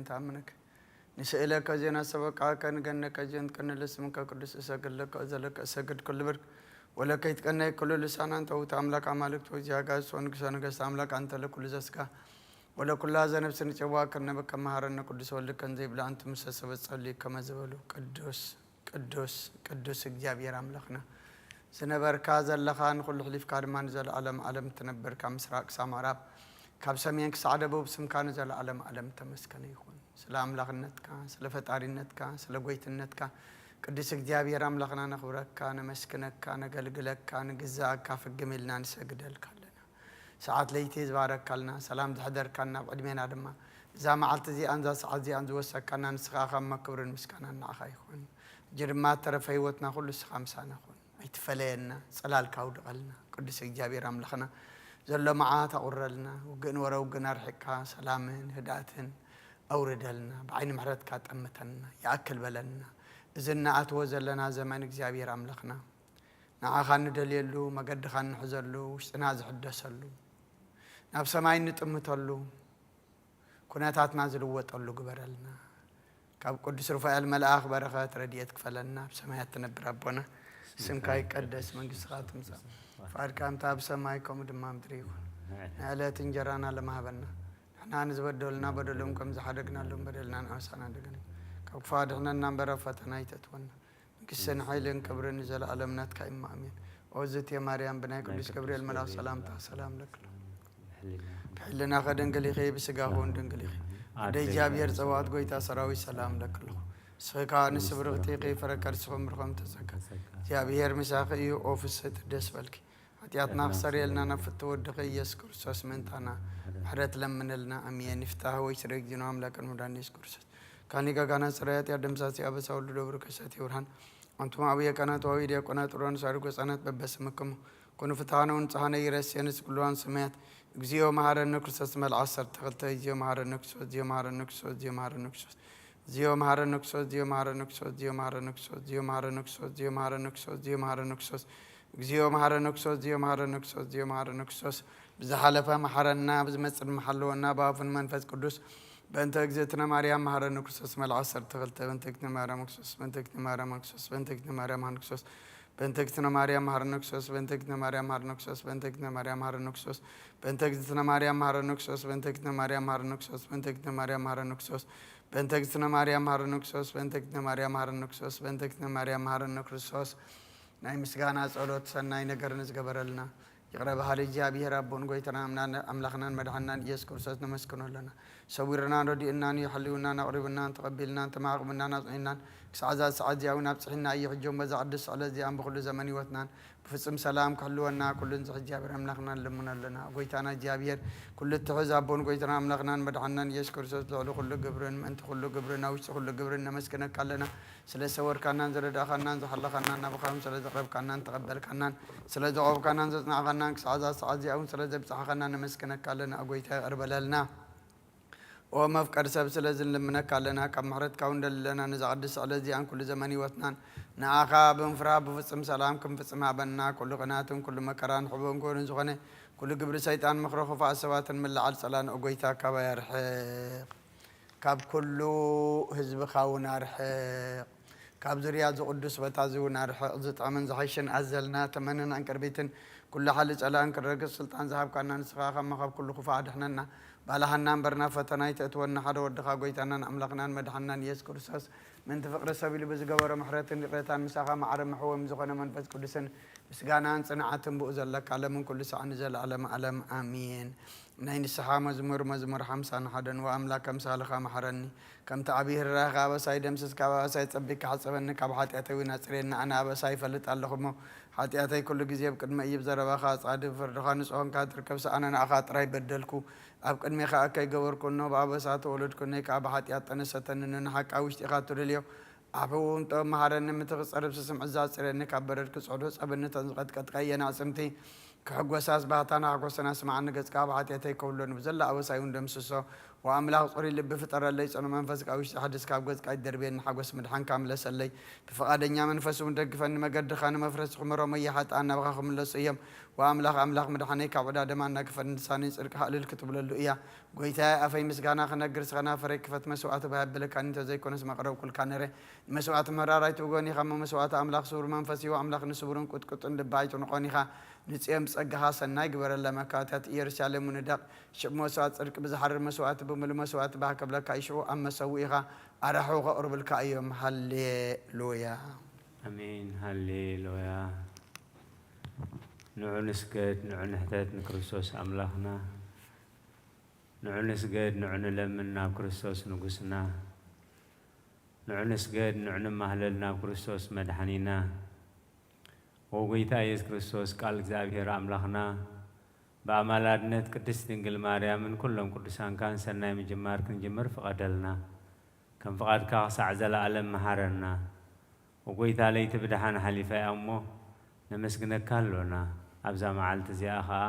تأمنك نسألك زينا سبق كان جنك جنت كن لسمك قدس أسجد لك أزلك أسجد كل برك ولك يتكن كل لسان أنت وتعملك عملك توجهك سونك سونك تعملك أنت لكل زسكا ولا كل هذا نفس نتواك النبك مهارنا قدس ولك كنزي بلا أنت مسسبت صلي كما زبلو قدوس قدوس قدوس إجابير أملخنا سنبر كازا لخان كل حليف كارمان زل علم تنبر كمسراق سامراب كاب سمينك سعادة بوب سمكان زل علم تمسكن يكون سلام لغنتك سلفت عرينتك سلقويتنتك قدس إجابير أملخنا نخبرك نمسكنك نقلقلك نقزاك فقميلنا نسجدلك لنا ساعات ليتيز بارك لنا سلام تحضر كنا بعدمين عدما إذا ما علت زي أنزا ساعات زي أنزا وسكنا نسخاخا مكبر المسكنا نعخا يكون جرمات ترفيوتنا كل خمسة نخون يتفلينا صلال كاود قلنا قدس إجابير أملخنا زلوا معاه أورلنا وجن ورا وجن أرحكها سلامين هداتن أورد لنا بعين محرت كات أمتنا يأكل بلنا إذن أتوزل لنا زمان إجابير أملخنا نعخان دليلو ما قد خان حزلو وشتناز حدسلو نفس ما ينتمتلو كنا تاتنازل وطلو قبرلنا كاب قدس رفاع الملأخ بركات رديتك فلنا بسمايات تنبر ربنا سمكاي قدس من قصات مسا فاركام تاب سمايكم دمام تريكم على تنجرانا لما هبنا احنا نزبدلنا بدلهم كم زحدقنا لهم بدلنا نعسانا دقنا كاب فادحنا نمبر فتنا يتتونا قسن حيلن كبر نزل علمنات كإما أمين وزت يا مريم بناي قدس كبريل ملا سلام لك بحلنا غدن قليخي بسقاهون دنقليخي دي جابير زوات قويتا سراوي سلام لك له سخيكا نسبرغتي قي فركر سخم رخم تزكا جابير مساقي اوفيس دس بالكي حتياتنا خسر يلنا نفت ودقي يسكر سوس منتانا حرت لمن لنا امين نفتح ويسرق جنو املاك المدان يسكر سوس كاني كانا سريات يا دمساسي ابا ساول دبر كساتي ورهان انتم ابي كانا توي دي كنا ترون ساركو صنات ببسمكم كونوا فتانون صحانه يرس ينس كلوان سمات እግዚኦ መሐረነ ክርስቶስ መልዓሰር ተኸልተ እግዚኦ መሐረነ ክርስቶስ እግዚኦ መሐረነ ክርስቶስ እግዚኦ መሐረነ ክርስቶስ እግዚኦ መሐረነ ክርስቶስ እግዚኦ መሐረነ ክርስቶስ እግዚኦ መሐረነ ክርስቶስ እግዚኦ መሐረነ ክርስቶስ እግዚኦ መሐረነ ክርስቶስ እግዚኦ መሐረነ ክርስቶስ እግዚኦ መሐረነ ክርስቶስ እግዚኦ መሐረነ ክርስቶስ እግዚኦ መሐረነ ክርስቶስ ብዝሓለፈ መሐረና ብዝመጽእ መሐለወና በአፉን መንፈስ ቅዱስ በእንተ እግዝእትነ ማርያም መሐረነ ክርስቶስ መልዓሰር ተኸልተ በእንተ እግዝእትነ ማርያም ክርስቶስ በእንተ እግዝእትነ ማርያም ክርስቶስ በእንተ እግዝእትነ ማርያም ክርስቶስ بنتكتنا مريم هارنوكسوس بنتكتنا مريم هارنوكسوس بنتكتنا مريم هارنوكسوس بنتكتنا مريم هارنوكسوس بنتكتنا مريم هارنوكسوس بنتكتنا مريم هارنوكسوس بنتكتنا مريم هارنوكسوس بنتكتنا مريم هارنوكسوس بنتكتنا مريم هارنوكسوس ناي مسغانا صلوت سناي نغر نزغبرلنا يقرب حالي جابي ربون غويتنا املاخنا مدحنا يسوع كريستوس نمسكن لنا سويرنا ردينا يحلونا نقربنا تقبلنا تماغمنا نصينا سعاد ياونا بصحنا اي حجوم بزعدس على زي ام بكل زمن يوتنا بفصم سلام كلونا كلن زح جابر املاخنا لمنا لنا غويتنا جابير كل تحزابون غويتنا املاخنا مدحنا يسوع كريستوس لو كل جبرن انت كل جبرنا وش كل جبرن نمسكنك لنا سلا سور كانان زردا خنان زحلخنا نبخام سلا زقرب كانان تقبل كانان سلا زقوب كانان زنا نانك سعاد ياون سلازب صحنا نمسكنك لنا اغويتا اربللنا وما فكر سب سلازن لمنك لنا كمحرت كون لنا نزعدس على زي عن كل زمان وطنان ناخا بنفرا بفصم سلام كم فصم ابنا كل قناتم كل مكران حبون كون زغنه كل قبر شيطان مخرخ فاسوات من لعل صلان اغويتا كبا يرحق كاب كل حزب خاون ارحق كاب زريا قدس بتازون ارحق زت امن زحشن ازلنا تمنن انكر بيتن كل حال على انكر رجل سلطان ذهب كنا نسخا مخاب كل خفا دحننا بالهنا برنا فتنايت اتونا حدا ودخا غويتنا املقنا مدحنا يسوع كريستوس من تفقر سبيل بزغبر محرتن ريتان مسخا معرم محوم زغنا منفس قدسن مسغانان صنعتن بؤزلك على من كل ساعه نزل علم امين نين السحا مزمور 50 حدن واملاك امثال محرني كم تعبير راغا بسايدم سسكا ساي صبك حسبنك بحاتياتي نصرنا انا بساي فلط اللهم حاتياتي كل غزي بقدم يب زربا صاد فردخان صون كاتركب انا اخاطراي بدلكو اب قدمي خا كاي غوركو بابسات ولدكو ني كاب حاتيات تنستن حق اوشت خاطر اليو ابون تو مهارن متقصرب سسم عزاز صرني كبردك صدو صبنت تنقد قينا سمتي كحغوساس باطانا حغوسنا سمعن غص كاب حاتياتي كولن بزلا اوسايون دمسسو وأملاك صوري اللي بفترة اللي صنو منفس كاوش حدث كابجز كاي دربين حقوس مدحن كامل سلي تفقدني منفس ومدقفني مقد خان مفرس خمر مية حتى أنا بخاخم للصيام وأملاك مدحني كعبدا دم أنك فنساني سرك حال الكتب للؤيا قويتا أفي مسجانا خنا جرس خنا فريق فت مسوعات بهبلك أنت زي كونس مقرب كل كانره مسوعات مرارة توجوني خم مسوعات أملاك صور منفسي وأملاك نسبورن كت عند بعيد ونقاني خا نتيم سأجها سناي قبر لما كاتت يرسالة مندق شب مسوعات سرك بزحر مسوعات بمل مسوعات بها قبل كايشو أما سويها أرحوا قرب الكايم هاللويا أمين هاللويا نعون سجد نعون حدث نكريستوس أملاكنا نعون سجد نعون لمنا كريستوس نقصنا نعون سجد نعون مهللنا كريستوس مدحنينا وقيتا يس كريستوس قال እግዚአብሔር أملاكنا بأمالاتنا قدست دنجل مريم من كلهم قدسان كان سنة مجمار كنجمر فقدلنا كم فقد كاس عزل علم مهارنا وقيتا لي تبدحان حليفة أمه نمسكنا كالونا أبزا معلت زي أخا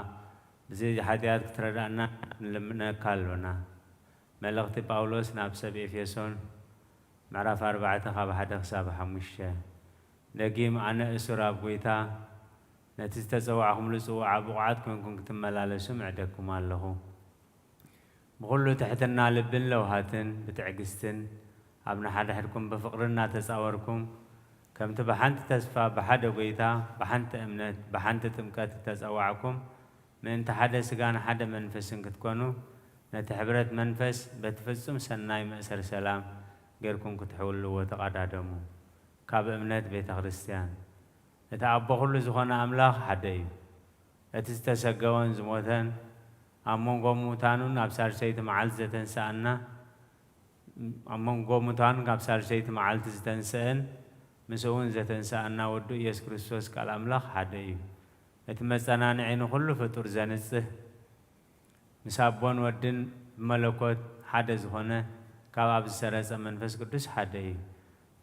بزي حديات كتردنا نلمنا كالونا ملغتي باولوس نابسة بإفيسون معرف 4 خاب حدق سابح مشة لقيم أنا أسراب قيتا نتستزوعهم لسوع بقعات كنكم تملالسوا معدكم الله بقولوا تحتنا لبن لو هاتن بتعقستن أبنا حدا حدكم بفقرنا تصوركم كم تبحنت تسفى بحدا قيتا بحنت أمنت بحنت تمكات تزوعكم من تحدا سجان حدا منفس كتكونوا نتحبرت منفس بتفسم سناي مأسر سلام غيركم كتحولوا وتقعدادمو كاب أمنت بيت خريستيان نتعبى كل زخنا أملاك حدي أتستسجون زموتن أمون قومتانون أبصار شيء معلزة سأنا أمون قومتان أبصار شيء معلزة سأن مسؤول زتن سأنا ودو يسوع كريستوس كالأملاك حدي أتمسنا نعين كل فطور زنسه مسابون ودن ملكوت حدث هنا كاب سرس منفس قدس حدي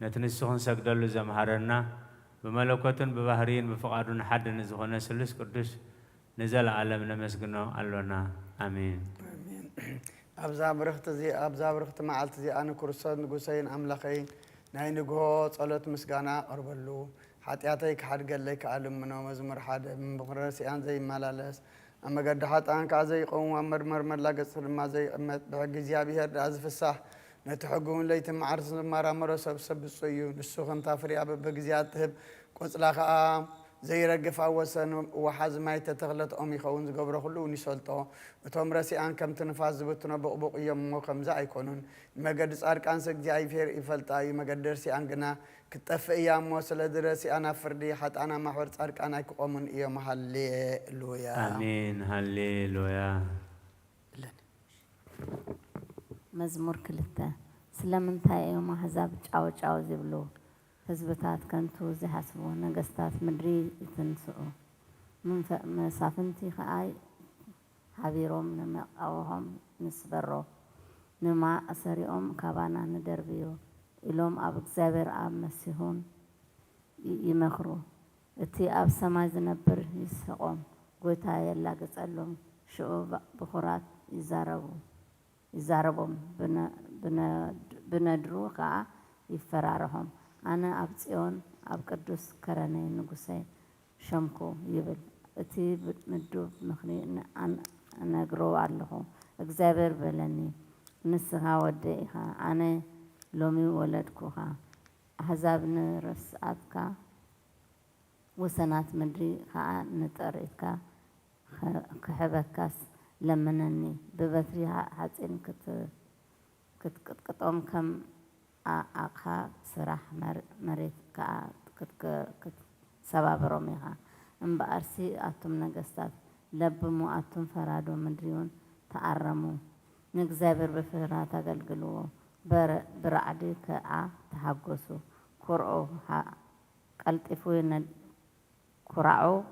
نتنسون سجدلو زمهرنا بملكوتن ببحرين بفقادون حد نزخنا سلس قدس نزل عالم نمسكنا اللونا آمين أبزا برخت معلت زي أنا كرسان نقصين أملاقين ناي نقول صلاة مسجانا أربلو حتياتك حد قال لك علم منو مزمر حد من بخرسي أن زي مالالس أما قد حط أنك زي قوم مر لا قصر ما زي بحق زيابي هاد عزف الصح نتحقون ليت معرس مرة مرة سب الصيون السخن تافري أب بجزياتهم قصلاخ زي رجف أوسن وحاز ما يتغلط أمي خون قبر خلو نسولته وتوم راسي أن كم تنفاز بتنا بق يوم مقام زاي يكونون ما قد صار كان سك جاي فير يفلتاي ما قد درسي أنجنا كتف أيام وصل درسي أنا فردي حتى أنا ما حرت صار كان يقومون يوم هاللويا آمين هاللويا مزمور كلتا سلامنتاي يوم حزاب تشاو زبلو حزبتات كنتو زي حسبو نقستات مدري تنسؤو من مسافنتي خاي حبيروم نما أوهم نسبرو نما أسريهم كابانا ندربيو إلوم أب زابر أب مسيحون يمخرو اتي أب سما زنبر يسقوم قويتا يلا قصالهم شعوب بخورات يزاربهم بندرو قاع يفرارهم أنا أبصيون أب قدوس كرني نقصي شمكو يبل اتي مدو مخني أنا أقرو عليه أجزابر بلني نسها وديها أنا لومي ولدكوها أحزاب نرسعتك وسنات مدري ها نتريتك كحبكاس لمنني ببتري حاتين كتقطعم كم أقها سراح مريت كت سباب روميها أم بأرسي أتم نجستات لبمو أتم فرادو مدريون تعرمو نجزابر بفرات قلقلو برعدي كأ تحقسو كرعو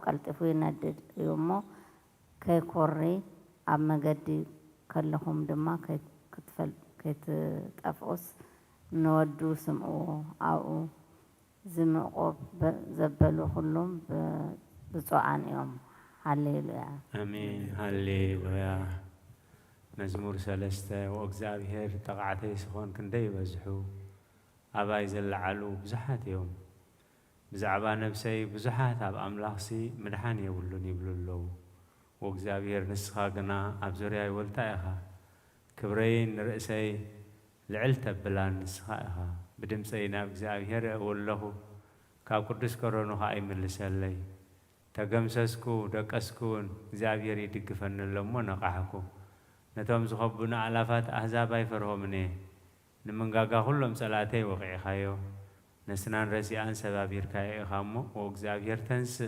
قلتفو يندد يومو كي كوري أما قدي كلهم دما كي تتفقس نودو سمعو أو زمقو زبلو كلهم بصوعان يوم هالليلويا آمين هالليلويا مزمور سلسته وأجزابهر تقعتي سخون كندي بزحو أباي زلعلو بزحات يوم بزعبا نفسي بزحات أب أملاخسي مدحان يقولون يبلولو وأجزابهر نسخا قنا أبزوريا يولتايخا كبرين رأسي لعلت بلان نسخائها بدمسينا أجزابهر أقول له كاب قدس كورونو هاي من لسالي تقمسسكو دقسكون أجزابهر يدقفن اللمو نقاحكو نتوم زخبنا علافات أحزاب يفرهمني نمنغاغا كلهم صلاتي وقعي خايو نسنان رسيان سبابير كاي خامو وأجزابهر تنس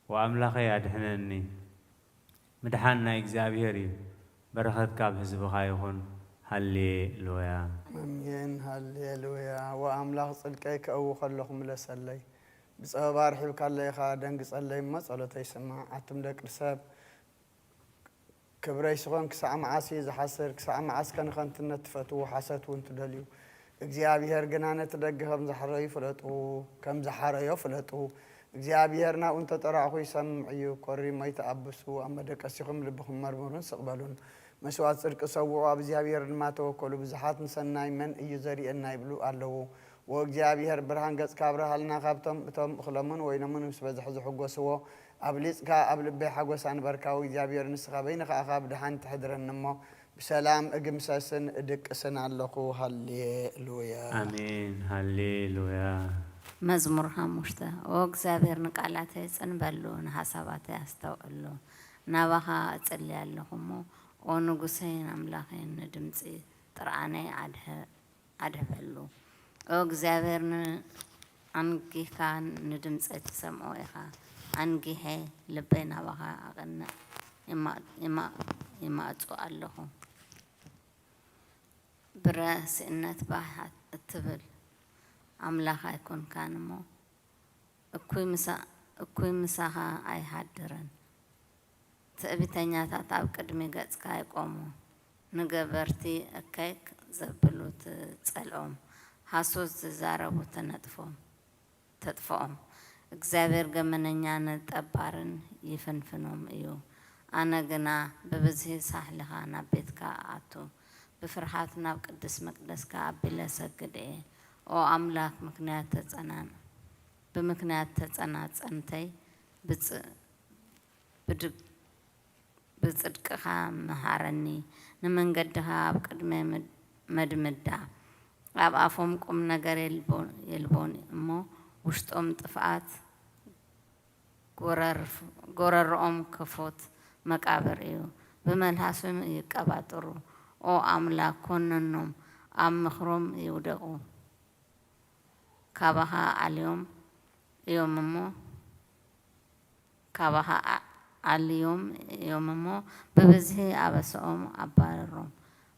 وأملاخي أدهنني مدحانا أجزابهري برخت كاب حزب خايخون هاليلويا امين هاليلويا واملاخ صدقك او خلكم لسلي بصبار حبك الله يخا دنق صلي ما صلاتي سمع عتم دك رساب كبري سخون كسع معاسي زحسر كسع معاس كان خنت نتفتو حسات وانت دليو እግዚአብሔር ገናነ ተደገፈም ዘሐረይ ፍለጡ ከም ዘሐረዮ ፍለጡ እግዚአብሔርና እንተ ተጠራኹ ይሰምዑ ኮሪ ማይተ አብሱ አመደቀሲኹም ልብኹም መርምሩን ስቅበሉን መስዋዕት ጽድቅ ሰውዑ እግዚአብሔር ድማ ተወከሉ ብዙሓት ንሰናይ መን እዩ ዘሪአና ይብሉ ኣለዉ ወእግዚአብሔር ብርሃን ገጽ ካብረሃልና ካብቶም እቶም እኽለሙን ወይነሙን ምስ በዝሕ ዝሕጎስዎ ኣብሊጽካ ኣብ ልበይ ሓጎሳን በርካዊ እግዚአብሔር ንስኻ በይንኻ ካብ ድሓን ትሕድረን እሞ بسلام اجمسسن ادقسن علقو هاليلويا امين هاليلويا مزمور حمشته وእግዚአብሔር ንቃላተ ጽንበሉ ንሐሳባተ ያስተውሉ ናባኻ ጽልይ ያለኹም ኦ ንጉሴን አምላኬን ድምጽ ጥራኔ አድህበሉ ኦ እግዚአብሔር አንጊካን ንድምጽ ተሰምዖ ኢኻ አንጊሄ ልቤና ባኻ አቀነ ይማጽ ኣለኹ براسئنت باحت التبل أملاخ يكون كانمو أكوي مساها أي حدرن تأبيتنيا تتعب قدمي قد كاي قومو نقبرتي أكيك زبلو تسألهم حاسوس زاربو تدفعهم እግዚአብሔር ገመነኛን ጠባርን ይፈንፍኖም እዩ أنا قنا ببزه سهلها نبيتك أتو بفرحات ناب قدس مقدس كابلا سجدة أو أملاك مكنيات تزنان بمكنيات تزنات أنتي بصدقها مهارني نمن قدها بقدمة مدمدة أب أفهم قم نجار يلبون مو وشتم طفعات قرر كفوت مقابر إيو بملحسهم يقبطرو أو أملاك كوننهم أم مخروم يودقو كابها اليوم يوممو كابها اليوم يوممو ببزه أبسهم أبارهم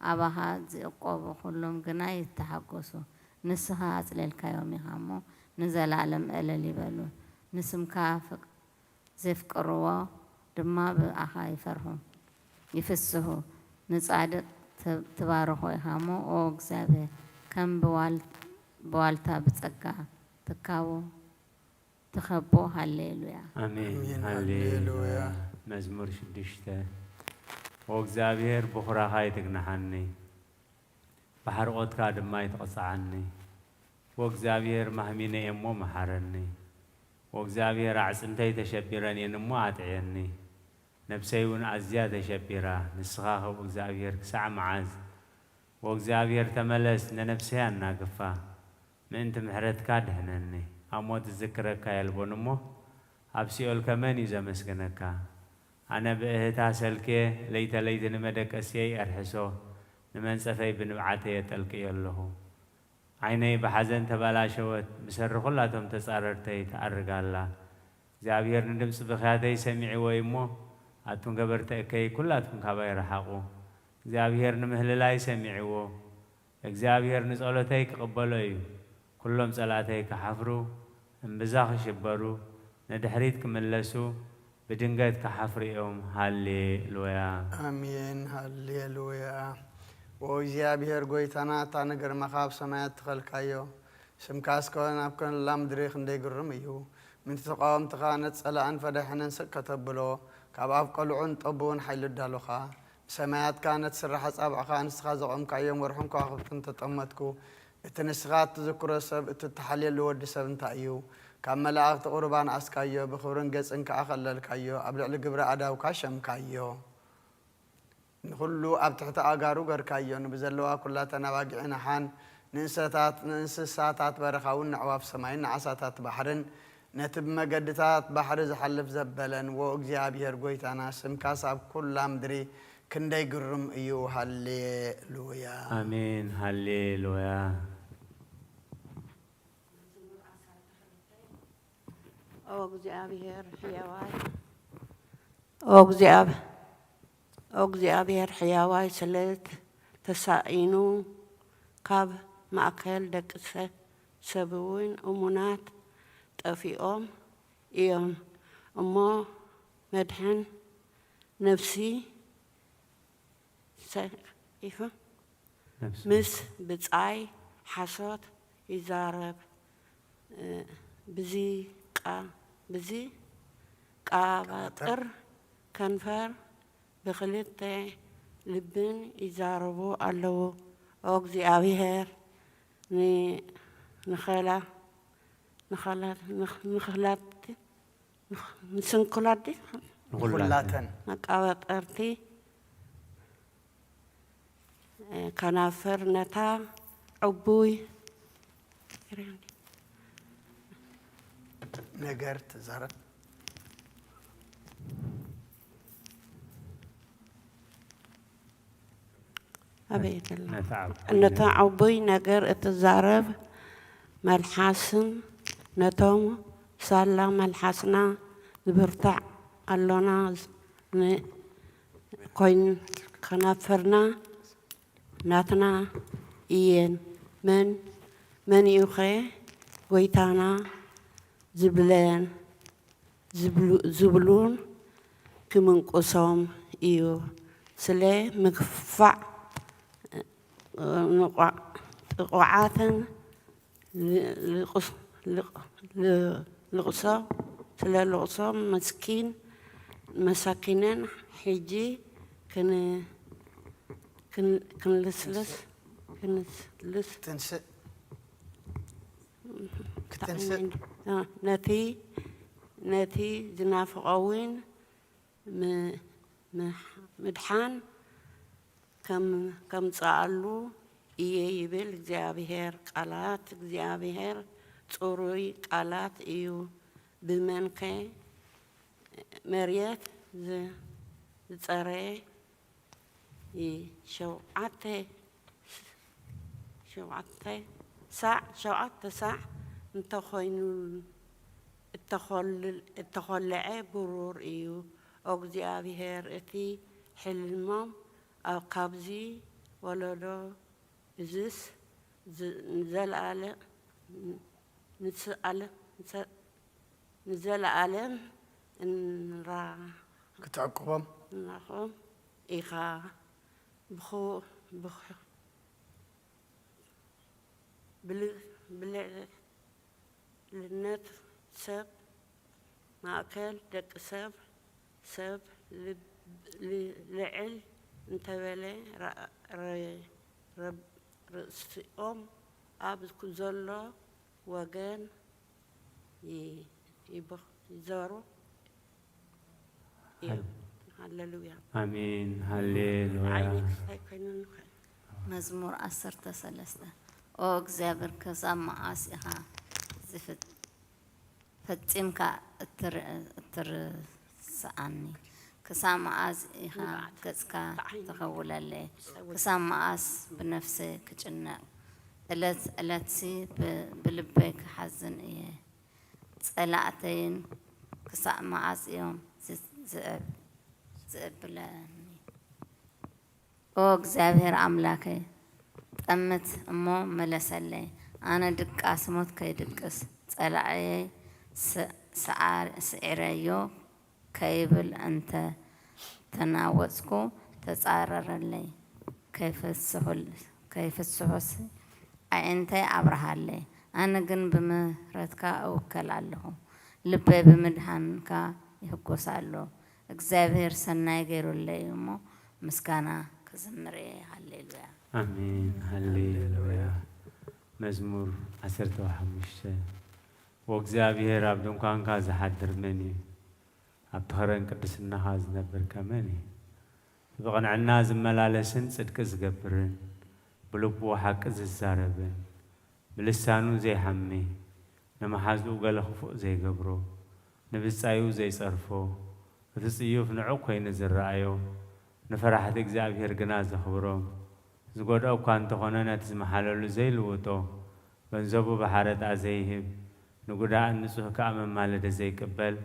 أبها زيقوب كلهم جنا يتحقسو نسها أزلل كيومي همو نزل علم إلى بلو نسم كافك زفك روا دما بأخا يفرهم يفسه نصعد تبارخو يهامو أو እግዚአብሔር كم بوالتا بتصقا تكاو تخبو هاليلويا امين هاليلويا مزمور شدشته أو እግዚአብሔር بخراها يتقنحني بحر قوتكا دما يتقصعني وእግዚአብሔር مهميني يمو محرني وእግዚአብሔር عصنتي تشبيرني نمو عطيني نفسيون أزيادة شبيرة نسخاه وإግዚአብሔር كسع معاز وإግዚአብሔር تملس ننفسها الناقفة من تمحرتك دهنني أموت ذكرك يلبونمو أبسيول كمان إذا مسكنك أنا بإهتا سلكي ليت نمدك أسيي أرحسو نمن سفي بنبعاتي يتلقي الله عيني بحزن تبالاشوت بسر خلاتهم تساررتي تأرق الله እግዚአብሔር ندمس بخياتي سمعي ويمو أتون قبرت أكيد كلاتهم كبير حقو እግዚአብሔር نمهللاي سمعيو እግዚአብሔር نصلاتي قبلوا كلهم صلاتي كحفرو انبزاخ شبرو ندحريت كملسو بدنجات كحفريهم هاليلويا امين هاليلويا وእግዚአብሔር ጎይታና ታነገር መኻብ ሰማያት ተኸልካዮ ስምካስ ከሆነ አብከን ላምድሪኽ እንደይግርም እዩ من تقام تقانت صلاة فدحنا سكتبلو كاباب قلعون طبون حيل الدالوخا سمايات كانت سرحة صابع خان استخاز قم كايوم ورحم كواخفتن تطمتكو اتنسخات تذكر سب اتتحليل لود سب انتايو كمل أخت قربان عسكايو بخورن جس إنك أخلل كايو أبلع لجبر أداو كاشم كايو نخلو أبتحت أجارو جر كايو نبزلوا كلها تنواجعنا حان ننسساتات برخاون عواف سماين عساتات بحرن نتب مجدتات بحر زحلف زبلن وأجزابير قويت أنا سم كاسب كل أمدري كندي قرم أيو هاللويا آمين هاللويا أوجزابير حياواي سلت تسائنو كاب مأكل دكسة سبوين أمونات تفيهم يوم أما مدحن نفسي إيفا مس بتعي حصاد يزارب بزي قابطر كنفر بخلت لبن يزاربو اللو أوكزي أبيهر نخلات نسنكلاتي خلاتن نقابطرتي كنافر نتا عبوي نجرت زهرة أبيت الله نتعبي نجر التزارب ملحسن نتوم صلى ملحسنا برتع اللونا كوين كنافرنا ناتنا إين من يخي ويتانا زبلون كمن قصام إيو سلي مكفع قعاتا لقصام سلي لقصام مساكين حجي كن لسلس تنسى نتي زناف قوين مدحان كم صالو يبل እግዚአብሔር ቃላት እግዚአብሔር ጽሩይ ቃላት እዩ ብመንከ መርየት ዝጸረ شوعت ساعة انت خوينو التخلع برور ايو اوغزي ابيهر اتي حلمم او قابزي ولدو ازيس نزل عالم نرا كتعقبهم ناخم إيخا بخو للنت سب ماكل دك سب لعل انتبلي رأسهم أبز كزلو وجن يزارو هللويا آمين هللويا مزمور 13 أو እግዚአብሔር ከዛም ማዓሲኻ ፈጺምካ እትርስዓኒ ክሳብ መዓዝ ኢኻ ገጽካ ትኸውለለይ ክሳብ መዓዝ ብነፍሰይ ክጭነቕ ዕለት ብልበይ ክሓዝን እየ ጸላእተይን ክሳብ መዓዝ እዮም ዝእብለኒ ኦ እግዚአብሔር አምላከይ ጠምት እሞ መለሰለይ ኣነ ድቃስ ሞት ከይድቅስ ጸላእየይ ስዒረዮ ከይብል እንተ ተናወጽኩ ተጻረረለይ ከይፍስሑስ ኣዕንተይ ኣብርሃለይ ኣነ ግን ብምህረትካ እውከል ኣለኹ ልበይ ብምድሓንካ ይህጎሳሎ እግዚአብሔር ሰናይ ገይሩለይ እሞ مسكانا كزمري هللويا آمين هللويا مزمور 15 وእግዚአብሔር ኣብ ድንኳንካ ዝሓድር መን እዩ ኣብ ትኸረን ቅድስናኻ ዝነብር ከመን እዩ ብቕንዕና ዝመላለስን ጽድቂ ዝገብርን ብልቡ ሓቂ ዝዛረብን ብልሳኑ ዘይሓሜ ንመሓዝኡ ገለ ክፉእ ዘይገብሮ ንብጻዩ ዘይጸርፎ እቲ ጽዩፍ ንዑ ኮይኑ ዝረአዮ ንፈራሕቲ እግዚኣብሔር ግና ዘኽብሮም ዝጐድኦ እኳ እንተኾነ ነቲ ዝመሓለሉ ዘይልውጦ ገንዘቡ ብሓረጣ ዘይህብ ንጉዳእ ንጹህ ከዓ መማለደ ዘይቅበል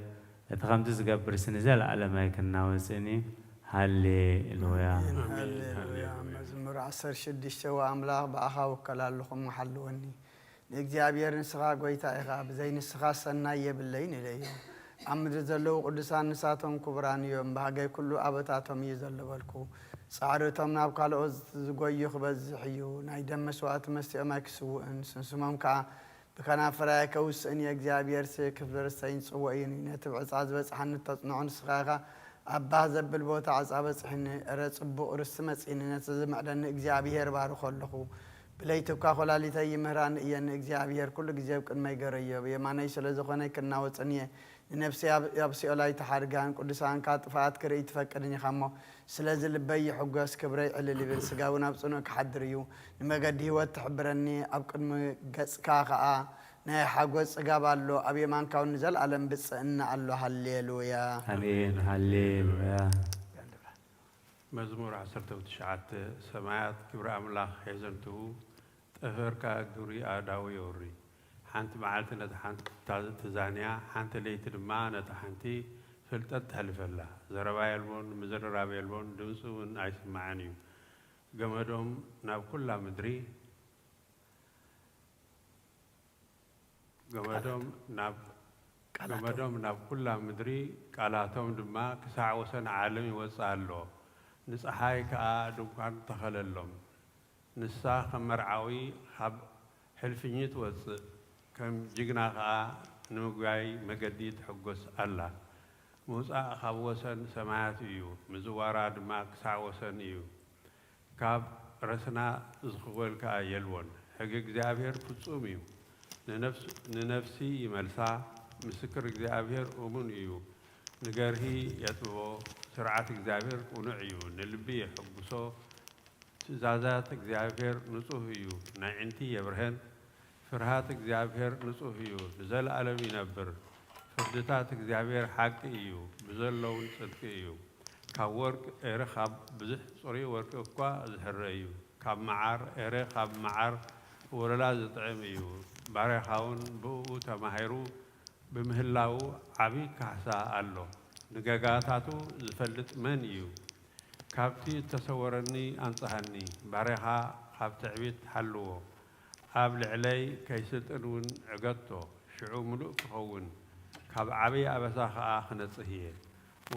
እቲ ከምቲ ዝገብር ስኒ ዘለኣለማይ ክናወፅኒ ሃሌሉያ ሃሌሉያ መዝሙር 16 ወአምላኽ በአኻ ወከላለኹም ሓልወኒ ንእግዚአብሔር ንስኻ ጐይታ ኢኻ ብዘይ ንስኻ ሰናይ የብለይን ኢለዮ ኣብ ምድሪ ዘለዉ ቅዱሳን ንሳቶም ክቡራን እዮም ባህገይ ኩሉ ኣበታቶም እዩ ዘለበልኩ ጻዕርቶም ናብ ካልኦት ዝጐዩ ክበዝሕ እዩ ናይ ደም መስዋዕቲ መስትኦም ኣይክስውእን ስንስሞም ከዓ ብከናፍራይ ከውስእን የእግዚአብሔር ክፍሊ ርስተይን ጽውዕን ነቲ ብዕፃ ዝበፅሓኒ ተጽንዖ ንስኻ ኢኻ ኣባህ ዘብል ቦታ ዓፃ በፅሕኒ እረ ጽቡቕ ርስቲ መጺኒ ነቲ ዝምዕደኒ እግዚኣብሔር ባርኾ ኣለኹ ብለይትካ ኾላሊተይ ምህራን እየኒ እግዚኣብሔር ኩሉ ግዜ ብቅድመይ ገረዮ የማነይ ስለ ዝኾነ ክናወፅን እየ ንነፍሲ ኣብ ሲኦላይ ተሓድጋን ቅዱሳንካ ጥፋኣት ክርኢ ትፈቅድን ኢኻ እሞ ስለዚ ልበይ ይሕጐስ ክብረይ ዕልል ይብል ስጋውን ኣብ ጽኑዕ ክሓድር እዩ ንመገዲ ህይወት ትሕብረኒ ኣብ ቅድሚ ገጽካ ከዓ ናይ ሓጐስ ጽጋብ ኣሎ ኣብ የማንካውን ንዘለኣለም ብፅዕና ኣሎ ሃሌሉያ አሜን ሃሌሉያ መዝሙር 19 ሰማያት ክብሪ ኣምላኽ ሒዘንትሁ ጠፈርካ ግብሪ ኣዳዊ የውሪ ሓንቲ መዓልቲ ነቲ ሓንቲ ትዛንያ ሓንቲ ለይቲ ድማ ነቲ ሓንቲ ፍልጠት ትሕልፈላ ዘረባ የልቦን ምዝርራብ የልቦን ድምፂ እውን ኣይስማዐን እዩ ገመዶም ናብ ኩላ ምድሪ ገመዶም ናብ ኩላ ምድሪ ቃላቶም ድማ ክሳዕ ወሰን ዓለም ይወፅእ ኣሎ ንፀሓይ ከዓ ድንኳን ተኸለሎም ንሳ ከም መርዓዊ ካብ ሕልፍኝ ትወፅእ ከም ጅግና ከዓ ንምጉያይ መገዲ ትሕጐስ ኣላ ምውፃእ ካብ ወሰን ሰማያት እዩ ምዝዋራ ድማ ክሳዕ ወሰን እዩ ካብ ረስና ዝኽወል ከዓ የልዎን ሕጊ እግዚኣብሔር ፍጹም እዩ ንነፍሲ ይመልሳ ምስክር እግዚኣብሔር እሙን እዩ ንገርሂ የጥቦ ስርዓት እግዚአብሔር ቁኑዕ እዩ ንልቢ የሕጉሶ ትእዛዛት እግዚአብሔር ንጹህ እዩ ናይ ዕንቲ የብርህን ፍርሃት እግዚአብሔር ንጹህ እዩ ንዘለኣለም ይነብር ፍርድታት እግዚአብሔር ሓቂ እዩ ብዘለውን ጽድቂ እዩ ካብ ወርቅ ኤረ ካብ ብዙሕ ጽሩይ ወርቂ እኳ ዝሕረ እዩ ካብ መዓር ኤረ ካብ መዓር ወለላ ዝጥዕም እዩ ባርያኻውን ብኡ ተማሂሩ ብምህላው ዓብይ ካሕሳ ኣሎ ንገጋታቱ ዝፈልጥ መን እዩ ካብቲ ተሰወረኒ አንጻሃኒ ባርያኻ ካብ ትዕቢት ሓልዎ ኣብ ልዕለይ ከይስልጥን እውን ዕገቶ ሽዑ ሙሉእ ክኸውን ካብ ዓብይ ኣበሳ ከዓ ክነጽህ እየ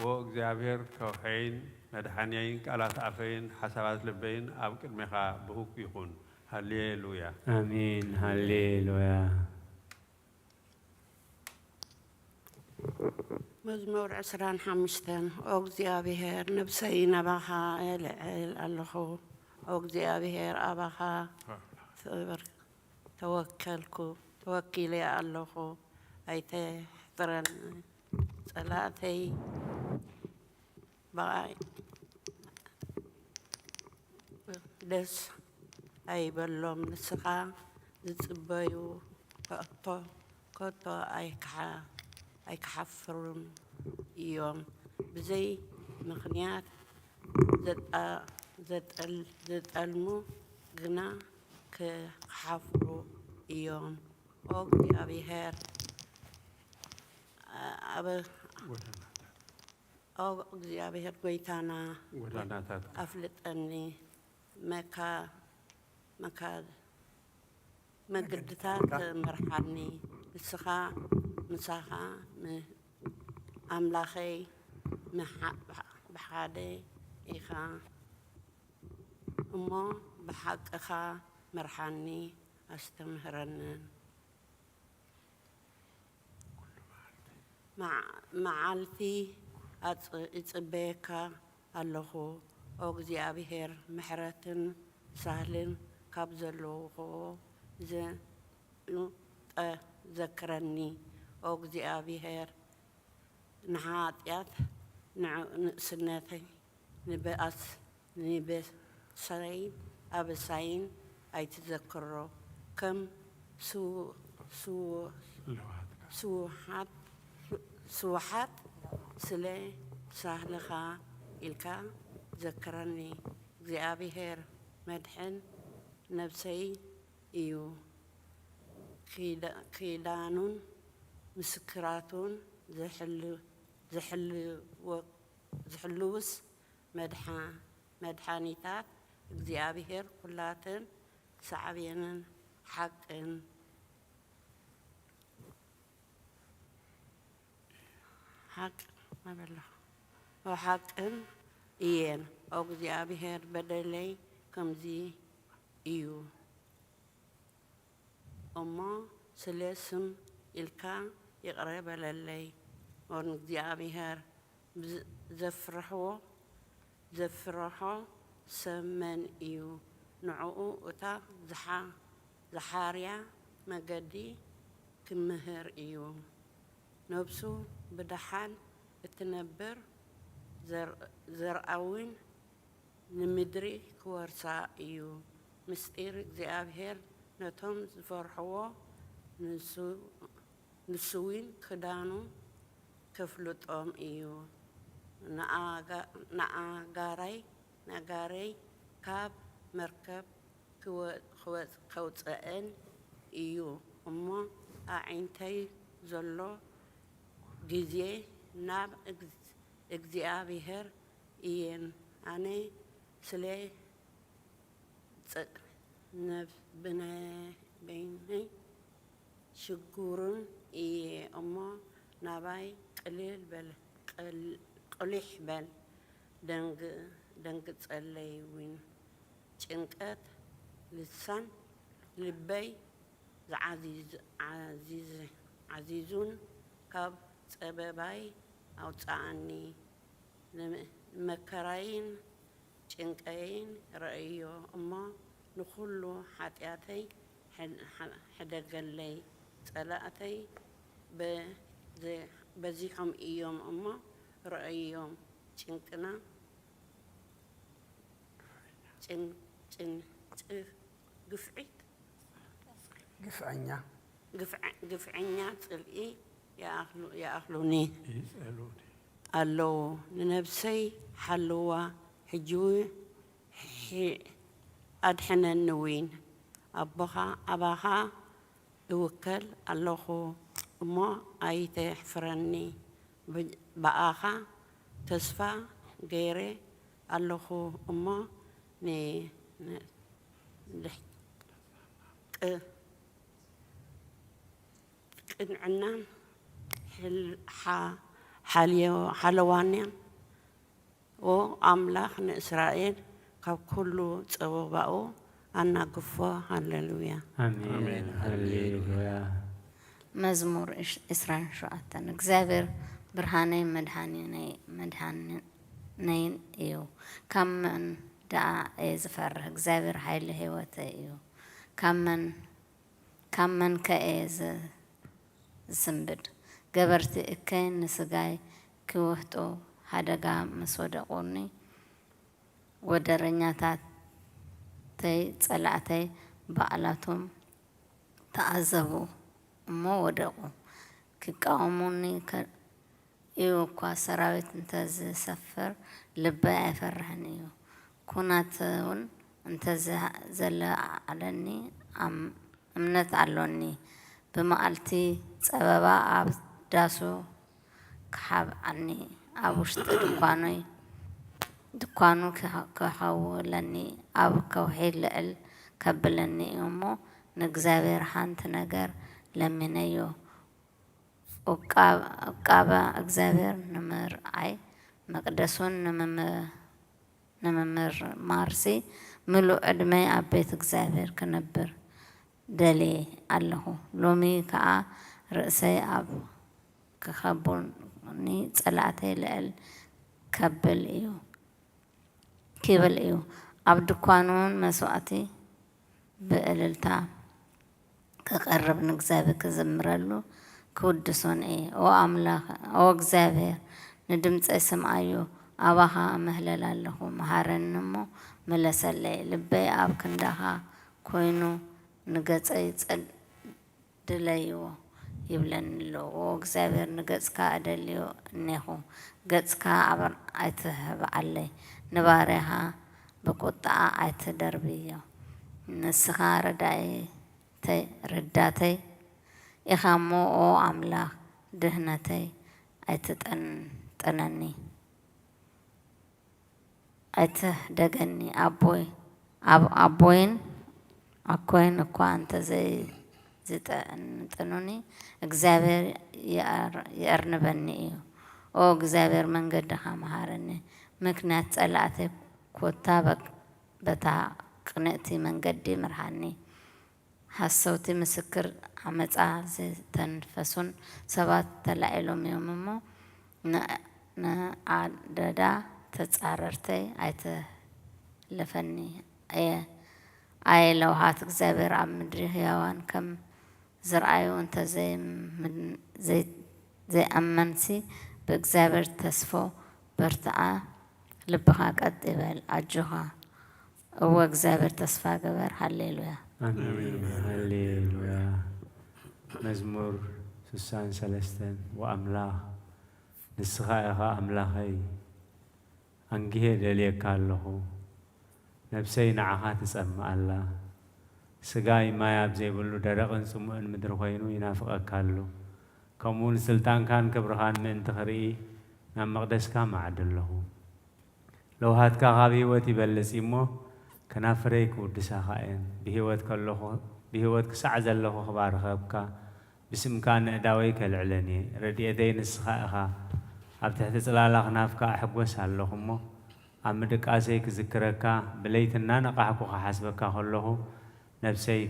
ወ እግዚኣብሔር ከውሐይን መድሓንያይን ቃላት ኣፈይን ሓሳባት ልበይን ኣብ ቅድሜኻ ብሁክ ይኹን ሃሌሉያ አሜን ሃሌሉያ መዝሙር 25 ኦ እግዚአብሔር ነብሰይ ናባኻ ልዕል ኣለኹ ኦ እግዚአብሔር ኣባኻ ተወኪለ ኣለኹ ኣይተሕፍረን ጸላእተይ በቓይ ደስ ኣይበሎም ንስኻ ዝጽበዩ ከቶ ኣይክሓፍሩን እዮም ብዘይ ምኽንያት ዘጠልሙ ግና ክሓፍሩ እዮም ኦ እግዚአብሔር እግዚአብሔር ጐይታና ጎዳናታት ኣፍልጠኒ መገድታት መርሓኒ ንስኻ ምሳኻ ኣምላኸይ ብሓደ ኢኻ እሞ ብሓቅኻ መርሓኒ ኣስተምህረንን መዓልቲ እጽበየካ ኣለኹ እግዚአብሔር ምሕረትን ሳህልን ካብ ዘለውዎ ዘክረኒ እግዚአብሔር ንኃጢአት ንእስነተይ ንበሳይን ኣበሳይን ኣይትዘክሮ ከም ስውሓት ስለ ሳህልኻ ኢልካ ዘክረኒ እግዚአብሔር መድሕን ነብሰይ እዩ ኪዳኑን ምስክራቱን ዝሕልውስ መድሓኒታት እግዚአብሔር ኩላትን ሳዕብየንን ሓቅን ሓቅን እየን እግዚአብሔር በደለይ ከምዚ እዩ እሞ ስለ ስም ኢልካ ይቅረ በለለይ እግዚአብሔር ዘፍርሖ ሰመን እዩ ንዕኡ እታ ዝሓርያ መገዲ ክምህር እዩ ነብሱ ብድሓን እትነብር ዘርአውን ንምድሪ ክወርሳ እዩ ምስጢር እግዚአብሔር ነቶም ዝፈርሕዎ ንስውን ክዳኑ ከፍልጦም እዩ ነጋረይ ካብ መርከብ ከውፅአን እዩ እሞ ኣዒንተይ ዘሎ ጊዜ ናብ እግዚአብሔር እየን ኣነ ስለ ብነይ ሽጉርን እየ እሞ ናባይ ቅሊሕ በል ደንግጸለይ ውን ጭንቀት ልሳን ልበይ ዓዚዙን ካብ ፀበባይ ኣውፃኣኒ መከራይን ጭንቀይን ረእዮ እሞ ንኩሉ ሓጢአተይ ሕደገለይ ጸላእተይ በዚሖም እዮም እሞ ረእዮም ጭንቅና ግፍዒት ግፍዐኛ ጽልኢ يأخلوني الله لنفسي حلوة حجوي أدحنا النوين أباها يوكل الله ما أيته فرني بآخا تسفى غيري الله ما عنا حلوانيا وأملاخ إسرائيل كاب كله صوابعو أنا قفوا هللويا آمين هللويا مزمور إسرائيل شواتن እግዚአብሔር ብርሃኔ መድኃኒነይ እዩ ካመን ደኣ ዝፈርህ እግዚአብሔር ኃይሊ ህይወት እዩ ካመን ከኤ ዝስንብድ ገበርቲ እከይ ንስጋይ ክወህጦ ሓደጋ ምስ ወደቁኒ ወደረኛታተይ ጸላእተይ በዓላቶም ተዓዘቡ እሞ ወደቁ ክቃወሙኒ እዩ እኳ ሰራዊት እንተዝሰፍር ልበይ ኣይፈርሕን እዩ ኩናትን እንተዘለዓለኒ እምነት ኣሎኒ ብመዓልቲ ፀበባ ኣብ ዳሱ ክሓብዓኒ ኣብ ውሽጢ ድኳኑ ክኸውለኒ ኣብ ከውሒ ልዕል ከብለኒ እዩ እሞ ንእግዚአብሔር ሓንቲ ነገር ለሚነዮ ዕቃበ እግዚአብሔር ንምርኣይ መቅደሱን ንምምርማርሲ ምሉእ ዕድመይ ኣብ ቤት እግዚአብሔር ክነብር ደልየ ኣለኹ ሎሚ ከዓ ርእሰይ ኣብ ክኸቡኒ ጸላእተይ ልዕል ከብል እዩ كيبل إيو عبد قانون مسواتي بقللتا كقرب نجزابي كزمرلو كودسون إيه أو أملاخ أو جزابير ندمت اسم أيو أباها مهلل له مهارن نمو ملسلي لبي أب كندها كوينو نجت أي دليو يبلن له أو جزابير نجت كأدليو نهو جت كأبر أيتهب علي نبارها بقطع أيت دربيو نسخة رداتي إخامو أو أملاخ دهنتي أيتتنني أيته دقني أبوين أكوين أنت زي تنوني إجزابير يأرنبني إيو أو إجزابير من قدها مهارني مكنات سألاتي كوتابك بتا قنأتي من قدي مرحاني حسوتي مسكر عمتا زي تنفسون سبات تلعيلهم يوممو عددا تتصاررتي أيت لفني أي لوحات إجزابير عم مدري هيوان كم زرعيو انت زي أمنسي بإجزابير تسفو برتقى لبها قد إبال أجوها هو إجزابير تسفى قبر هالليلويا آمين هالليلويا مزمور سوسان سلستن وأملاخ نسخائها أملاخي أنجيه دليك الله نفسي نعها تسمى الله سجاي ما يبزي بلو درقن سمؤن مدرخينو ينافقك الله كمون سلطان كان كبرهان من تخري نام مقدس كام عدله لو هات كغابي وتبلس إمه كنافريك ودسا خائن بهوت كله بهوت كسعز الله خبار خبك باسم كان داويك العلني رديتين السخائها أبتحت سلالة نافك أحبوس اللهمه أمدك أسيك ذكرك بليتنا نقحكو حسبك الله نفسي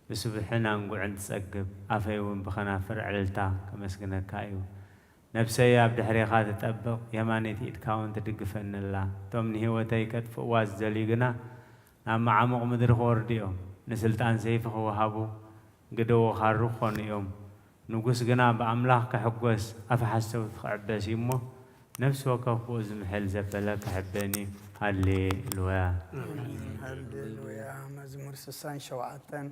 بسبحنا نقول عند سقب أفيون بخنافر علتا كمسكنك أيو نفسي عبد حريقات تطبق يماني تيتكاون تدقفن الله تومني هو تيكت فواز زليقنا نعم عمق مدر خور ديوم نسلتان سيف هو هابو قدو خاروخون يوم نقص قنا بأملاح كحقوس أفحسو عباس يمو نفس وكفوز محل زبلك حباني هالليلويا هالليلويا مزمور سسان شوعتن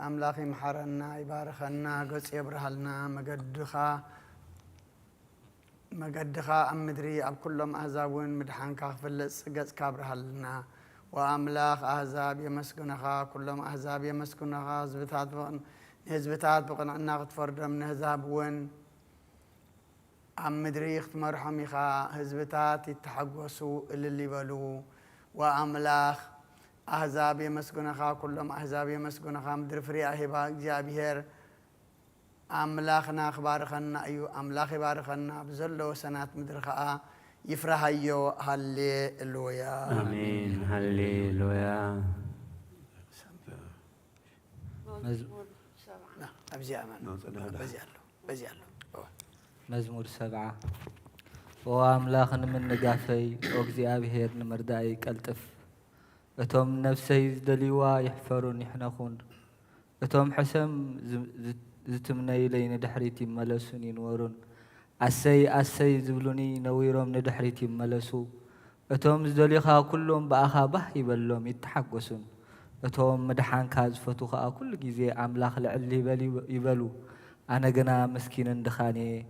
أملاخي محرنا يبارخنا قص يبرهلنا مقدخا أم مدري أب كلهم أحزابون مدحان كافلس قص كابرهلنا وأملاخ أحزاب يمسكنها كلهم أحزاب يمسكنها هزبتات بقن عنا غتفرد من هزاب وين أم مدري يختمرهم يخا هزبتات يتحقوسوا اللي بلو وأملاخ أحزاب يمسكنها كلهم أحزاب يمسكنها مدري فريا هبا جابير أملاخنا أخبارخنا أيو أملاخ بارخنا بزلو سنات مدرخا يفرح أيو هالليلويا آمين هالليلويا أبزي أمان بزي الله مزمور 7 وأملاخنا من نقافي وقزي أبيهر نمردائي كالتف أتوم نفسي زدليوا يحفرون يحنخون أتوم حسم زتمني لين دحريتي ملسون ينورون أسي زبلوني نويرهم ندحريتي ملسو أتوم زدليخا كلهم بأخا به يبلهم يتحقسون أتوم مدحان كاز فتوخا كل جزي أملاخ لعلي يبلو أنا جنا مسكين دخاني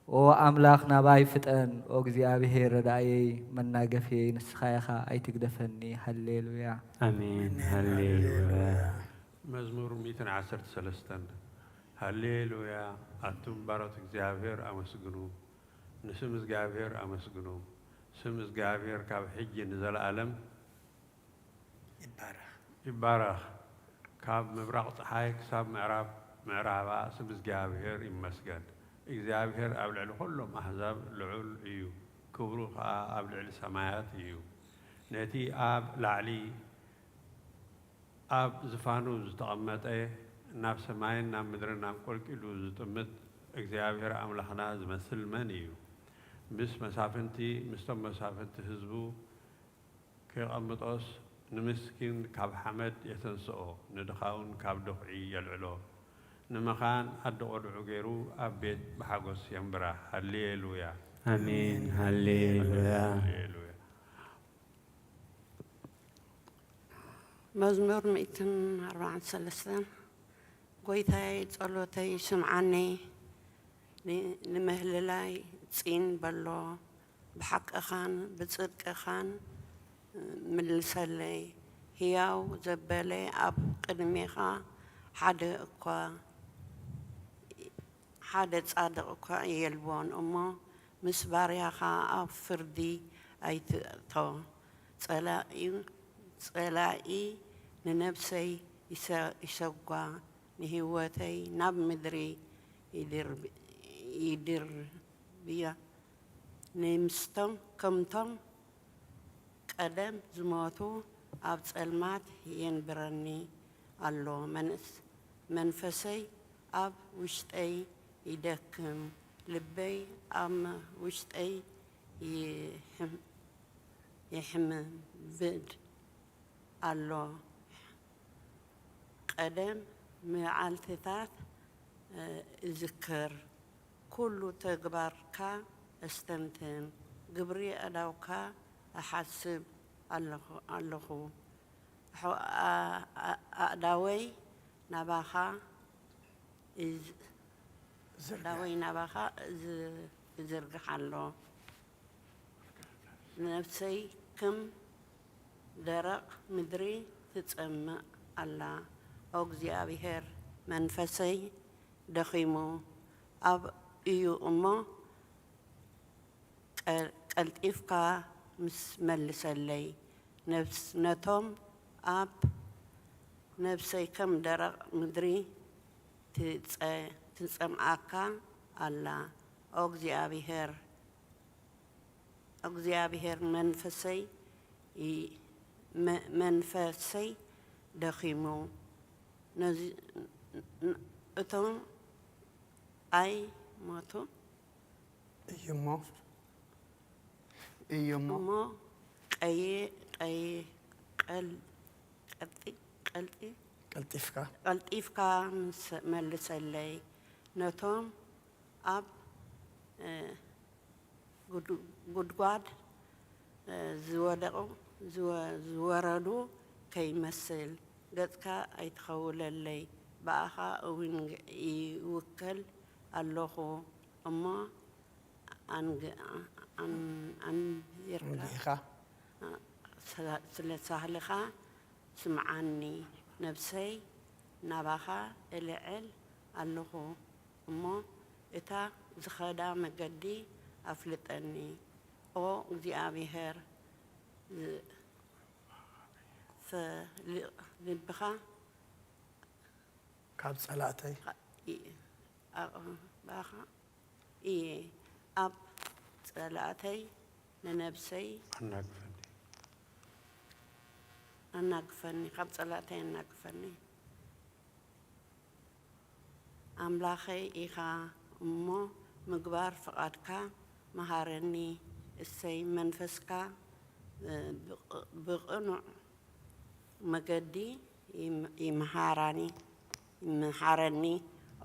وأملاخنا باي فتن وقزي أبيهر رداي من ناقفي نسخايخا أي تقدفني هالليلويا آمين هالليلويا مزمور 113 هالليلويا أتم بارت እግዚአብሔር أمسجنو نسم እግዚአብሔር أمسجنو سم እግዚአብሔር كاب حج نزل عالم يبارخ كاب مبرق صحاي كساب معرابا سم እግዚአብሔር يمسجن እግዚአብሔር أبلع كلهم أحزاب لعل إيو كبرو أبلع السمايات إيو نتي أب لعلي أب زفانو زتقمت إيه ناب سماين ناب مدرن ناب كل كيلو زتقمت እግዚአብሔር أملاخنا زمثل من إيو مس مسافنتي مستم مسافنتي حزبو كيقمطوس نمسكين كاب حمد يتنسؤ ندخاون كاب دقعي يلعلو نمخان أدقر عجيرو أبيت بحقوس ينبرا هللويا آمين هللويا هللويا مزمور 143 قويتاي صلوتي سمعني نمهللاي صين بلو بحق أخان بصدق أخان ملسلي هياو زبالي أب قدميخا حدا تصادق أكوا يلبون أمو مسباريخا أب فردي أي تو صلائي ننفسي يسوقا نهوتي ناب مدري يدير بيا نمستم كمتم قدم زموتو أب صلمات ينبرني الله منفسي أب وشتي يدكم لبي أم وشتي يحمل بد الله قدم معالتات ذكر كل تجبرك استمتن قبري أداوك أحسب الله أداوي نباخا داوي نباخا زرقح الله نفسي كم درق مدري تتسمع الله أوجزي أبيهر منفسي دخيمو أب إيو أمه قلت إفكا ملسلي نفس نتوم أب نفسي كم درق مدري تتسمعك الله أوجزي أبيهر منفسي دخيمو أتون أي ماتو إيمو أي قلتيفكا ملسلي نتوم أب قدقاد زوردو كي مسل قدك أيتخول اللي بأخا أوين يوكل الله أما أن يركا سلسهلخا سمعني نفسي نباخا العل الله أما إتا زخدا مقدي أفلتني أو زي أبيهر فلبخا كاب صلاتي باخا أب صلاتي لنفسي أنقفني كاب صلاتي أنقفني أملاخي إيخا أمو مقبار فقادكا مهارني السي منفسكا بقنع مقدي يمهارني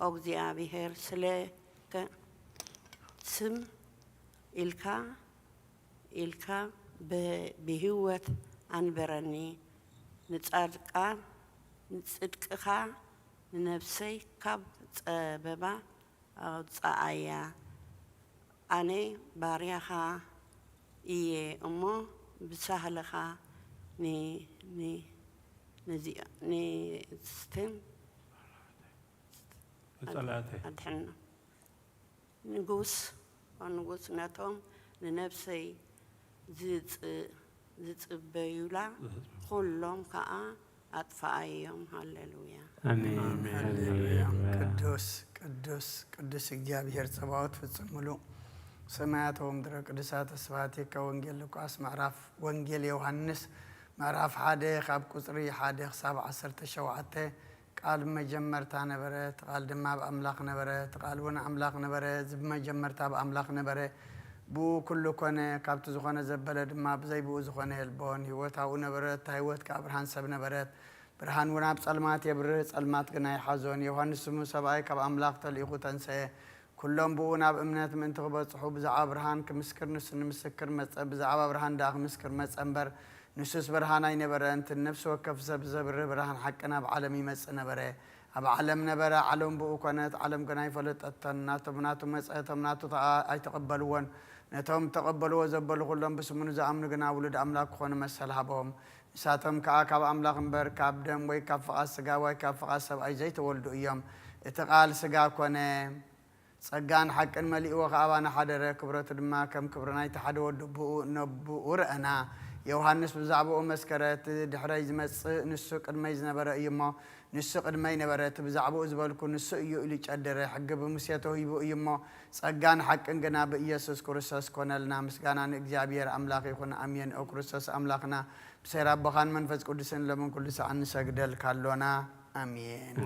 أوجزي أبيهر سلك سم إلكا بهوة أنبرني نتصدقا نفسي كاب بابا أو تصايا أنا باريخا أمو بسهلخا ني ستم أدحنا نقوس ناتهم لنفسي زيت بيولا كلهم كأ أطفأيهم هللويا آمين هللويا ቅዱስ እግዚአብሔር ጸባዖት ፍጽሙሉ ሰማያት ወምድረ ቅዱሳት ስብሐቲከ ወንጌል ሉቃስ ምዕራፍ ወንጌል ዮሐንስ ምዕራፍ 1 ካብ ቁጽሪ 1 ክሳብ 17 ቃል መጀመርታ ነበረት ቃል ድማ በአምላክ ነበረ ቃል ወን አምላክ ነበረ ዝብ መጀመርታ በአምላክ ነበረ بو كل كونه كابت زخانة زبلة ما بزي بو زخانة البون هيوت هاو نبرت هيوت كابرهان سب نبرت برهان وناب سلمات يبرت سلمات جناي حزون يوحنا سمو سبعي كاب أملاك تليقو تنسى كلهم بو ناب أمنات من تغبط صحوب زعاب برهان كمسكر نس نمسكر مس بزعاب برهان داخ مسكر مس أمبر نسوس برهان أي نبرت النفس وكف زبر برهان حقنا بعالمي مس نبره أب عالم نبره عالم بو كانت عالم جناي فلت التنات مناتو مس مناتو أي تقبلون نتهم تقبلوا وزبلوا كلهم بس من زعمنا جنا ولد أملاك خون مسألة بهم ساتهم كعب أملاك مبر كعب دم وي كفقاس سجا وي كفقاس سب أي زيت ولدوا أيام اتقال سجا كونه سجان حق الملئ وخابنا حدا كبرت الما كم كبرنا يتحد ودبو نبو ورأنا يوحنس بزعبو مسكرات دحريز مس نسق الميز نبر أيما نسق المي نبرت بزعبو زبالكون نسق يؤلي تقدر حق بمسيته يبو أيما سجان حق إننا بإيسوس كريستوس كنا لنا مسجانا إجابير أملاك يكون أمين أو كريستوس أملاكنا بسير بخان من فز قدسن لمن كل ساعة نسجدل كالونا أمين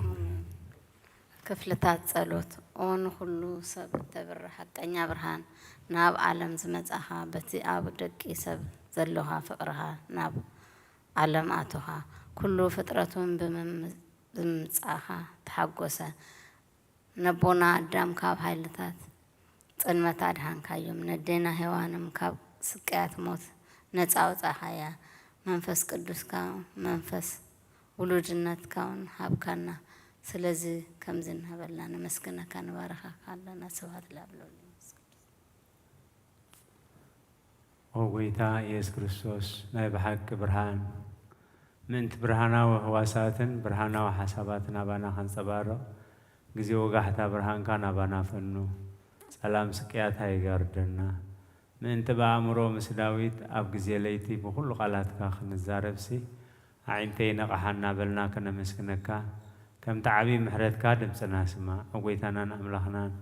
كفلتات صلوت اون كله سب تبر حقኛ برهان ناب عالم زمصها بتي اب دقي سب زلوها فقرها ناب عالم اتها كله فطرتون بمصها تحقوسه نبونا ادم كاب حيلتات ጽልመት አድሃን ካዮም ነደና ሔዋንም ካብ ስቃያት ሞት ነፃ አውጻሃያ መንፈስ ቅዱስ ካ መንፈስ ውሉድነት ካውን ሀብካና ስለዚህ ከምዝን ሀበላና መስገና ካንባረኻ ካለና ስብሐት ለአብ ወጌታ ኢየሱስ ክርስቶስ ናይ በሐቅ ብርሃን ምንት ብርሃናዊ ህዋሳትን ብርሃናዊ ሐሳባትን አባና ኸንጸባረቕ ጊዜ ወጋሕታ ብርሃን ካን አባና ፈኑ ሰላም ስቅያታ ይጋርደና ምንት በአእምሮ ምስ ዳዊት ኣብ ጊዜ ለይቲ ብኩሉ ቃላትካ ክንዛረብሲ ዓይንተይ ነቕሓና በልና ከነመስግነካ ከም ተዓቢ ምሕረትካ ድምፅና ስማ ወጌታናን ኣምላኽናን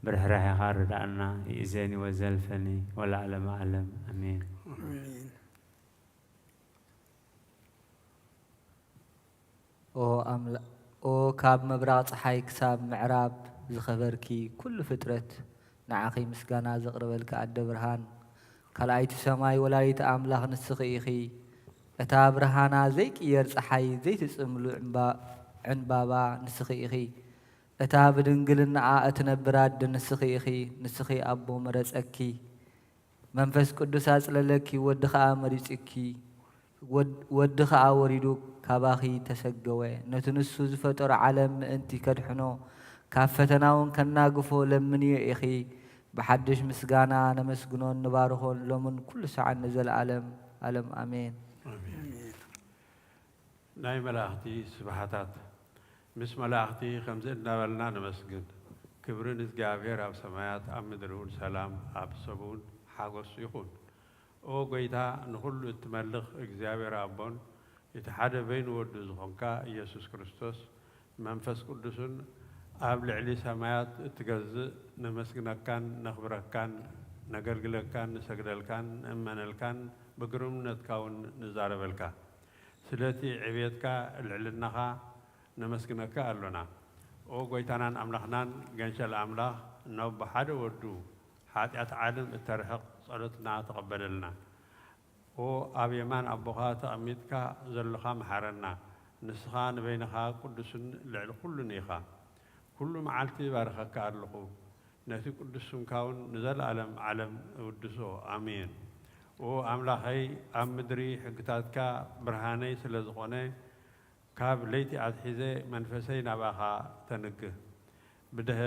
برهرها خاردنا إذن وزلفني ولا علم علم أمين. آمين. أو كاب مبرات حي كساب معراب زخبركي كل فترة نعاقي مسكانا زقربلك عد برهان كلايت سماي ولايت أملاخ نسخيخي أتا برهانا زيك يرس حي زيت اسملو عنبابا نسخيخي أتا بدنقلنا عاءتنا براد نسخيخي نسخي أبو مرسأكي منفس قدساس للكي ودخا مريسكي ودخا وريدو كاباخي تسقوي نتنسو زفتر علم انتي كدحنو كافتناون كناقفو لمني إخي بحدش مسقانا نمسقنون نبارخون لمن كل ساعة نزل علم آمين. آمين. ناي ملاختي سبحاتات مش ملاختي خمسين نابلنا نمسقن كبرين إزقابير أب سمايات أم مدرون سلام أب سبون حاقوس يخون أو قيتا نخل اتملخ إزقابير أبون يتحدى بين ورد زخونكا يسوس كريستوس منفس قدسون أب لعلي سمايات تجزء نمسقنا كان نخبرك كان نقلقلك كان نسقدل كان أمانل كان بقرم نتكون نزاربلك سلتي عبيدك العلنها نمسكنك ألونا أو قويتانان أملاخنان جنشل أملاخ نو بحد ودو حاتيات عالم الترحق صلتنا تقبل لنا أو أبيمان أبوها تأميدك زلخا محرنا نسخان بينها قدسن لعل كل نيخا كل معالتي بارخك أرلقو نتي قدسن كون نزل علم ودسو آمين أو أملاخي أمدري حقتاتك برهاني سلزقوني كاب ليتي أتحيزي منفسي نباها تنقه بده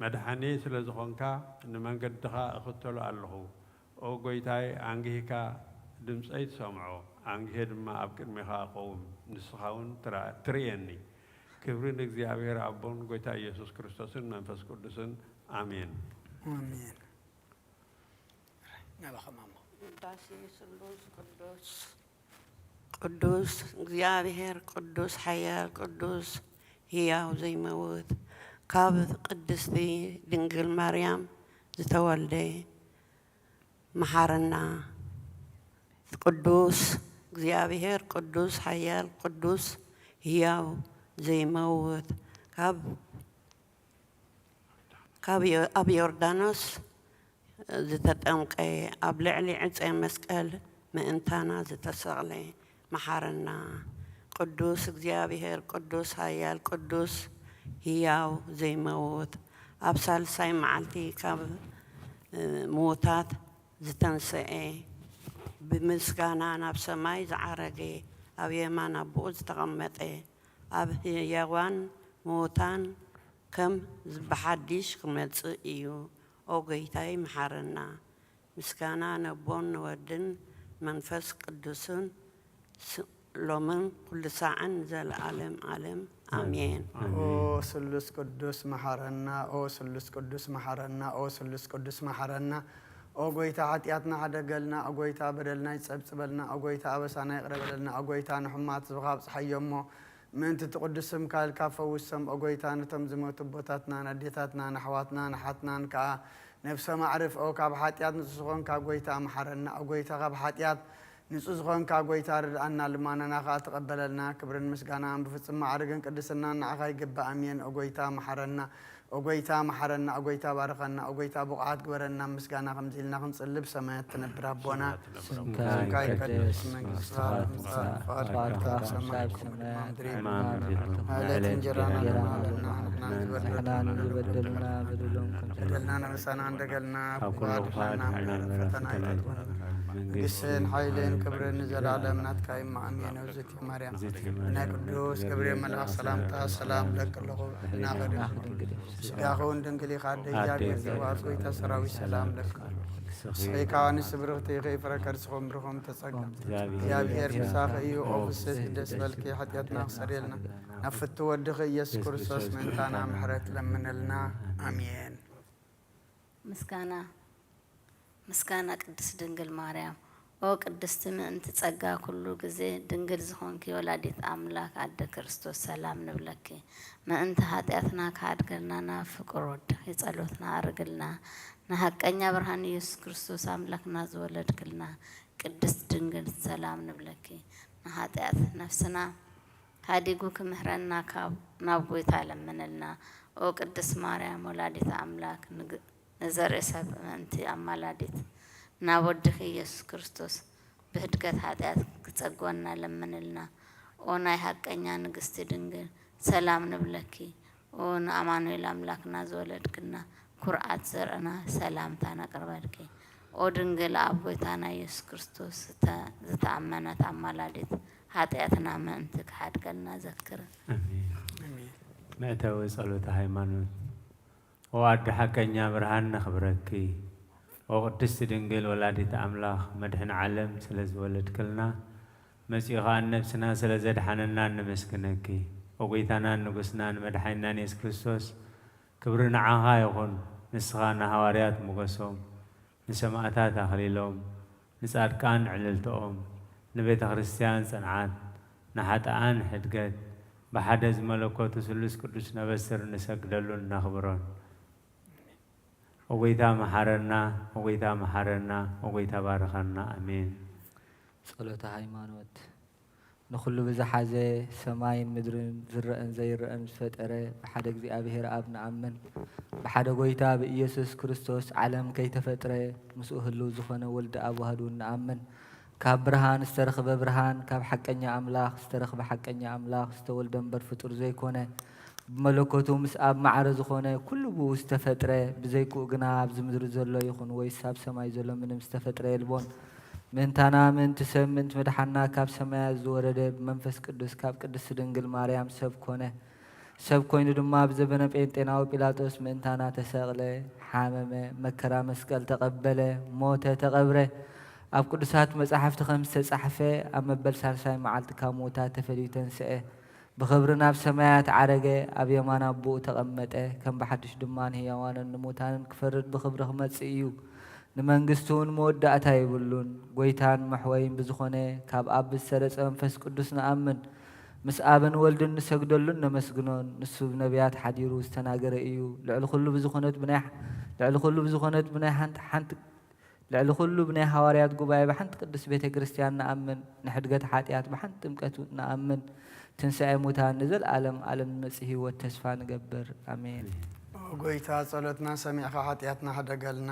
مدحاني سلزخونكا نمان قدها أخطلو ألهو أو قويتاي أنجيكا دمس أيت سمعو أنجيه دما أبكر ميخا قوم نسخاون تريني كبرين إكزيابير أبون قويتاي يسوس كريستوسن منفس قدسن آمين. آمين. نبخ ماما. قدوس እግዚአብሔር ቅዱስ ኃያል ቅዱስ ሕያው ዘይመውት ካብ ቅድስቲ ድንግል ማርያም ዝተወልደ መሐረና ቅዱስ እግዚአብሔር ቅዱስ ኃያል ቅዱስ ሕያው ዘይመውት ካብ ኣብ ዮርዳኖስ ዝተጠምቀ ኣብ ልዕሊ ዕፀ መስቀል ምእንታና ዝተሰቕለ መሓረና ቅዱስ እግዚኣብሔር ቅዱስ ሃያል ቅዱስ ህያው ዘይመውት ኣብ ሳልሳይ መዓልቲ ካብ ሞታት ዝተንስአ ብምስጋና ናብ ሰማይ ዝዓረገ ኣብ የማን ኣቦኡ ዝተቐመጠ ኣብ ህያዋን ሞታን ከም ብሓዲሽ ክመጽእ እዩ ኦ ጌታዬ መሓረና ምስጋና ነቦን ንወድን መንፈስ ቅዱስን ሎምን ኩሉ ሰዓን ዘለዓለም ዓለም አሜን። ኦ ስሉስ ቅዱስ መሐረና ኦ ስሉስ ቅዱስ መሐረና ኦ ስሉስ ቅዱስ መሐረና ኦ ጎይታ ኃጢአትና ሓደገልና ኦ ጎይታ በደልና ይጸብጽበልና ኦ ጎይታ አበሳና ይቅረበልና ኦ ጎይታ ንሕማት ዝኻብ ፀሐዮሞ ምእንቲ ትቅዱስም ካልካ ፈውሰም ኦ ጎይታ ነቶም ዝሞቱ ቦታትና ናዴታትና ናሕዋትና ናሓትናን ከዓ ነፍሰ ማዕርፍ ኦ ካብ ኃጢአት ንጹህ ዝኾንካ ጎይታ መሐረና ኦ ጎይታ ካብ ኃጢአት ንጹህ ዝኾንካ ጎይታ ርድአና ልማናና ከዓ ተቀበለልና ክብርን ምስጋናን ብፍጹም ማዕርግን ቅድስና ንዓኻ ይግባእ አሜን ኦ ጎይታ መሐረና ኦ ጎይታ መሐረና ኦ ጎይታ ባርከና ኦ ጎይታ ብቕዓት ግበረና ምስጋና ከምዚ ኢልና ክንጽልብ ሰማያት ትነብር ኣቦና ስምካ ይቀደስ መንግሥትካ ትምጻእ ፈቃድካ ሰማይ ዕለት እንጀራና ንሃበና ንሕና ዝበደሉና በደልና ነብሳና እንደገልና ክፋድና ፈተና ይቀጥበና ንግስን ኃይልን ክብርን ዘላለም ናትካ ኢማ አሜን እግዝእትየ ማርያም ናይ ቅዱስ ገብርኤል መልአክ ሰላምታ ሰላም ለቅለኹ ናኸደ ስጋኹን ድንግል ኢኻ ደ እግዚአብሔር ዘዋሃብ ጎይታ ሰራዊት ሰላም ለክ ስኸይካ ንስ ብርኽቲ ከይፍረከር ስኹም ብርኹም ተጸጋ እግዚአብሔር ምሳኺ እዩ ኦ ፍስሕቲ ደስ በልኪ ኃጢአትና ክሰረየልና ናብ ፍቲ ወድኺ ኢየሱስ ክርስቶስ ምእንታና ምሕረት ለምነልና አሜን። ምስጋና ቅድስት ድንግል ማርያም ኦ ቅድስት ምእንቲ ጸጋ ኩሉ ጊዜ ድንግል ዝኾንኪ ወላዲት አምላክ አደ ክርስቶስ ሰላም ንብለኪ ምእንቲ ኃጢአትና ካድገልና ናብ ፍቅር ወድኺ ጸሎትና አርግልና ንሐቀኛ ብርሃን ኢየሱስ ክርስቶስ አምላክና ዝወለድክልና ቅድስት ድንግል ሰላም ንብለኪ ንኃጢአት ነፍስና ሃዲጉ ክምህረና ናብ ጎይታ ለምንልና ኦ ቅድስት ማርያም ወላዲት አምላክ ንዘርኢ ሰብ ምእንቲ አማላዲት ናብ ወድኺ ኢየሱስ ክርስቶስ ብህድገት ኃጢአት ክጸግወና ለምንልና ኦ ናይ ሐቀኛ ንግስቲ ድንግል ሰላም ንብለኪ ኦ ንአማኑኤል አምላክና ዝወለድክና ኩርዓት ዘርእና ሰላምታ ነቅርበልኪ ኦ ድንግል ኣብ ጎይታና ኢየሱስ ክርስቶስ ዝተኣመነት አማላዲት ኃጢአትና ምእንቲ ክሓድገልና ዘክር መእተዊ ጸሎተ ሃይማኖት ኦ አዲ ሐቀኛ ብርሃን ነኽብረኪ ኦ ቅድስት ድንግል ወላዲት አምላኽ መድሕን ዓለም ስለ ዝወለድክልና መጺኻ ነብስና ስለ ዘድሓነና ንመስግነኪ ኦ ጐይታናን ንጉስናን መድሓይናን ኢየሱስ ክርስቶስ ክብሪ ንዓኻ ይኹን ንስኻ ንሃዋርያት ሞገሶም ንሰማዕታት ኣኽሊሎም ንጻድቃን ዕልልትኦም ንቤተ ክርስቲያን ጽንዓት ንሓጥኣን ሕድገት ብሓደ ዝመለኮቱ ስሉስ ቅዱስ ነበስር ንሰግደሉን ነኽብሮን ኦ ጐይታ መሐረና ኦ ጐይታ መሐረና ኦ ጐይታ ባርኸና አሜን። ጸሎተ ሃይማኖት ንኹሉ ብዝሓዘ ሰማይን ምድርን ዝረአን ዘይረአን ዝፈጠረ ብሓደ እግዚኣብሔር ኣብ ንኣምን ብሓደ ጐይታ ብኢየሱስ ክርስቶስ ዓለም ከይተፈጥረ ምስኡ ህልው ዝኾነ ወልዲ ኣብ ዋህዱ ንኣምን ካብ ብርሃን ዝተረኽበ ብርሃን ካብ ሓቀኛ ኣምላኽ ዝተረኽበ ሓቀኛ ኣምላኽ ዝተወልደ እምበር ፍጡር ዘይኮነ ብመለኮቱ ምስ ኣብ ማዕረ ዝኾነ ኩሉ ብኡ ዝተፈጥረ ብዘይክኡ ግና ኣብዚ ምድሪ ዘሎ ይኹን ወይስ ኣብ ሰማይ ዘሎ ምንም ዝተፈጥረ የልቦን ምእንታና ምእንቲ ሰብ ምእንቲ መድሓና ካብ ሰማያት ዝወረደ ብመንፈስ ቅዱስ ካብ ቅድስቲ ድንግል ማርያም ሰብ ኮነ ሰብ ኮይኑ ድማ ብዘበነ ጴንጤናዊ ጲላጦስ ምእንታና ተሰቕለ ሓመመ መከራ መስቀል ተቐበለ ሞተ ተቐብረ ኣብ ቅዱሳት መጻሕፍቲ ከም ዝተጻሕፈ ኣብ መበል ሳልሳይ መዓልቲ ካብ ሞታት ተፈልዩ ተንስአ ብኽብሪ ናብ ሰማያት ዓረገ ኣብ የማን ኣቦኡ ተቐመጠ ከም ብሓድሽ ድማ ንህያዋንን ንሙታንን ክፈርድ ብኽብሪ ክመጽእ እዩ ንመንግሥቱን መወዳእታ ይብሉን ጐይታን መሕወይን ብዝኾነ ካብ ኣብ ዝሰረጸ መንፈስ ቅዱስ ንኣምን ምስ ኣብን ወልድን ንሰግደሉን ነመስግኖን ንሱ ብነቢያት ሓዲሩ ዝተናገረ እዩ ልዕሊ ኩሉ ብናይ ሃዋርያት ጉባኤ ብሓንቲ ቅዱስ ቤተ ክርስቲያን ንኣምን ንሕድገት ኃጢአት ብሓንቲ ጥምቀት ንኣምን ትንሣኤ ሙታን ንዘለዓለም ዓለም መጽእ ህይወት ተስፋ ንገብር አሜን። ጐይታ ጸሎትና ሰሚዕኻ ኃጢአትና ሓደገልና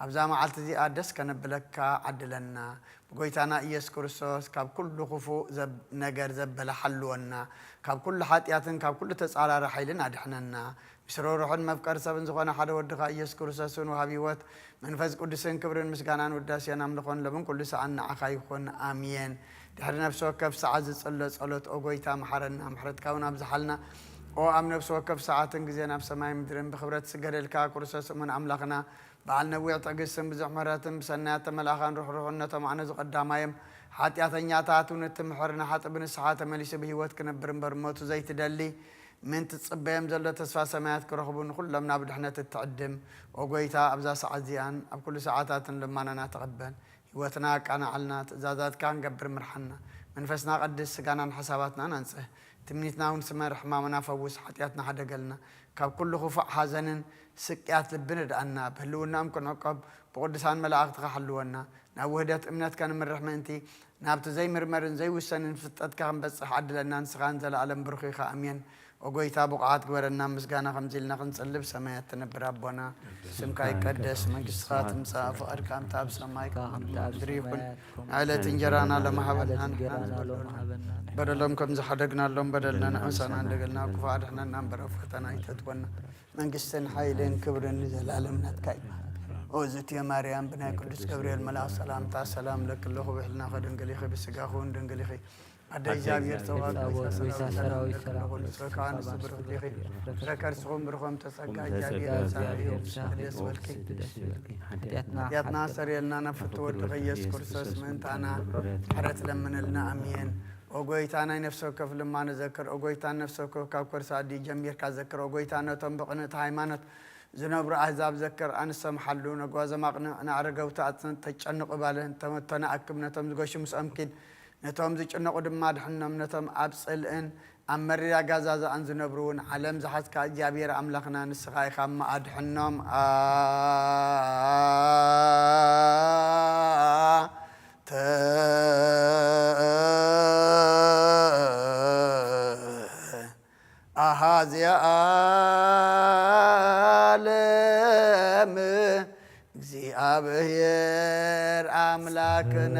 أبزا معلت زي أدس كان بلكا عدلنا بقيتنا إيس كرسوس كاب كل خفو زب نجار زب لحلونا كاب كل حاتياتن كاب كل تسعى رحيلنا دحننا بسرور روحنا مفكر سبن زخنا حدا ودخا إيس كرسوسون وحبيوات منفذ قدسين كبرن مسكانان وداسيان أملخون لبن كل ساعنا عخايخون آمين دحر نفسه كف ساعة صلت أقويتا محرنا محرت كون أبزحلنا أو أم نفسه كف ساعة جزينا بسماء مدرن بخبرة سجر الكا كرسوس من أملاخنا بعلنا ويعطى قسم بزحمرات بسنات ملاخان روحنا طمعنا زق قدامايم حاتياتنا تعاتون التمحرنا حتى بن الساعات مليش بهوات كنا برموت زي تدلي من تصبيم زلة تصفى سمايات كرهبون كل لمنا بدحنا تتعدم وقويتا أبزا ساعات زيان أب كل ساعات لما أنا نتقبل هواتنا كان علنا زادات كان قبر مرحنا منفسنا قدس كان حساباتنا ننسى تمنيتنا ونسمى رحمامنا فوس حاتياتنا حدا قلنا كاب كل خفاء حزن سكيات لبند أنا بهلونا أمكن عقب بقدسان ملاك تخحلونا نوهدات إمنات كان من رحمتي نابت زي مرمرن زي وسنن فتات كان بس حد لنا نسخان زل علم برخيخة أمين وقويتا بقعات قورنا مسقانا خمزيلنا خنصلب سمايات تنبر ربنا سمكا يقدس منقصات مساف أركام تاب سمايك دريقون على تنجرانا لما حبلنا بدلهم كم زحدقنا لهم بدلنا نعسنا لقلنا كفار احنا نمبر فتنا يتتونا منقصن حيلين كبرن نزل علمنا تكاي وزت يا مريم بنا قدس جبريل ملا سلام تا سلام لك الله وبحلنا خدن قليخي بسقاخون دن قليخي عدا جابير تواب ويساسراوي سلام صبر قليخي ركر سخون برخوم تسقى جابير ساريوس والكي ياتنا سريلنا نفتور تغيس كرسوس من تانا حرت لمن لنا أمين وقويتانا نفسه كف لما نذكر وقويتانا نفسه كف كرسا دي جمير كذكر وقويتانا تنبقنا تهيمانت زنبر أحزاب ذكر أنا سمحلون وجواز مقنا أنا عرقوا تعطن تجنق قبالهم تمتنا أكمنا تمزقش مس أمكن نتوم زجنا قدم ما دحنا منتم أبصل إن أمر يا جزاز عن زنبرون علم زحت كجابير أملاخنا نسخاي خم أدحنام أهازيا عالم እግዚአብሔር አምላክነ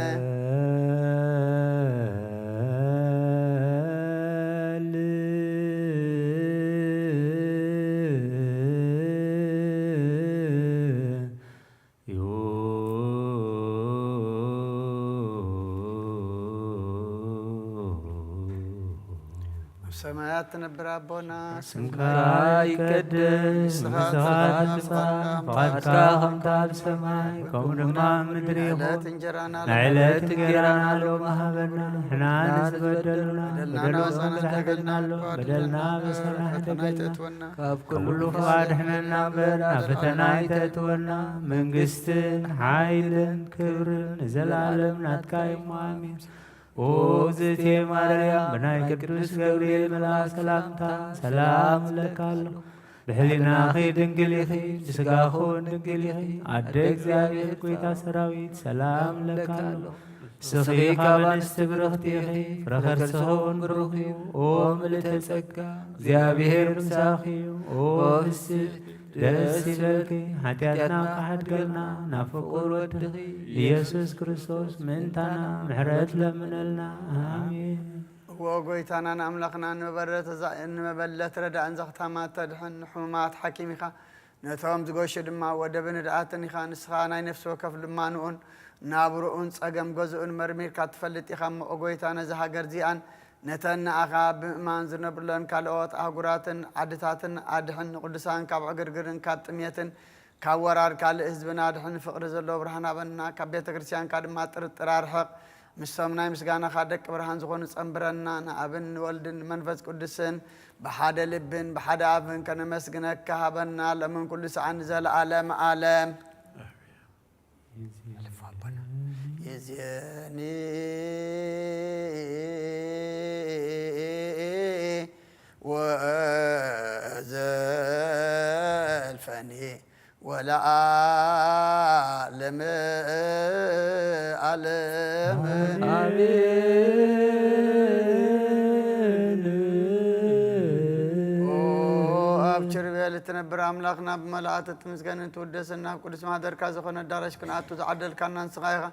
ሰማያት ተነብራ ቦና ስምካ ይቀደስ ስምካ ፈቃድካ ከምታ ብሰማይ ከምኡ ድማ ምድሪ ይኹን ናዕለት እንጀራና ሎሚ ሃበና ንሕና ንዝበደሉና በደልና ዝሓገዝናሎ በደልና በሰና ተገልና ካብ ኩሉ ኣድሕነና እምበር ናብ ፈተና ኣይተእትወና መንግስትን ሓይልን ክብርን ንዘላለም ናትካ እሞ ኣሜን ኦዝቴ ማርያም ብናይ ቅዱስ ገብርኤል መልአክ ሰላምታ ሰላም እለካለሁ ብሕሊናኺ ድንግል ኢኺ ብስጋኹን ድንግል ኢኺ ኣደ እግዚአብሔር ጐይታ ሰራዊት ሰላም እለካለሁ እስኺ ካብ ኣንስቲ ብርኽቲ ኢኺ ፍረ ከርሥኹን ብሩኽ እዩ ኦ ምልዕተ ጸጋ እግዚአብሔር ምሳኺ እዩ ኦ ፍስሕ ደስ ይበልኪ ኃጢአትና ካሕድገልና ናብ ፍቁር ወድኺ ኢየሱስ ክርስቶስ ምእንታና ምሕረት ለምነልና አሜን። ወጎይታና ንኣምላኽና ንመበለት ረዳእን ዘኽታማት ተድሕን ሕሙማት ሓኪም ኢኻ ነቶም ዝጎሹ ድማ ወደብ ንድኣትን ኢኻ ንስኻ ናይ ነፍሲ ወከፍ ልማንኡን ናብርኡን ጸገም ገዝኡን መርሚርካ ትፈልጥ ኢኻ እሞ ጎይታ ነዚ ሃገር እዚኣን ነተን ንኣኻ ብምእማን ዝነብሩለን ካልኦት ኣህጉራትን ዓድታትን ኣድሕን ቅዱሳን ካብ ዕግርግርን ካብ ጥሜትን ካብ ወራር ካልእ ህዝብን ኣድሕን ፍቕሪ ዘለዎ ብርሃን ኣበና ካብ ቤተ ክርስቲያንካ ድማ ጥርጥር ኣርሕቕ ምስቶም ናይ ምስጋናኻ ደቂ ብርሃን ዝኾኑ ጸንብረና ንኣብን ወልድን መንፈስ ቅዱስን ብሓደ ልብን ብሓደ ኣፍን ከነመስግነካ ሃበና ለምን ኩሉ ሰዓን ዘለዓለም ዓለም يزيني وزلفني ولا أعلم أعلم ቸር በል ትነብር አምላኽና ብመላእክት ትምስገን ትወደስና ቅዱስ ማህደርካ ዝኾነ ዳራሽ ክንአቱ ዝዓደልካና ንስኻ ኢኻ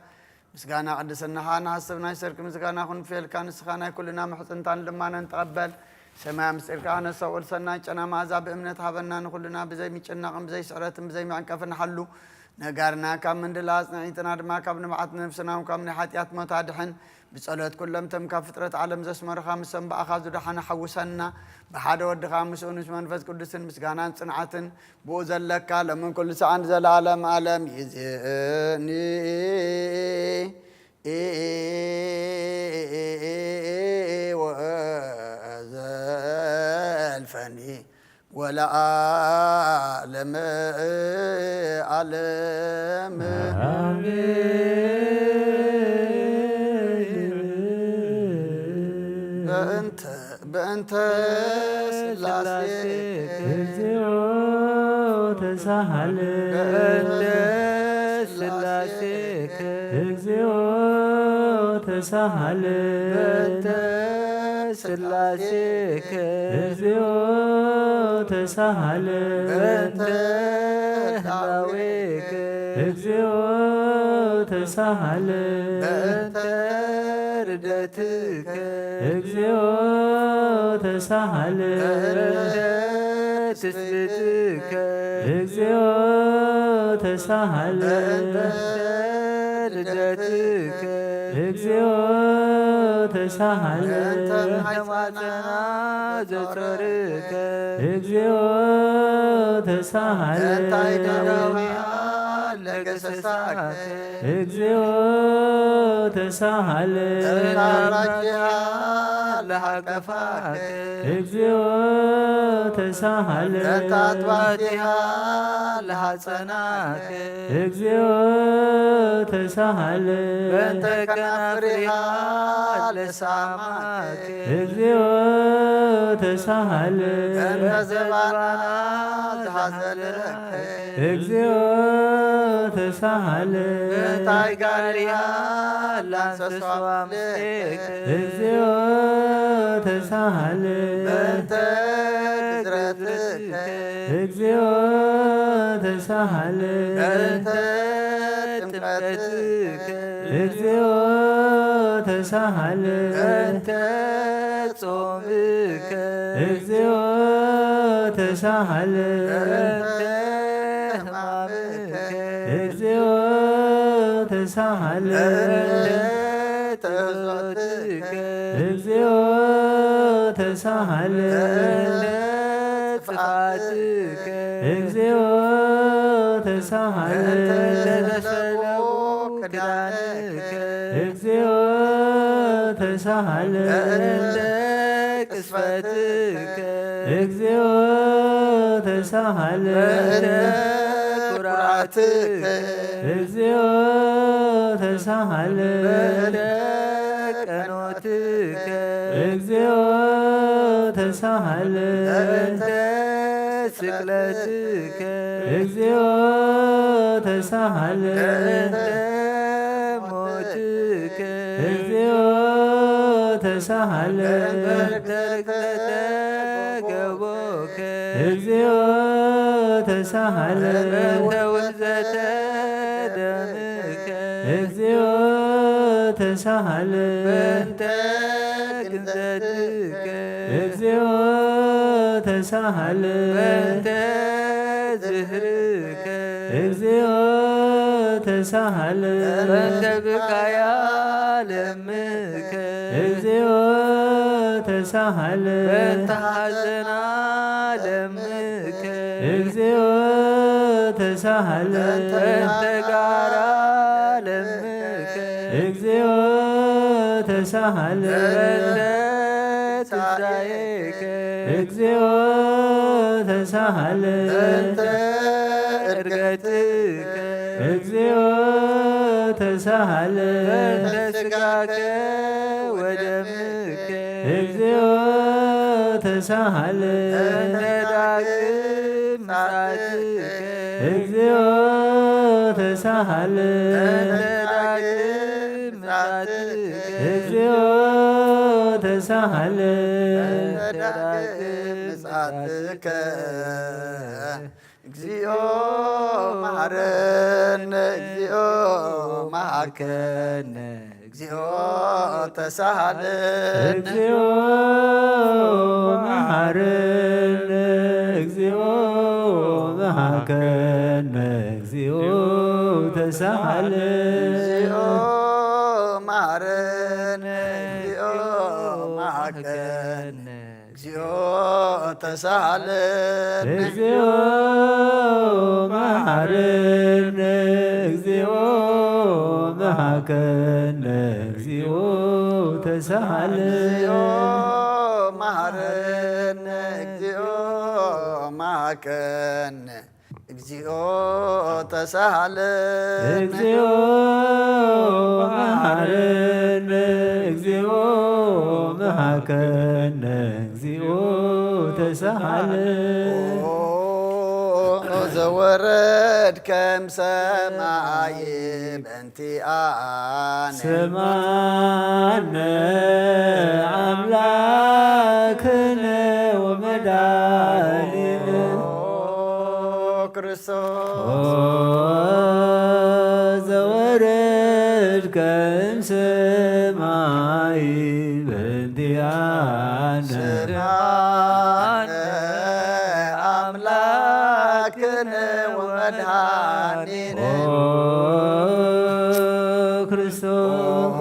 ምስጋና ቅድስናኻ ንሓስብ ናይ ሰርክ ምስጋና ክንፍልካ ንስኻ ናይ ኩልና ምሕፅንታን ልማነን ተቐበል ሰማያ ምስጢርካ ነሰውል ሰናይ ጨና መዓዛ ብእምነት ሃበና ንኩልና ብዘይ ምጭናቕን ብዘይ ስዕረትን ብዘይ መዕንቀፍን ሓሉ ነጋርና ካብ ምንድላፅ ንዒጥና ድማ ካብ ንብዓት ነፍስና ካብ ናይ ሓጢኣት ሞት ኣድሕን بصلوات كلهم تم كفترة عالم زسمر خامس بأخذ دحنا حوسنا بحدا ود خامس ونس منفذ قدس مسجانان صنعة بوزل لك لمن كل سعان زل عالم عالم يزني وزلفني ولا عالم عالم بأنت سلاسي እግዚኦ ተሳሃለ በእንተ ስላሴ እግዚኦ ተሳሃለ በእንተ ስላሴ እግዚኦ ተሳሃለ በእንተ ህላዌከ እግዚኦ ተሳሃለ በእንተ ርደትከ እግዚኦ ተሳሃለ በእንተ ትስብእትከ እግዚኦ ተሳሃለ በእንተ ልደትከ እግዚኦ ተሳሃለ በእንተ ማኅፀና ዘጾርከ እግዚኦ ተሳሃለ በእንተ አይደራውያ ለገሰሳከ እግዚኦ ተሳሃለ በእንተ አራጅሃ ለሃቀፋከ እግዚኦ ተሳሃለ በእንተ አጥባቲሃ ለሐፀናከ እግዚኦ ተሳሃለ በእንተ ከናፍሪሃ ለሳማከ እግዚኦ ተሳሃለ በእንተ ዘባና ዘሐዘለከ እግዚኦ ተሳሃለ በእንተ አይጋሪሃ ላንሰሷምሴከ እግዚኦ ተሳሃለ በእንተ ግዝረትከ እግዚኦ ተሳሃለ በእንተ ጥምቀትከ እግዚኦ ተሳሃለ በእንተ ጾምከ እግዚኦ ተሳሃለ በእንተ ሕማምከ እግዚኦ ተሳሃለ በእንተ ተሕዝኦትከ እግዚኦ ተሳሃለ በእንተ ጥፋትከ እግዚኦ ተሳሃለ በእንተ ተሰለው ክዳንከ እግዚኦ ተሳሃለ በእንተ ቅስፈትከ እግዚኦ ተሳሃለ በእንተ ኩራትከ እግዚኦ ተሳሃለ በእንተ ቀኖትከ እግዚኦ ተሳሃለ በእንተ ስቅለትከ እግዚኦ ተሳሃለ በእንተ ሞትከ እግዚኦ ተሳሃለ በእንተ ርክሰተ ገቦከ እግዚኦ ተሳሃለ በእንተ ውግዘተ ደምከ እግዚኦ ተሳሃለ በእንተ ግንዘትከ እግዚኦ ተሳሃለ በእንተ ዝህርከ እግዚኦ ተሳሃለ በእንተ ብቃያ ለምከ እግዚኦ ተሳሃለ በእንተ ሐዘና ለምከ እግዚኦ ተሳሃለ በእንተ ጋራ ለምከ እግዚኦ ተሳሃለ በእንተ ትንሣኤከ እግዚኦ ተሳሃለ በእንተ ዕርገትከ እግዚኦ ተሳሃለ በእንተ ሥጋከ ወደምከ እግዚኦ ተሳሃለ በእንተ ዳግም ምጽአትከ እግዚኦ ተሳሃለ በእንተ ዳግም ምጽአትከ እግዚኦ ተሳሃለ በእንተ ዳግም ኃጢአትከ እግዚኦ መሐረነ እግዚኦ መሐከነ እግዚኦ ተሳሃለነ እግዚኦ መሐረነ እግዚኦ መሐከነ እግዚኦ ተሳሃለነ እግዚኦ መሐረነ እግዚኦ መሐከነ እግዚኦ ተሳሃለነ እግዚኦ መሐረነ እግዚኦ መሐከነ እግዚኦ ተሳሃለነ መሐረነ እግዚኦ መሐከነ እግዚኦ ተሳሃለነ እግዚኦ መሐረነ እግዚኦ መሐከነ እግዚኦ ተሳሃለነ ዘወረድከ እምሰማይ በእንቲአነ ስማነ አምላክነ ወመድኃኒነ ክርስቶስ ዘወረድከ እምሰማይ በእንቲአነ ስማነ አምላክነ ወመድኃኒነ ክርስቶስ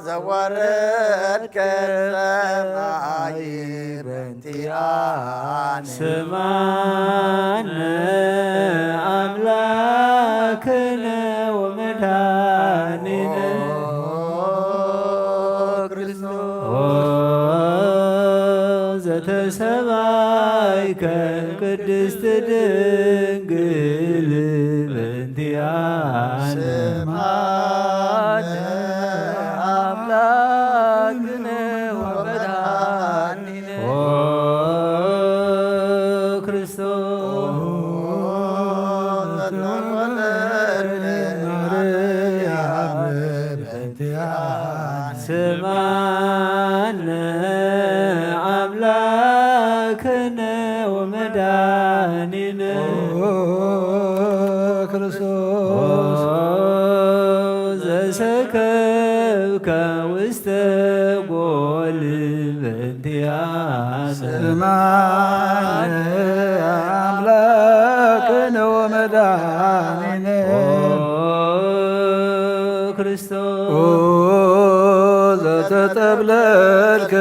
ዘወረድከ ሰማይ በእንቲአነ ስማነ አምላክነ ወመድኃኒነ ዘተሰማይከ ቅድስት ድንግል በእንቲአነ ስማነ አምላክነ ወመድኃኒነ ክርስቶስ ስማነ አምላክነ ወመድኃኒነ ክርስቶስ ዘሰከብከ ውስተ ጎል በእንቲአነ ስማነ አምላክነ ወመድኃኒነ ክርስቶስ ዘተጠብለልከ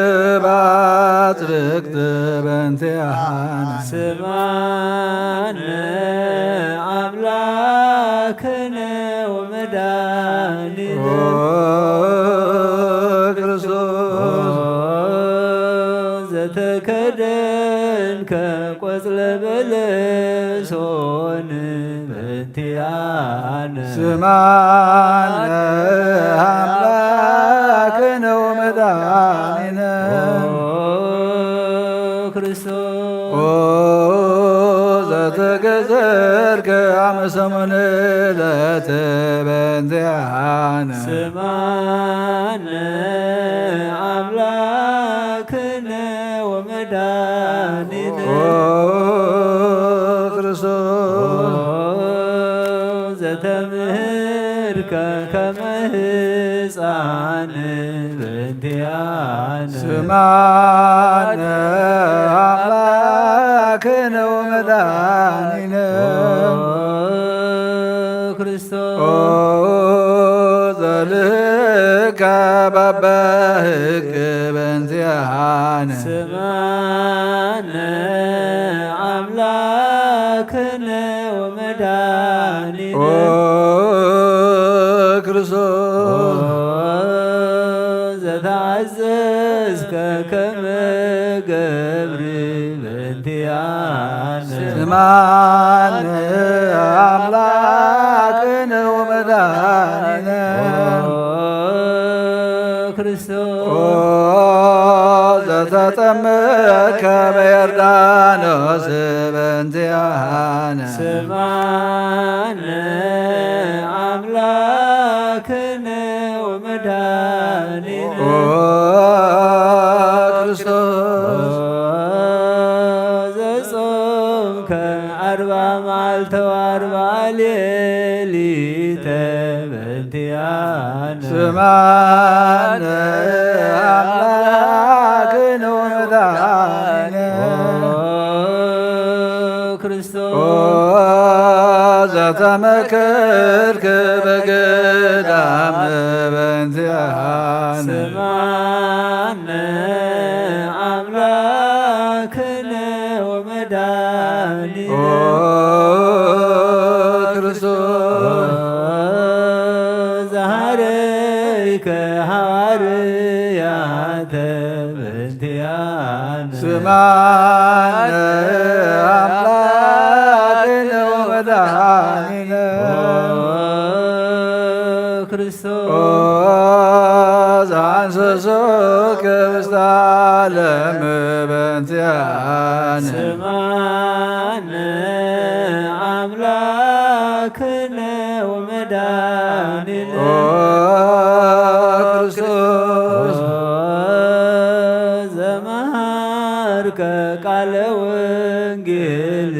በአጽርቅት በእንቲአነ ስማነ አምላክነ ወመድኃኒነ ክርስቶስ ዘተከደንከ ቆጽለ በለሶን በእንቲአነ ስማነ አምላክነ ወመድኃኒነ ክርስቶስ ዘተገዘርከ አመ ሰሙነ ዕለት በእንቲአነ ስማነ አምላክነ ወመድኃኒነ ክርስቶስ ዘተምህርከ ከመ ሕፃን በእንቲአነ ስማነ አምላክነ ወመድኃኒነ ክርስቶስ ዘልከ በበህግ በእንቲአነ ስማነ አምላክነ ወመድኃኒነ ክርስቶስ ዘተዓዘዝከ ከመ ገብር በእንቲአነ ስማነ አምላክነ ወመድኃኒነ ክርስቶስ ዘተጠመቅከ በዮርዳኖስ በእንቲአነ ስማነ አምላክነ ወመድኃኒነ ክርስቶስ ወአርባ መዓልተ ወአርባ ሌሊተ በእንቲአነ ስማነ አምላክነ ወመድኃኒነ ክርስቶስ ዘተመከርክ በገዳም በእንቲአነ ስማነ አምላክነ ወመድኃኒነ ክርስቶስ ዘሃረይከ ሐዋርያተ በእንቲአነ ስማነ አምላክነ ወመድኃኒነ ክርስቶስ አንሰሶከ ውስተ ዓለም በእንቲአነ ስማነ አምላክነ ወመድኃኒነ ክርስቶስ ዘመሃርከ ቃለ ወንጌል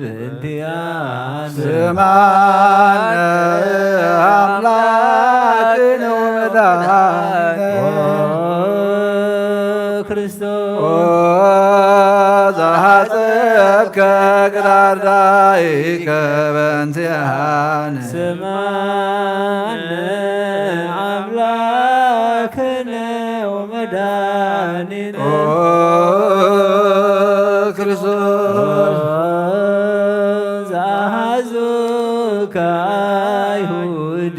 በእንቲአነ ስማነ አምላክነ ወመድኃኒነ ክርስቶስ ዘሐጸብከ ቅዳርዳኢከ በእንቲአነ ስማነ አምላክነ ወመድኃኒነ ክርስቶስ ዘአሐዙከ አይሁድ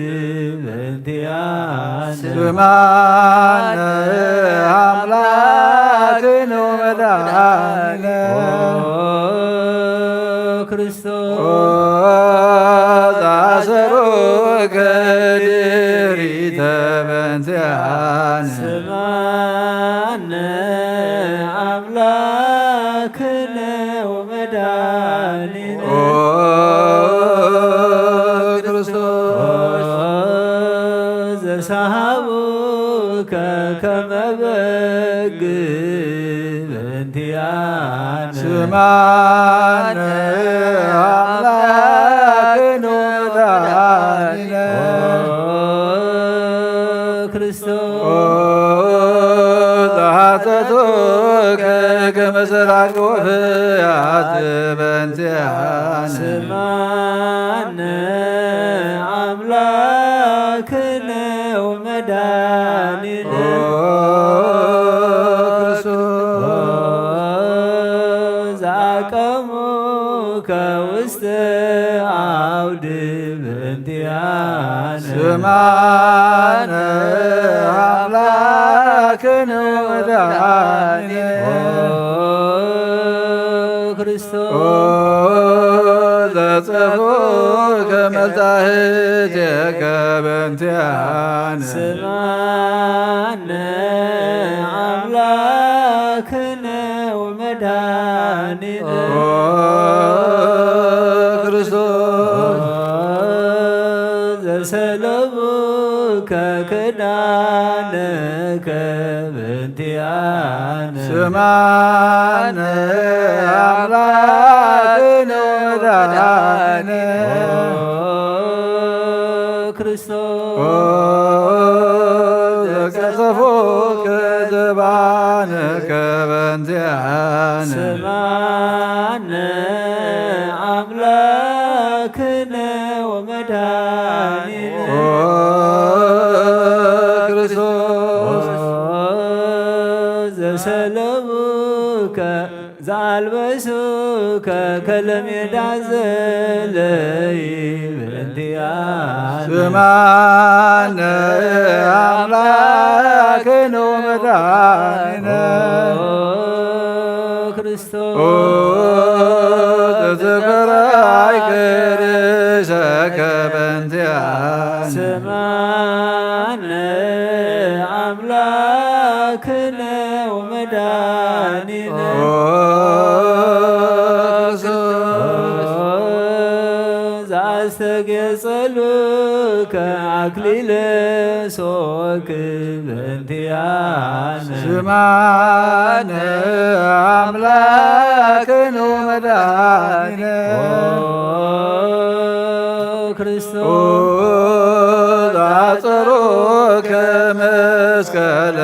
በእንቲአነ ስማነ አምላክነ ወመድኃኒነ ክርስቶስ ዘአሰሩከ ድኅሪተ በእንቲአነ ስማነ አምላክነ ወመድኃኒነ ክርስቶስ ዘሰሃቡከ ከመ በግ በእንቲአነ ስማነ አምላክነ ወመድኃኒነ ክርስቶስ ዘሐተቱከ ከመ ሠራቅየ ወፍያት በእንቲአነ ስማነ አምላክነ ወመድኃኒነ ክርስቶስ ዘአቀሙከ ውስተ አውድ በእንቲአነ ስማነ አምላክነ ወመድኃኒነ ክርስቶስ ዘጸፉከ መልጣህትከ በእንቲአነ ስማነ አምላክነ ወመድኃኒነ ክርስቶስ ዘሰለሙከ ክዳነከ በእንቲአነ ስማነ አምላክነ ወመድኃኒነ ክርስቶስ ዘቀጸፉከ ዘባነከ በእንቲአነ ስማነ አምላክነ ወመድኃኒነ ክርስቶስ ዘሰለሙከ ዘአልበሱከ ከለሜዳ ዘለይ በእንቲአነ ስማነ አምላክነ ወመድኃኒነ ክርስቶስ ዘተከራይከ ርእሰከ በእንቲአነ ስማነ አምላክነ ወመድኃኒነ ዘአስተጌጸሉከ ከአክሊለ ሶክ በእንቲአነ ስማነ አምላክነ ወመድኃኒነ ክርስቶስ አጸሮከ መስቀለ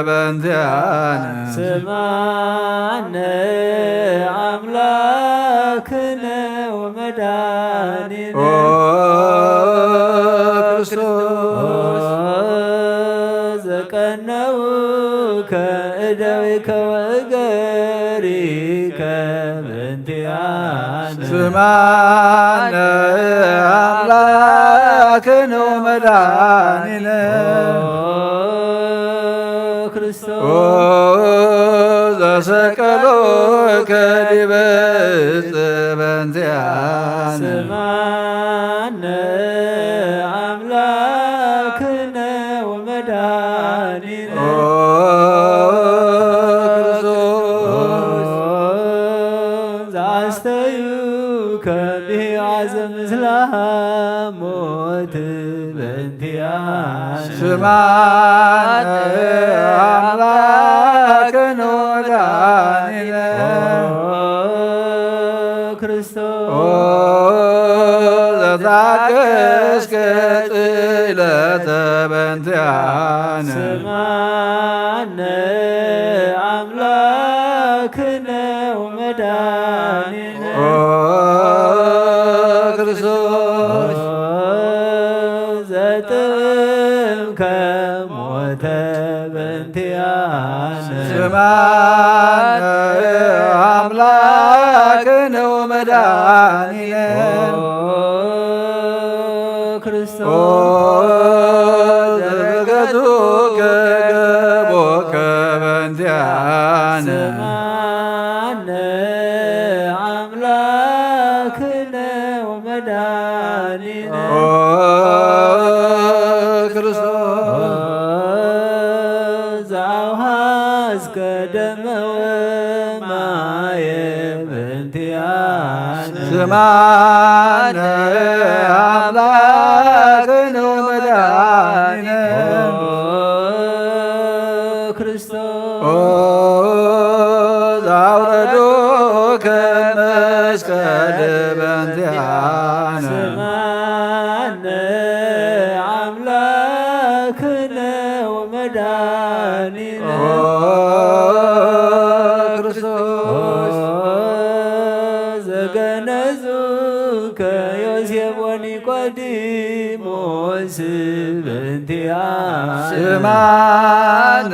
በእንቲአነ ስማነ አምላክነ ወመድኃኒነ ክርስቶስ ዘቀነው ከእደዊከ ወእገሪከ በእንቲአነ ስማነ አምላክነ ወመድኃኒነ ክርስቶስ ዘሰቀሎከ ዲበ ዕፀ በእንቲአነ ስማነ አምላክነ ወመድኃኒነ ዘአስተዩ ከቢዓዘ ምስለ ሞት በእንቲአነ ስማነ አምላክነ ወመድኃኒነ ክርስቶስ ዘታገሥከ ጽዕለተ በእንቲአነ ስማነ አምላክነ ወመድኃኒነ ክርስቶስ ዘጥምከ ሞተ በእንቲአነ ስማነ አምላክነ ወመድኃኒነ ክርስቶስ ዘርገቱከ ገቦከ በእንቲአነ ስማነ አምላክነ ወመድኃኒነ ክርስቶስ ዘአውሃዝከ ደመ ወማየ በእንቲአነ ስማነ አምላክነ ወመድኃኒነ ክርስቶስ ዘአውረዶከ መስቀለ በእንቲአነ ስማነ አምላክነ ወመድኃኒነ ክርስቶስ ዘገነዙከ ዮሴፍ ወኒቆዲሞስ በእንቲአነ ስማነ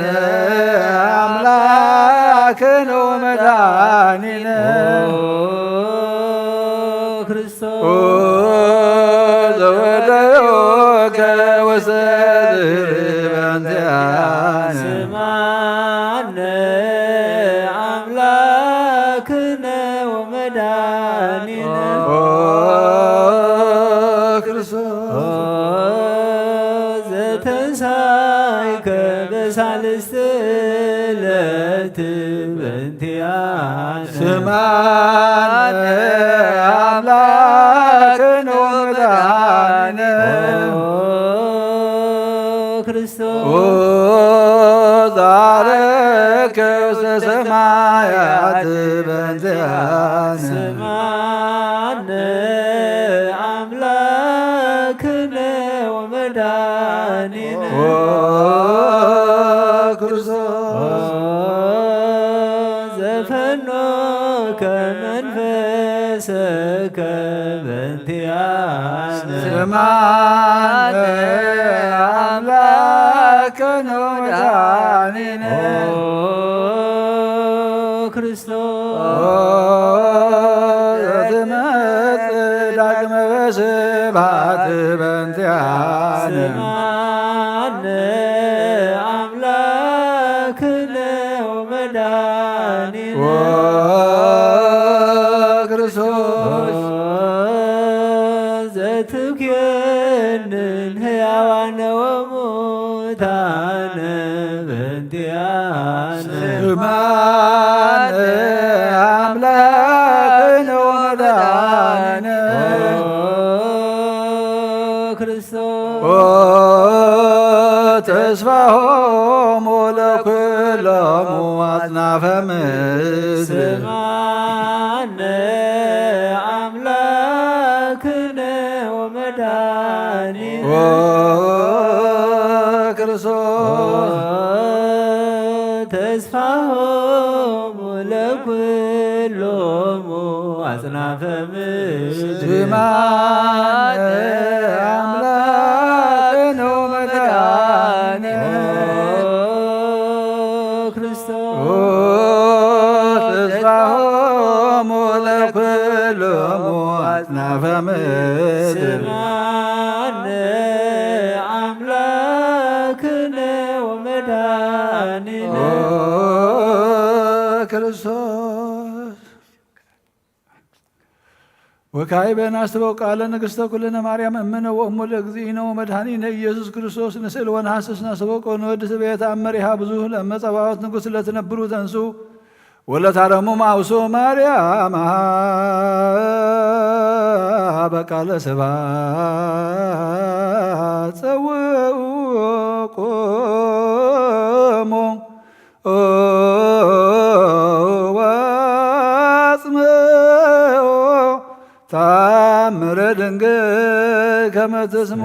አምላክነ ወመድኃኒነ ክርስቶስ ዘወደዮከ ወሰድር በእንቲአነ ስማነ አምላክነ ወመድኃኒነ ክርስቶስ ዘተንሣእከ በሳልስት ዕለት በእንቲአነ ስማነ አምላክነ ወመድኃኒነ ክርስቶስ ዛረከ ውስተ ሰማያት በእንቲአነ ስማነ አምላክነ ወመድኃኒነ ክርስቶስ ዘፈኖከ መንፈሰከ በእንቲአነ ስማነ አምላክነ ወመድኃኒነ ክርስቶስ ዘትመጽእ ዳግመ በስብሐት በእንቲአነ ስማነ አምላክነ ወመድኃኒነ ክርስቶስ ዘትኩየንን ሕያዋነ ወሙታነ በእንቲአነ ስማነ አምላክነ ወመድኃኒነ ክርስቶስ ተስፋሆሙ ለኩሎሙ አጽናፈ ምድር ስማነ አምላክነ ወመድኃኒነ ኦ ክርስቶስ ተስፋሆሙ ለኩሎሙ አጽናፈ ምድር ስማነ አምላክነ ወመድኃኒነ ተስፋሆሙ ለኩሎሙ አጽናፈ ምድር ስማነ አምላክነ ወመድኃኒነ ክርስቶስ ወካዕበ ናስተበው ቃለ ንግሥተ ኩልነ ማርያም እምነ ወእሙ ለእግዚእነ ወመድኃኒነ ኢየሱስ ክርስቶስ ንስእል ወነሐስስ ናስተበው ወንወድስ በየተአምሪሃ ብዙኅ ለመጸባዖት ንጉሥ ለትነብሩ ተንሱ ወለታረሙ ማውሶ ማርያም በቃለ ስብሐት ጸውዑ ቆሙ ወአጽምዑ ተአምረ ድንግል ከመ ትስሞ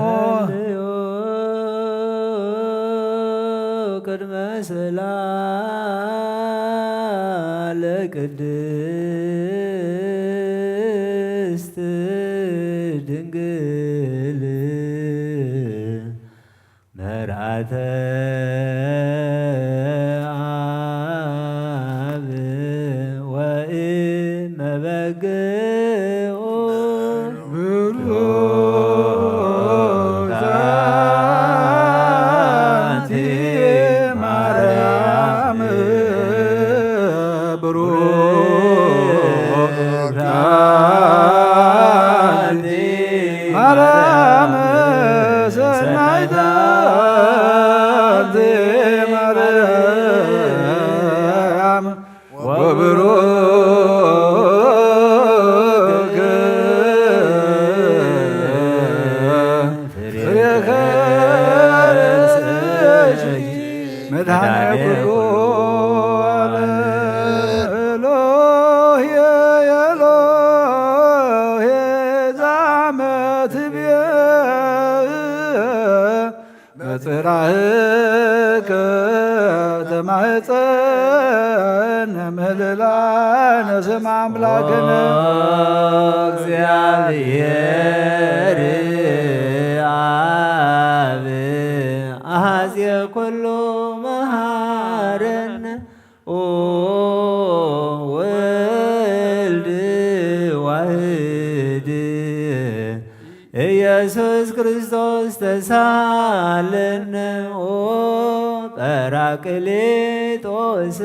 ቅድመ ስእላ ለቅድስት ድንግል መርዓተ አብ ወእመ በግዑ ብሩክት አንቲ ማርያም ብሩክት አንቲ ማርያም ሰናይተ አንቲ ማርያም ወብሩክ ፍሬ ከርስኪ መድኃኔ ኩሉ ኤሎሄ ኤሎሄ ዘአመትብየ በጽራህከ ተማኅፀነ ምህልላነ ስመ አምላክነ እግዚአብሔር አብ አኀዜ ኩሉ መሃረነ ወልድ ዋሕድ ኢየሱስ ክርስቶስ ተሳለነ ጰራቅሊጦስ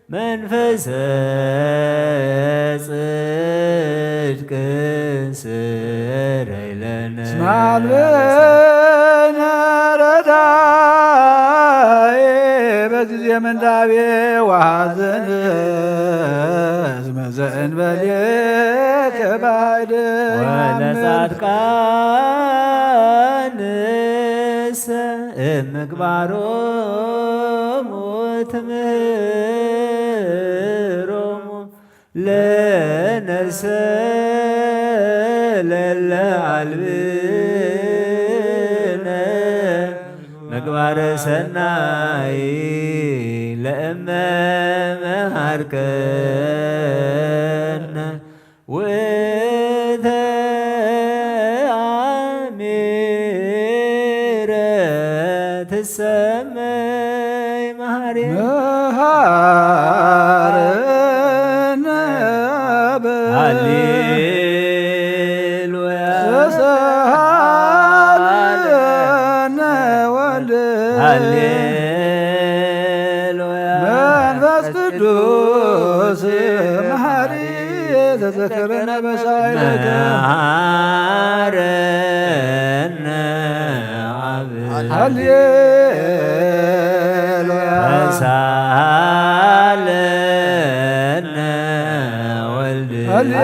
መንፈሰ ጽድቅ ስረይ ለነ ስማልበነ ረዳኤ በጊዜ ምንዳቤ ወሐዘን እስመ ዘእንበሌከ ባዕድ ወለጻድቃንሰ እምግባሮሙ ትምህሮሙ ለነሰ ለለ አልብነ ምግባረ ሰናይ ለእመ መሃርከነ ውእተ አሚረ ትሰመይ ማርያም መሃረነ ሃሌሉያ ተሳሃለነ ወልድ ሃሌሉያ መንፈስ ቅዱስ መሐሪ ተዘከረነ በሳይለከ መሃረነ አብ ሃሌሉያ ተሳሃለነ ወልድ ሃሌሉያ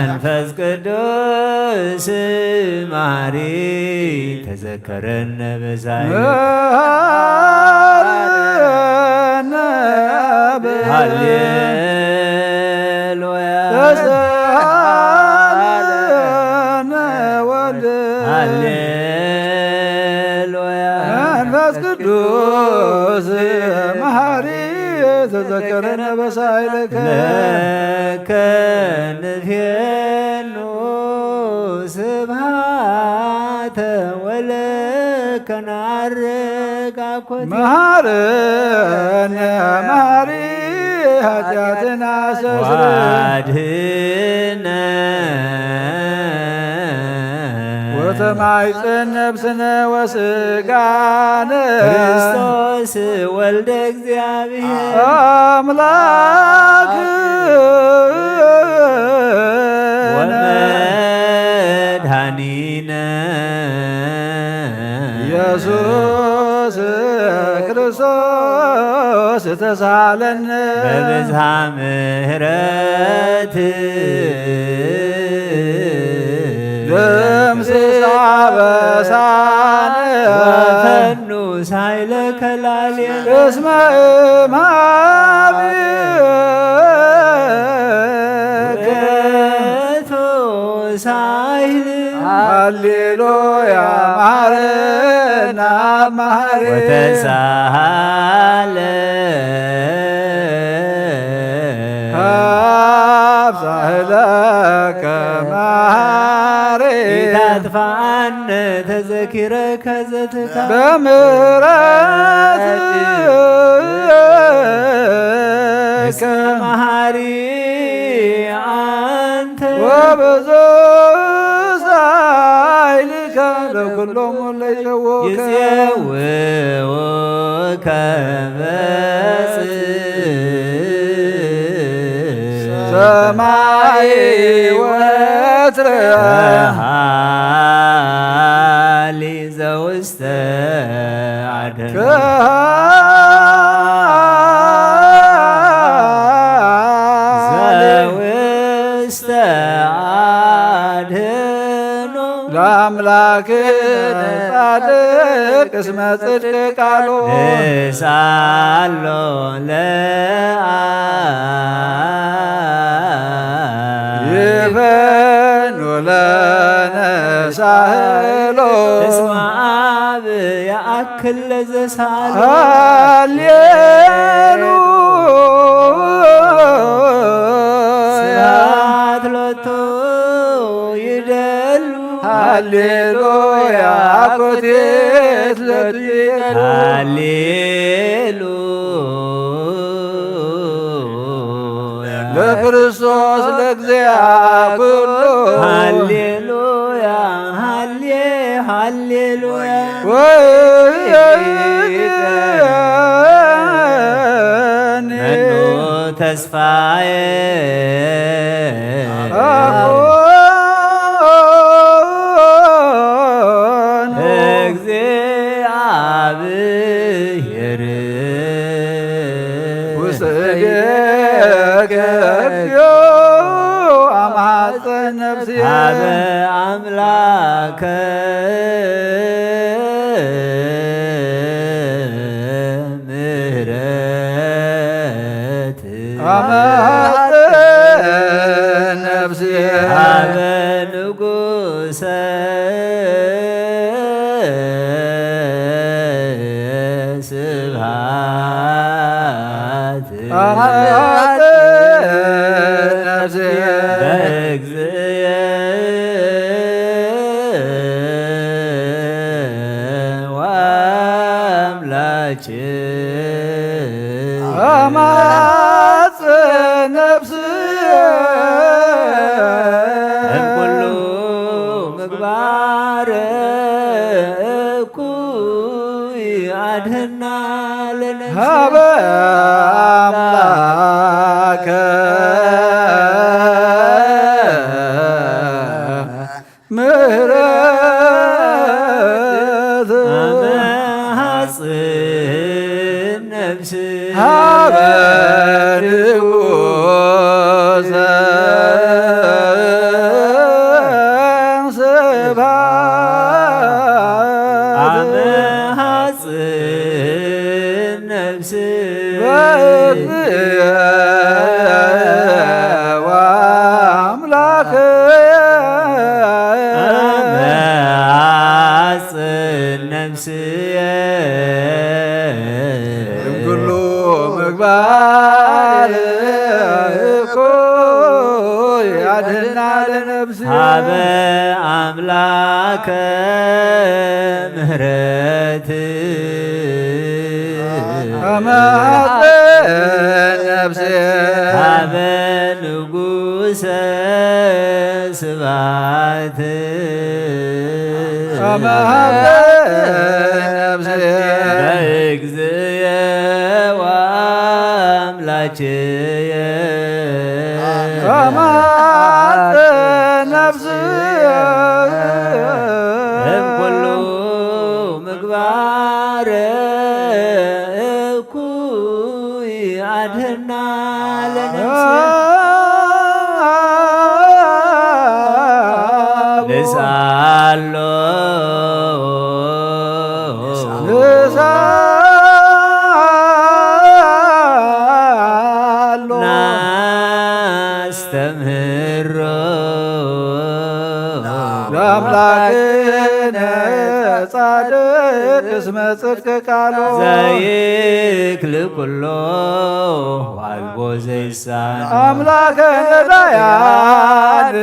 መንፈስ ቅዱስ መሐሪ ተዘከረነ በሳይል ሃሌሉያ ተሳሃለነ ወልድ ሃሌሉያ መንፈስ ቅዱስ መሐሪ ተዘከረነ በሳይለከ ለከ ንፌኑ ስብሐተ ወለከ ናርግ አኮቴ መሐረነ መሐሪ ኃጢአትን አስተስርይ ዋድህነ ወተማይፀን ነፍስነ ወስጋነ ክርስቶስ ወልደ እግዚአብሔር አምላክ ወመድኃኒነ ኢየሱስ ክርስቶስ ተሳለነ በብዝሃ ምሕረት ደምስስ አበሳነ ወፈኑ ሳይለ ከላልየነ እስመ እምኀቤከ ገቶ ሳይል ሃሌሉያ መሐረነ መሐሪ ወተሳሃለ አብዛህለከ መሐሪ ኢታጥፋነ ተዘኪረ ከዘትካ በምሕረትከ መሐሪ አንተ ወብዙ ሳይልከ ለኩሎሙ ለይጸውከ ይፄውከ ሰማይ ወትረ ሃሊ ዘውስተ አድኅኖ ዘውስተ አድኅኖ ለአምላክ ጻድቅ እስመ ጽድቅ ቃሉ ንሳሎ ይፈኑ ለነ ሳህሎ እስመ አብ ያአክል ለዘሳሎ ስብሐት ሎቱ ይደሉ ሃሌሉያ አኮቴት ለትየሉ ሃሌሉያ ለክርስቶስ ለእግዚአ ኩሉ ሃሌሉያ ሃሌሉያ ወይደኒ መኑ ተስፋዬ አኮኑ እግዚአብሔር ውስተ እዴከ እግዚኦ አማፀን ነፍስየ አበ አምላከ ምሕረት አማፀን ነፍስየ አበ ንጉሠ ስብሐት አማፀን ነፍስየ በእግዚእ ወአምላችን አማፀን ነፍስየ እምኩሉ ምግባረ እኩይ አድኅና ለነፍስየ ሀበ አምላከ ምሕረት አመ ሐጽን ነፍስ ሀበ ነፍስየ እምኩሉ ምግባር እኩይ አድኅና ለነፍስ ሀበ አምላከ ምሕረት ነፍሴ ሀበ ንጉሠ ስብሐት ነፍሴ በእግዚእየ ወአምላክየ ነፍስየ እምኩሉ ምግባር እኩይ አድኅና ለነፍስየ ልሳሎ ናስተምህሮ ለአምላክነ ጻድቅ እስመ ጽድቅ ቃሉ ዘይክል ኩሎ ዋልቦ ዘይሳን አምላከ ነዳያን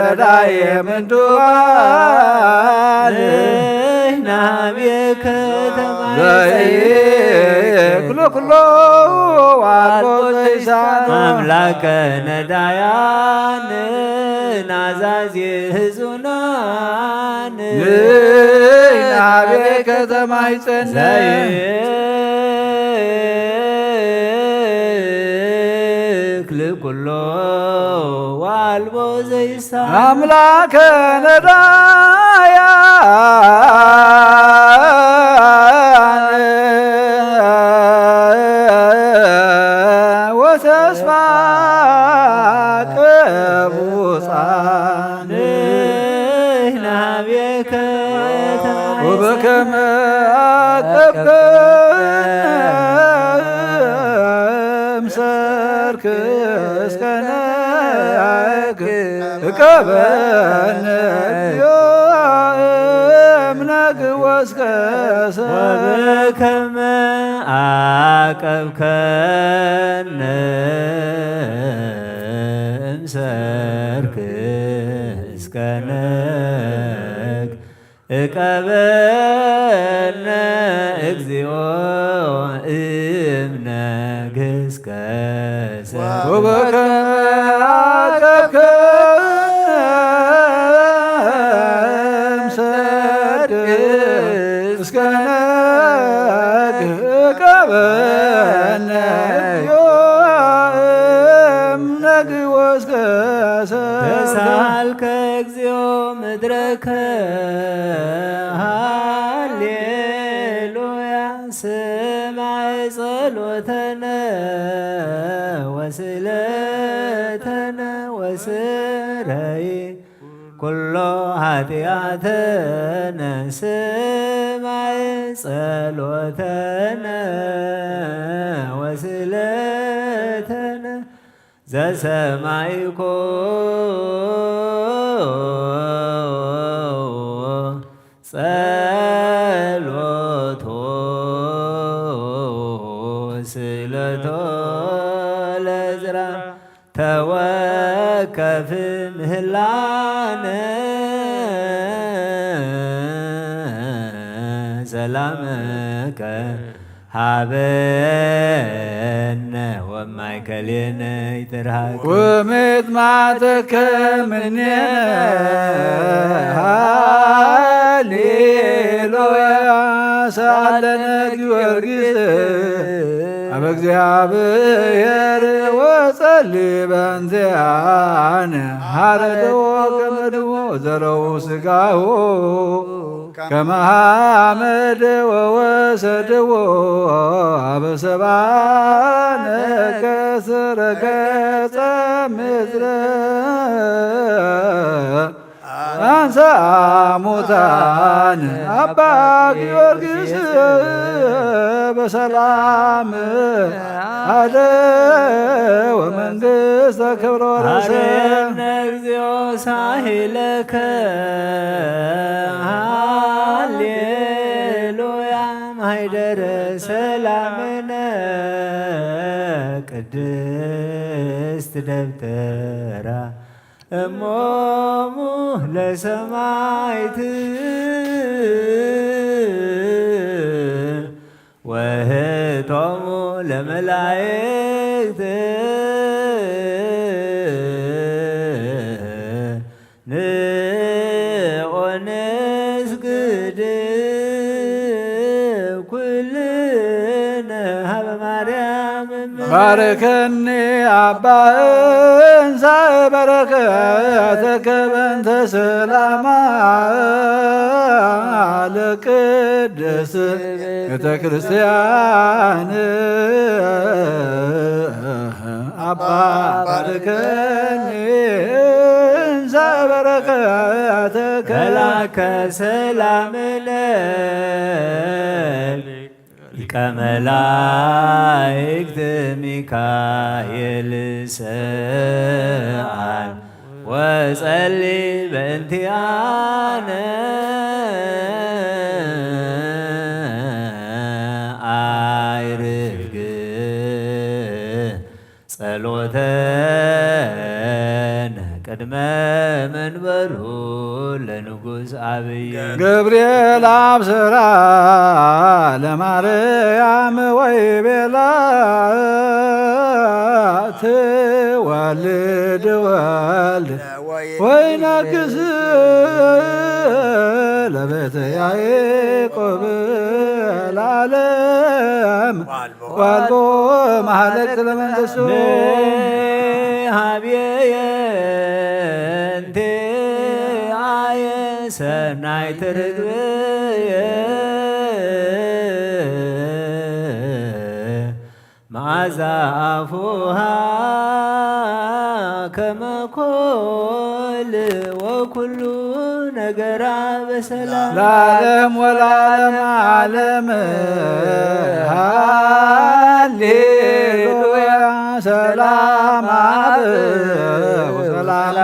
ረዳየ ምንዱባን ናቤከ ዘይክል ኩሎ ዋልቦ ዘይሳን አምላከ ነዳያን ናዛዜ ህዙናን ናቤ ከተማ ይጸነ ዘይክል ኩሎ ዋልቦ ዘይሳን አምላከ ነዳያን ወተስፋ ቅቡፃን ናቤከ ወበከመ አቀብከ እምሰርክ እስከ ነግ እቀበነ እምነግ ወስከ ወበከመ አቀብከነ እምሰርክ እስከ ነግ እቀበነ እግዚኦ እምነግ እስከ ሰርክ ወበከመ አቀብከ እምሰርክ እስከ ነግ እቀበነ እምነግ ወስከ ተሳልከ እግዚኦ ምድረከ ሃሌሉያ ስማዕ ጸሎተነ ወስእለተነ ወስረይ ኩሎ ኃጢአተነ ስማዕ ጸሎተነ ወስእለተነ ዘሰማይኮ ጸሎቶ ስእለቶ ለዕዝራ ተወከፍ ምህላነ ሰላመከ ሀበነ ወማእከሌነ ይትርሃቅ ወምጥማተከ እምኔነ ሃሌሉያ ሳለነ ጊዮርጊስ አበ እግዚአብሔር ወጸልይ በእንቲአነ ሀረደዎ ከመድቦ ዘረው ሥጋሁ ከመ ሐመድ ወወሰድዎ አበ ሰብአነ ከስረ ገጸ ምድረ አንሥአ ሙታን አባ ጊዮርጊስ በሰላም አደወ መንግሥተ ክብረ ወረሰ እግዚኦ ሳሂለከ ሃሌሉያ ማኅደረ ሰላምነ ቅድስት ደብተራ እሞሙ ለሰማዕት ወህቶሙ ለመላእክት ንኦንስግድ ኩልነ ሀበ ማርያም ባርከኒ አባ እንዘ በረከተከ በእንተ ሰላማ ለቅድስት ቤተ ክርስቲያን አባ ባርከኒ እንዘ በረከተከ መላከ ሰላምነ ሊቀ መላእክት ሚካኤል ሰአል ወጸሊ በእንቲአነ አይርግ ጸሎተነ ቅድመ መንበሩ ለንጉሥ አብይ ገብርኤል አብስራ ለማርያም ወይቤላ ትወልድ ወልድ ወይነግሥ ለቤተ ያዕቆብ ለዓለም ዋልቦ ማህለቅ ለመንግሥቱ ሀብየ እንቴ አየ ሰናይት ርግብየ መዓዛ አፉሃ ከመ ኮል ወኩሉ ነገራ በሰላም ለዓለም ወለዓለመ ዓለም ሃሌሉያ ሰላም አብ ወሰላም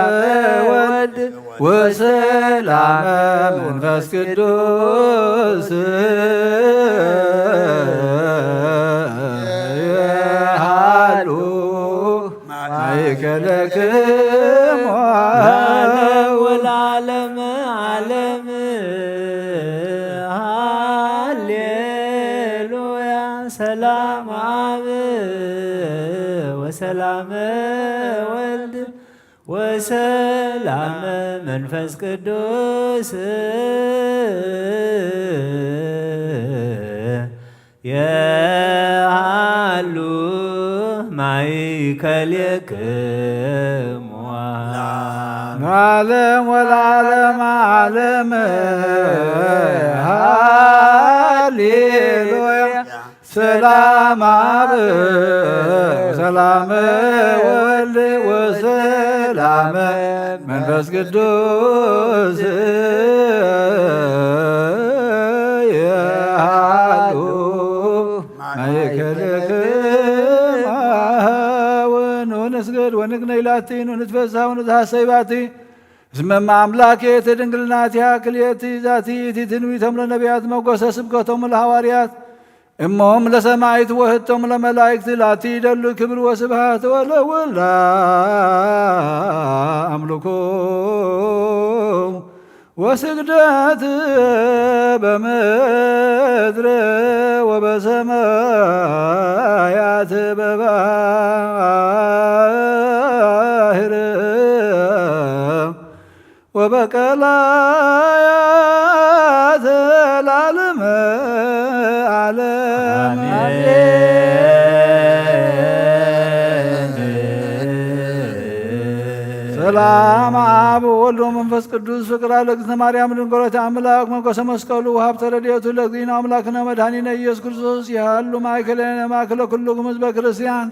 ወልድ ወሰላም መንፈስ ቅዱስ የሃሉ ማእከለክሙ ወለዓለመ ዓለም ሃሌሉያ ሰላም አብ ወሰላም ወልድ ወሰላም መንፈስ ቅዱስ የሃሉ ማእከልክሙ ዓለም ወለዓለመ ዓለም ሃሌሉያ ሰላም አብ ሰላም ወልድ ወሰላም መንፈስ ቅዱስ የሃሉ ማእከልክሙ ወንስገድ ወንግነይ ላቲ ወንትፈስሕ ወንትሐሰይ ባቲ እስመ አምላኬ ድንግልናቲሃ ክልኤቲ ዛቲ ትንቢቶሙ ለነቢያት መጎሰ ስብከቶሙ ለሐዋርያት እሞም ለሰማዕት ወህቶሙ ለመላእክት ላቲ ይደሉ ክብር ወስብሐት ወለወልዳ አምልኮ ወስግደት በምድር ወበሰማያት በባህር ወበቀላያት ለዓለመ ዓለም ሰላም አብ ወወልድ ወመንፈስ ቅዱስ ፍቅር ለእግዝእትነ ማርያም ድንግሎተ አምላክ መንኮሰ መስቀሉ ወሀብተ ረድኤቱ ለእግዚእነ አምላክነ መድኃኒነ ኢየሱስ ክርስቶስ ያሉ ማእከለነ ማእከለ ኩሉ ሕዝበ ክርስቲያን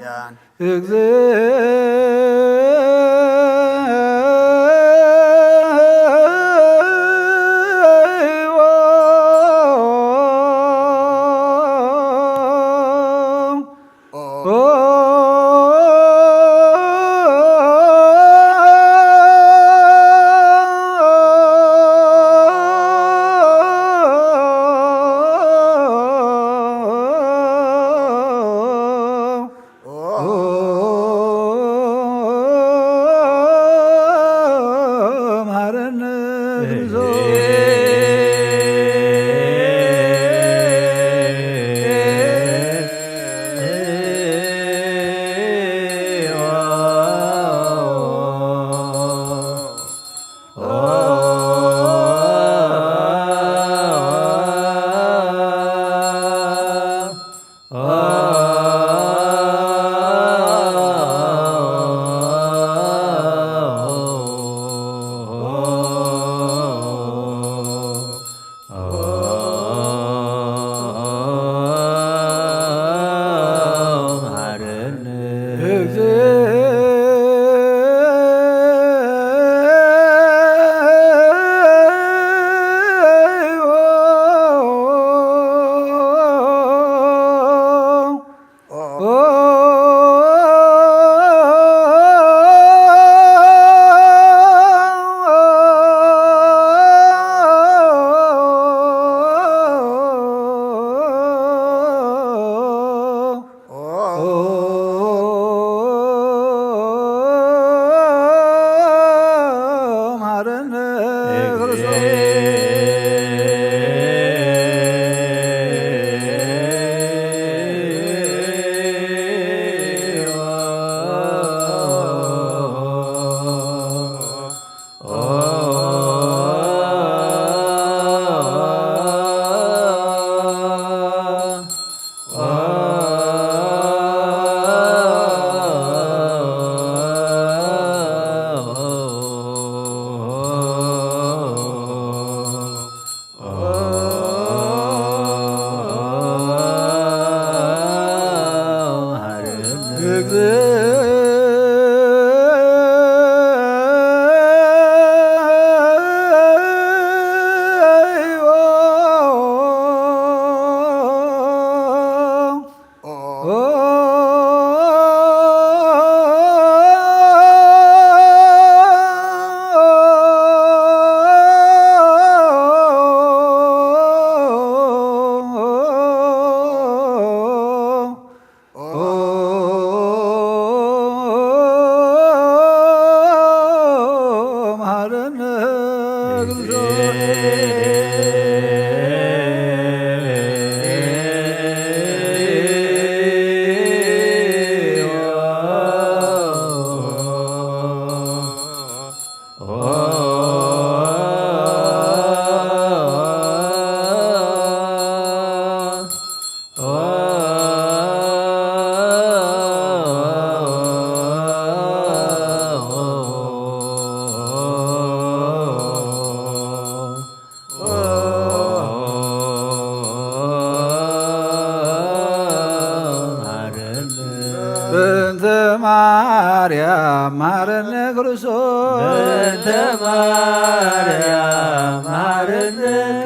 በእንተ ማርያም መሐረነ ክርስቶስ በእንተ ማርያም መሐረነ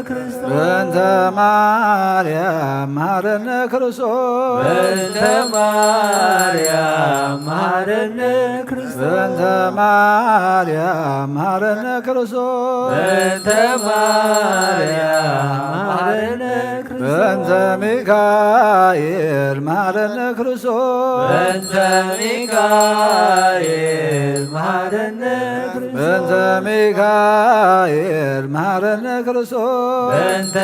ክርስቶስ በእንተ ማርያም መሐረነ ክርስቶስ በእንተ ማርያም መሐረነ ክርስቶስ በእንተ ማርያም መሐረነ ክርስቶስ በእንተ ማርያም መሐረነ ክርስቶስ በእንተ ሚካኤል መሐረነ ክርስቶስ በእንተ ሚካኤል መሐረነ ክርስቶስ በእንተ ሚካኤል መሐረነ ክርስቶስ በእንተ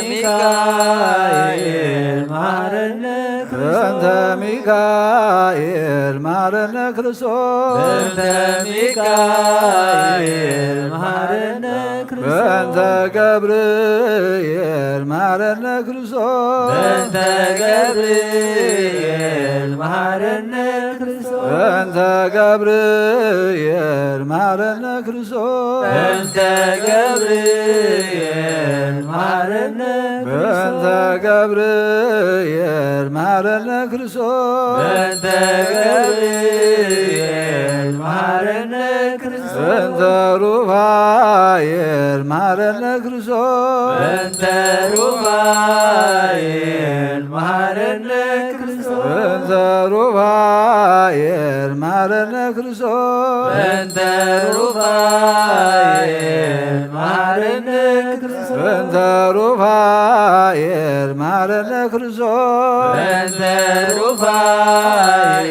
ሚካኤል መሐረነ በእንተ ሚካኤል መሐረነ ክርስቶስ በእንተ ሚካኤል መሐረነ ክርስቶስ በእንተ ገብርኤል መሐረነ ክርስቶስ በእንተ ገብርኤል መሐረነ ክርስቶስ በእንተ ገብርኤል መሐረነ ክርስቶስ በእንተ ገብርኤል መሐረነ በእንተ ገብርኤል መሐረነ ክርስቶስ በእንተ ገብርኤል መሐረነ ክርስቶስ በእንተ ሩፋኤል መሐረነ ክርስቶስ በእንተ ሩፋኤል መሐረነ ክርስቶስ በእንተ ሩፋኤል መሐረነ ክርስቶስ በእንተ ሩፋኤል መሐረነ ክርስቶስ በእንተ ሩፋኤል መሐረነ ክርስቶስ በእንተ ሩፋኤል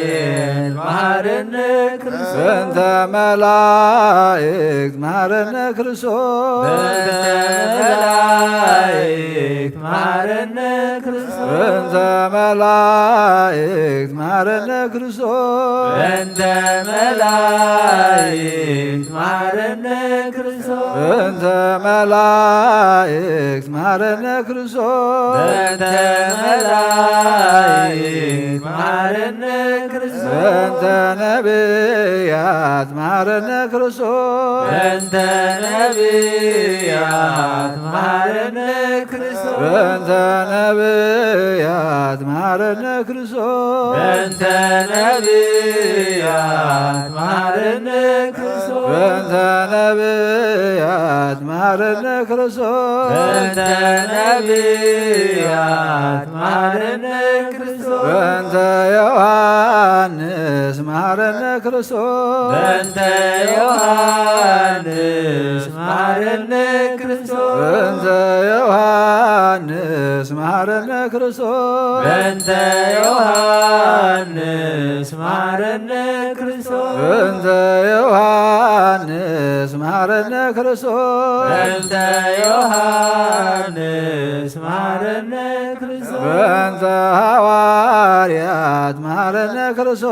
መሐረነ ክርስቶስ በእንተ መላእክት መሐረነ ክርስቶስ በእንተ መላእክት መሐረነ ክርስቶስ በእንተ መላእክት መሐረነ ክርስቶስ በእንተ መላእክት መሐረነ ክርስቶስ በእንተ መላእክት መሐረነ ክርስቶስ በእንተ መላእክት መሐረነ ክርስቶስ በእንተ ነቢያት መሐረነ ክርስቶስ በእንተ ነቢያት መሐረነ ክርስቶስ በእንተ ነቢያት መሐረነ ክርስቶስ በእንተ ነቢያት መሐረነ ክርስቶስ በእንተ ነቢያት መሐረነ ክርስቶስ በእንተ ነቢያት መሐረነ ክርስቶስ በእንተ ዮሐንስ መሐረነ ክርስቶስ በእንተ ዮሐንስ መሐረነ ክርስቶስ በእንተ ዮሐንስ መሐረነ ክርስቶስ በእንተ ዮሐንስ መሐረነ ክርስቶስ በእንተ ዮሐንስ መሐረነ ክርስቶስ በእንተ ዮሐንስ መሐረነ ክርስቶስ በእንተ ሐዋርያት መሐረነ ክርስቶስ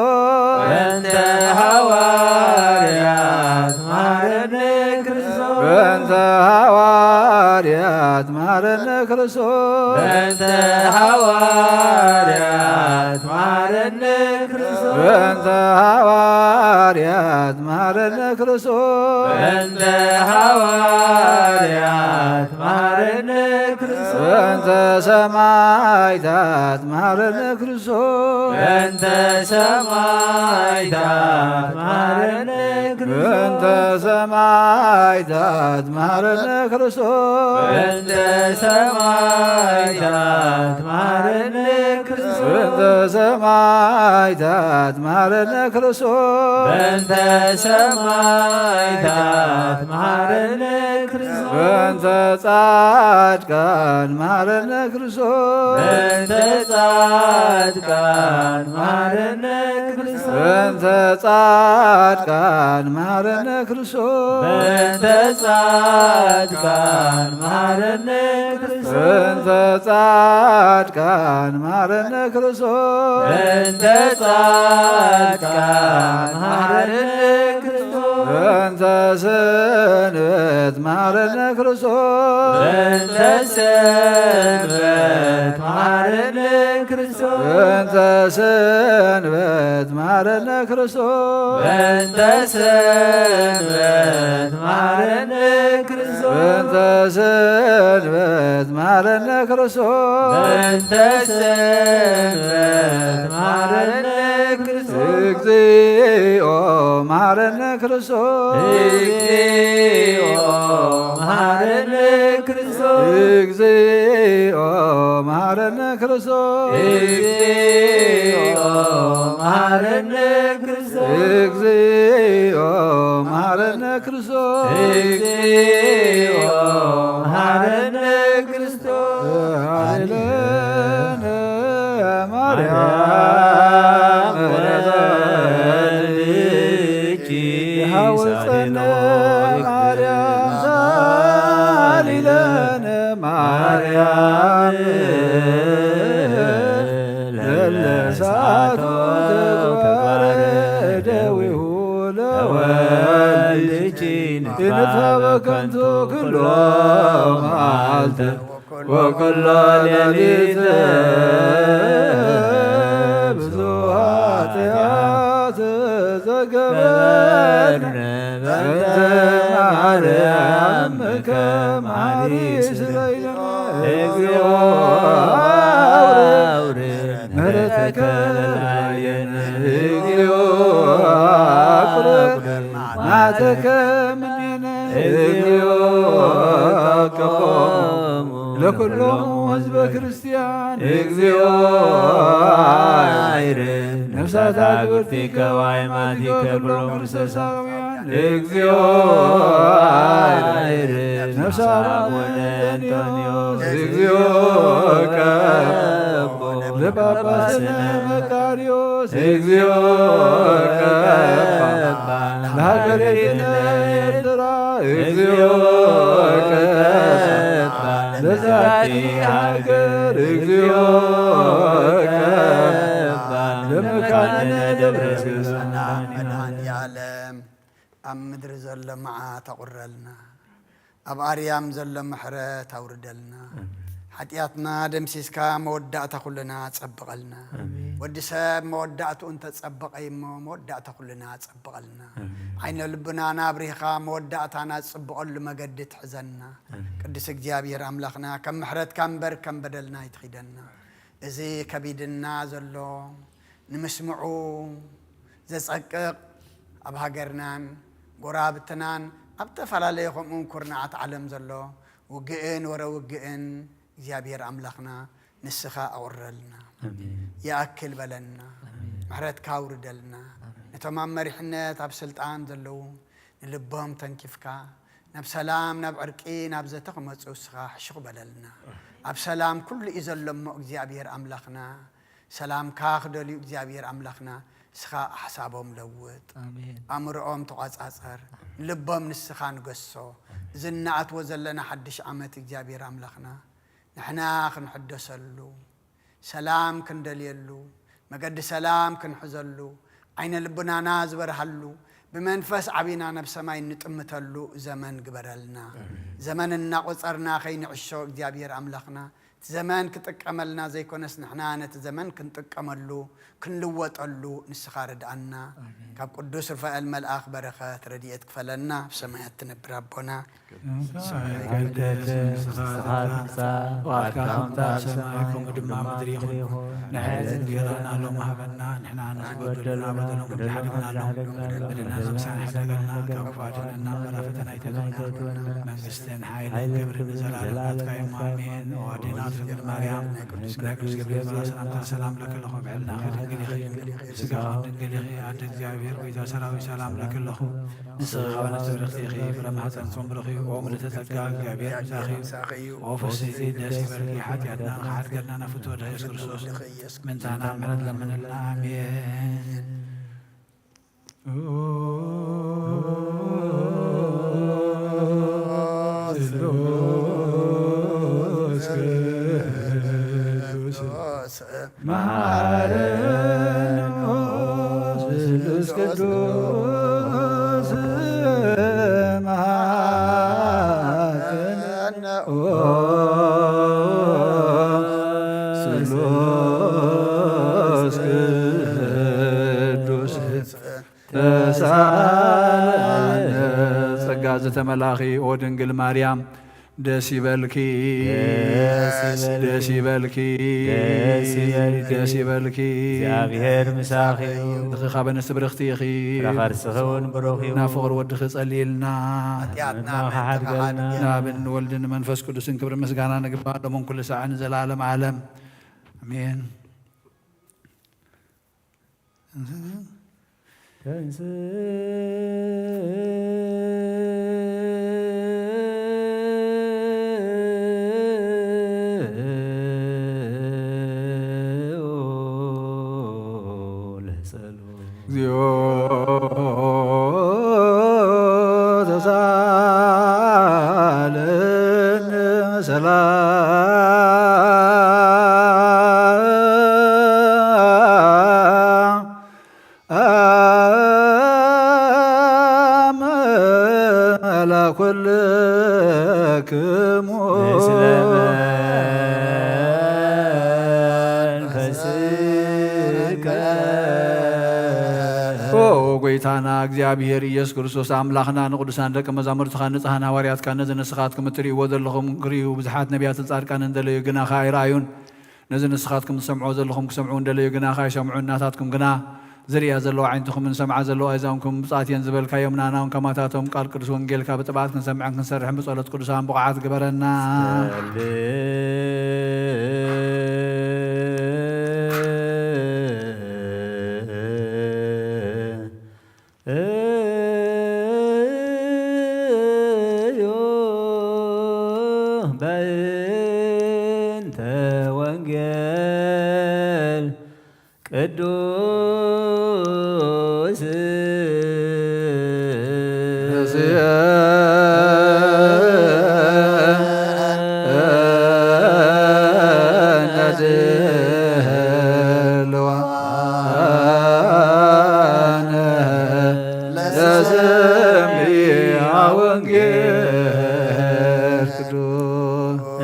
በእንተ ሐዋርያት መሐረነ ክርስቶስ በእንተ ሐዋርያት መሐረነ ክርስቶስ በእንተ ሐዋርያት መሐረነ ክርስቶስ በእንተ ሐዋርያት መሐረነ ክርስቶስ በእንተ ሐዋርያት መሐረነ ክርስቶስ በእንተ ሰማዕታት መሐረነ ክርስቶስ በእንተ ሰማዕታት መሐረነ በእንተ ክርስቶስ ሰማዕታት መሐረነ ክርስቶስ በእንተ ሰማዕታት መሐረነ ክርስቶስ በእንተ ሰማዕታት መሐረነ ክርስቶስ በእንተ ሰማዕታት መሐረነ ክርስቶስ በእንተ ጻድቃን መሐረነ ክርስቶስ በእንተ ጻድቃን መሐረነ ክርስቶስ በእንተ ጻድቃን መሐረነ ክርስቶስ በእንተ ጻድቃን መሐረነ ክርስቶስ በእንተ ጻድቃን መሐረነ ክርስቶስ በእንተ ጻድቃን መሐረነ ክርስቶስ በእንተ ሰንበት መሐረነ ክርስቶስ በእንተ ሰንበት መሐረነ ክርስቶስ በእንተ ሰንበት መሐረነ ክርስቶስ በእንተ ሰንበት መሐረነ ክርስቶስ በእንተ ሰንበት መሐረነ ክርስቶስ በእንተ ሰንበት መሐረነ ክርስቶስ እግዚኦ መሐረነ ክርስቶስ እግዚኦ መሐረነ ክርስቶስ እግዚኦ መሐረነ ክርስቶስ እግዚኦ መሐረነ ክርስቶስ እግዚኦ መሐረነ ክርስቶስ እግዚኦ መሐረነ ክርስቶስ ሃሌሉያ ማርያም ሐውፀነ ማርያም ሳሊለነ ማርያም ለለሳቶ ተግባረ ደዊሁ ለወልድ ይንታ በከንቱ ኩሎ መዓልተ ወኩሎ ሌሊት ብዙኃ ኃጢአት ዘገበርነ በእንተ ማርያም ከማሪ ስለይለነ እግዚኦ አውርድ ምሕረተከ ለላዕሌነ እግዚኦ አቁርብ መዓተከ እምኔነ እግዚኦ አቅቦሙ ለኩሎሙ ሕዝበ ክርስቲያን እግዚኦ አይርህ ነፍሳት አግብርቲከ ወአእማቲከ ኩሎሙ ክርስቶሳውያን እግዚኦ አይርህ ነፍሳት ወአንቶኒዮስ እግዚኦ ቀቦ ለጳጳስነ መቃርዮስ እግዚኦ ቀባ ለሀገሬነ ኤርትራ እግዚኦ ቀባ ለዛቲ ሀገር እግዚኦ ቀባ ለመካነ ደብረ ሲና መድኃኔዓለም ኣብ ምድሪ ዘሎ መዓት ኣቑረልና ኣብ ኣርያም ዘሎ ምሕረት ኣውርደልና حتياتنا دمسيسكا مودعتا كلنا تصبقلنا ودي سب مودعتو انت تصبق اي مودعتا كلنا تصبقلنا عين لبنا نابريخا مودعتنا تصبقل مقد تحزننا قدس اجابير املاخنا كم محرت كم بر كم بدلنا يتخيدنا ازي كبيدنا زلو نمسمعو زصقق اب هاجرنان غرابتنان ابتفلاليكم انكرنات علم زلو وقئن ورا وقئن እግዚአብሔር አምላኽና ንስኻ አወረልና ያአክል በለና ምሕረት ካውርደልና ነተማ መሪሕነት ኣብ ስልጣን ዘለው ንልቦም ተንኪፍካ ናብ ሰላም ናብ ዕርቂ ናብ ዘተኸመፁ ስኻ ሕሽኽ በለልና ኣብ ሰላም ኩሉ ይዘለሞ እግዚአብሔር አምላኽና ሰላም ካኽደልዩ እግዚአብሔር አምላኽና ስኻ ሓሳቦም ለውጥ ኣምርኦም ተቋጻጸር ልቦም ንስኻ ንገሶ ዝናኣትዎ ዘለና ሓድሽ ዓመት እግዚአብሔር አምላኽና نحنا كنحدثلو سلام كندليلو مقد سلام كنحزلو عين لبنا نازبر حلو بمنفس عبينا نبسماي نتمتلو زمن قبرلنا زمن النقصرنا خين عشو እግዚአብሔር أملاخنا زمان كتقملنا زي كونس نحنا نت زمان كنتقملو كنلوطلو نسخارد عنا كاب قدوس رفاء الملأخ بركات رديت كفلنا بسمايات تنبر ربنا وأكرمت سماكم ودماء مدريهم نحن جيرانا لهم هبنا نحن نسجد لنا بدنا ونحرقنا لهم بدنا زمسان حدقنا كفاتنا ورفتنا يتكلنا من قستين حيل كبر بزلال كيوم آمين وعدنا تلقى مريم نكرس جبريل سلام لك الله بعلنا خير سقاط نقلي عند الجابير وإذا سلام لك الله نسخ ونسر اختيخي فلما حسن صنبرخي وعمر تتلقى جابير مساخي وفسيتي داسي بركي حتياتنا خحر قلنا نفتو رئيس كرسوس من تانا مرد لمن الآمين تملاخي ودنجل مريم دسي بالكي دسي بالكي دسي بالكي እግዚአብሔር ምሳኺ دقيقة بنستبرختي أخي ረኸርስኸውን ብሩኽ نافور ودخ صليلنا ሓድገልና نابن ولدن منفس قدس كبر مسغانا نقبال من كل ساعة نزل عالم عالم امين ጎይታና እግዚአብሔር ኢየሱስ ክርስቶስ አምላኽና ንቅዱሳን ደቀ መዛሙርትኻ ንጽሐና ሐዋርያትካ ነዚ ንስኻትኩም እትርእይዎ ዘለኹም ክርእዩ ብዙሓት ነቢያትን ጻድቃንን እንደለዩ ግና ኣይረኣዩን ነዚ ንስኻትኩም ትሰምዑ ዘለኹም ክሰምዑ እንደለዩ ግና ኣይሰምዑ እናታትኩም ግና ዝርያ ዘለዎ ዓይንትኹምን ሰምዓ ዘለዎ ኣእዛንኩም ብፅኣትየን ዝበልካዮም ናናውን ከማታቶም ቃል ቅዱስ ወንጌልካ ብጥብዓት ክንሰምዕን ክንሰርሕን ብጸሎት ቅዱሳን ብቕዓት ግበረና ቅዱስ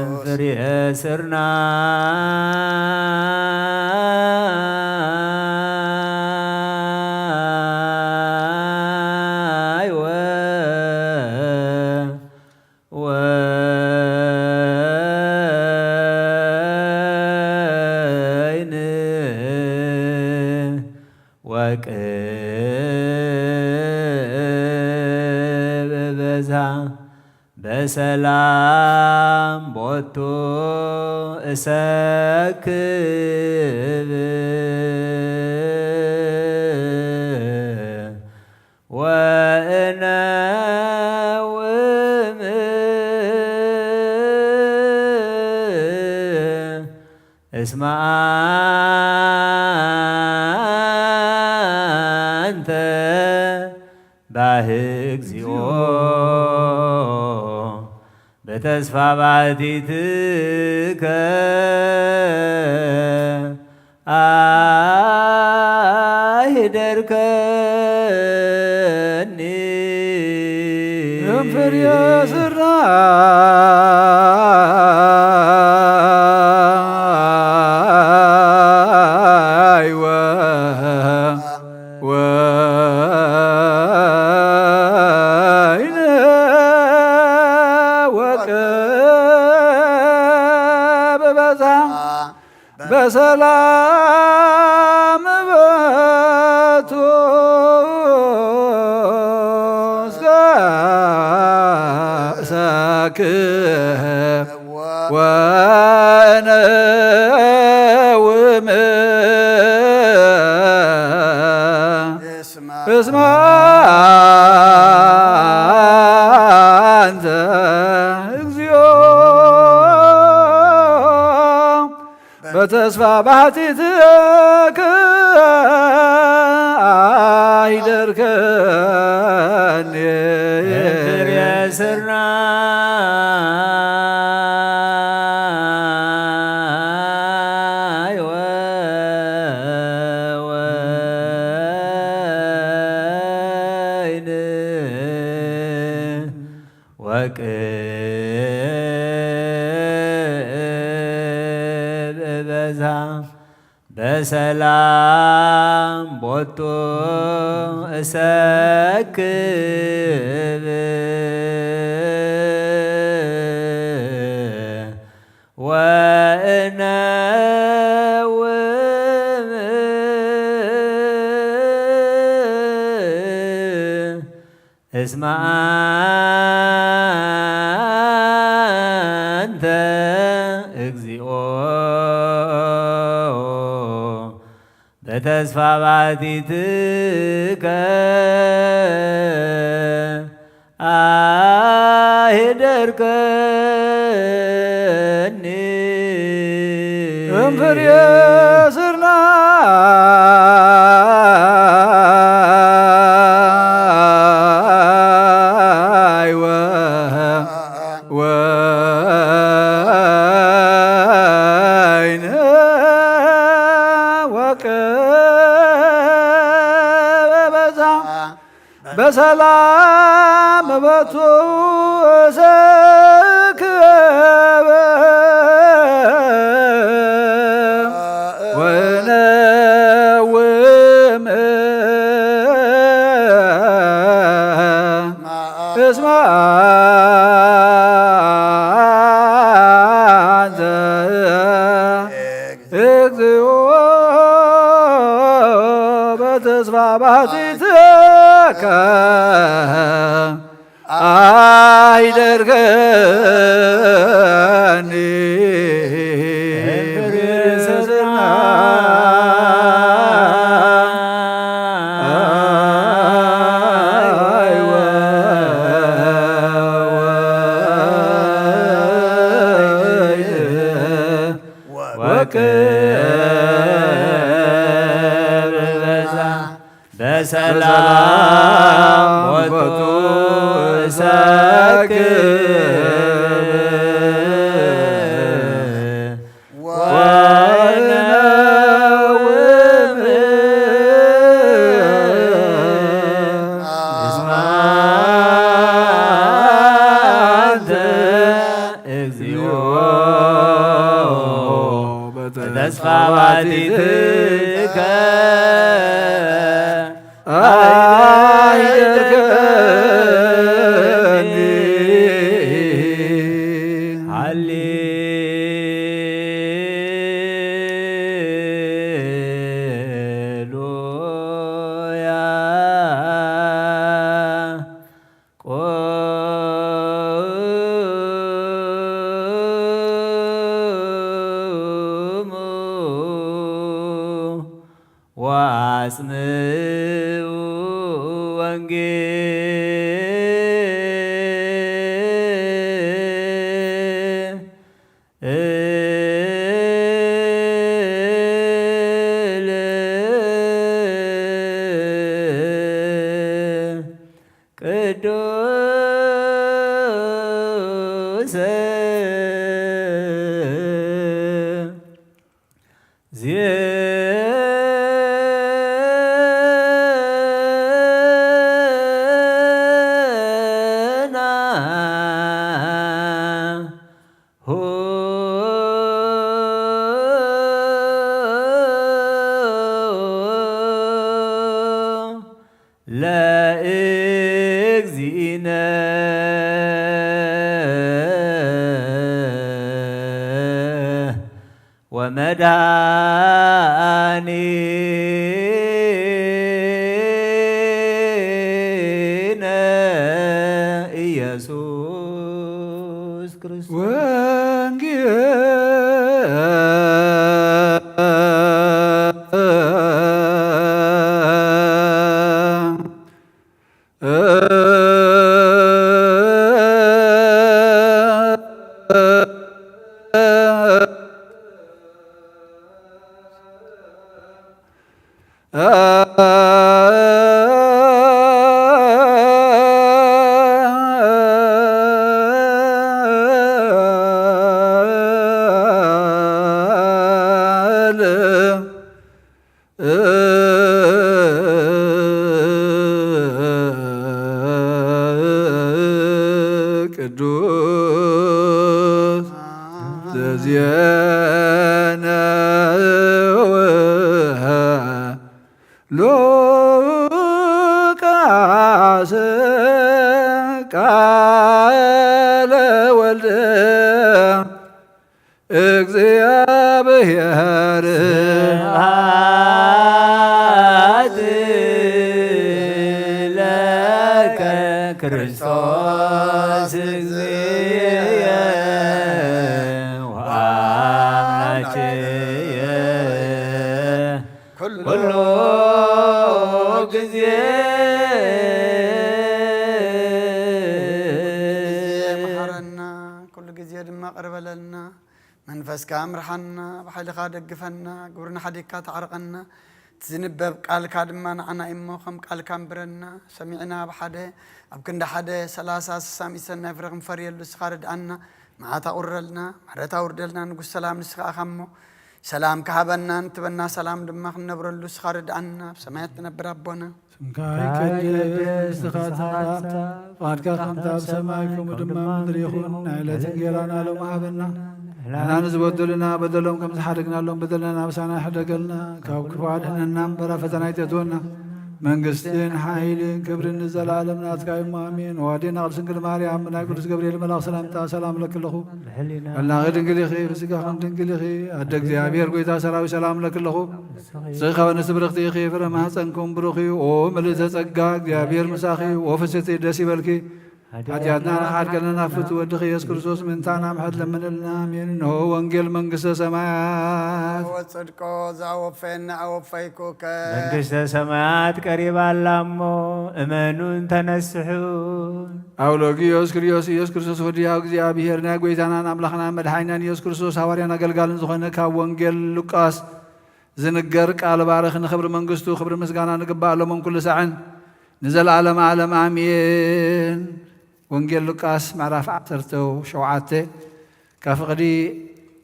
እንፍሬ ስር ወቅበዛ በሰላም ቦቱ እሰክብ ወእነውም እስመ አንተ ባሕግዚኦ በተስፋ ባሕቲትከ አሂደርከኒ እምፍሬ ስራይ ወይነ ወቅበዛ በሰላም በቱ እሰክብ ወእነውም እስመ አንተ እግዚኦ በተስፋ ባሕቲትከ አሂደርከኒ እምፍሬ ስርናይ ወወይን ወቅበዛ በሰላም ቦቱ እሰክብ ወእነውም እስመ አንተ እግዚኦ በተስፋ ባሕቲትከ አሂደርከኒ እምፍሬ ስርናይ ወይን ወቅበዛ በሰላም በቱ እሰክብ ወእነውም እስመ አንተ እግዚኦ በተስፋ ባሕቲትከ አሂደርከኒ እምፍሬ ስርናይ ወቅበዛ በሰላም ቦቱ እሰክብ ወእነውም እስመ አንተ እግዚኦ በተስፋ ባሕቲትከ አሂደርከኒ ሃሌሉያ ወመድኃኒነ ኢየሱስ ክርስቶስ ቅዱስ ዘዜነው ሉቃስ ቃለ ወልደ እግዚአብሔር ለከ ክርስቶስ እግዚእየ ወአምላክየ ኩሉ ጊዜ መሐረና ኩሉ ጊዜ ድማ ቅርበለልና መንፈስካ ምርሐና ብሓይልኻ ደግፈና ግብርና ሓዲግካ ተዓርቐና ትዝንበብ ቃልካ ድማ ንዓና እሞ ከም ቃልካ እምብረና ሰሚዕና ብሓደ ኣብ ክንዲ ሓደ 30 60 ሰናይ ፍረ ክንፈርየሉ ንስኻ ርድኣና መዓታ ቁረልና ምሕረታ ውርደልና ንጉስ ሰላም ንስኻ ኢኻ እሞ ሰላም ካሃበና እንትበና ሰላም ድማ ክንነብረሉ ንስኻ ርድኣና ብሰማያት ትነብር ኣቦና ስምካ ይቀድስ ትኻትካ ፍቃድካ ከምታ ኣብ ሰማይ ከምኡ ድማ ምድሪ ይኹን ናይ ዕለት እንጀራና ሎሚ ሃበና ንሕና ንዝበደሉና በደሎም ከም ዝሓደግናሎም በደልና ናብሳና ይሕደገልና ካብ ክፉ ኣድሕነና እምበራ ፈተና ይእትወና መንግስትን ሓይልን ክብርን ንዘለዓለም ናትካ እዩ ኣሜን። ዋዴና ቅድስት ድንግል ማርያም ናይ ቅዱስ ገብርኤል መልኣክ ሰላምታ ሰላም ለክለኹ በልናኺ ድንግል ኢኺ ፍስጋኹም ድንግል ኢኺ ኣደ እግዚአብሔር ጎይታ ሰራዊት ሰላም ለክለኹ ጽኻበ ንስብርኽቲ ኢኺ ፍረ ማህፀንኩም ብሩኽ እዩ ኦ ምልእተ ጸጋ እግዚአብሔር ምሳኺ ወፍስቲ ደስ ይበልኪ ኃጢአትና ንኻድገለና ፍቱ ወድኺ ኢየሱስ ክርስቶስ ምንታና ምሕረት ለምንልና አሜን። እንሆ ወንጌል መንግሥተ ሰማያት ወጽድቆ ዘአወፈየና አወፈይኩከ መንግሥተ ሰማያት ቀሪባላሞ እመኑን ተነስሑ አውሎጊዮስ ክርስቶስ ኢየሱስ ክርስቶስ ወዲያው እግዚአብሔር ናይ ጎይታናን አምላኽና መድኃኒናን ኢየሱስ ክርስቶስ ሐዋርያን አገልጋልን ዝኾነ ካብ ወንጌል ሉቃስ ዝንገር ቃል ባርኽ ንኽብሪ መንግሥቱ ክብሪ ምስጋና ንግባኣሎሞም ኩሉ ሰዓን ንዘለዓለም ዓለም አሜን። ወንጌል ሉቃስ ምዕራፍ 17 ካብ ፍቕዲ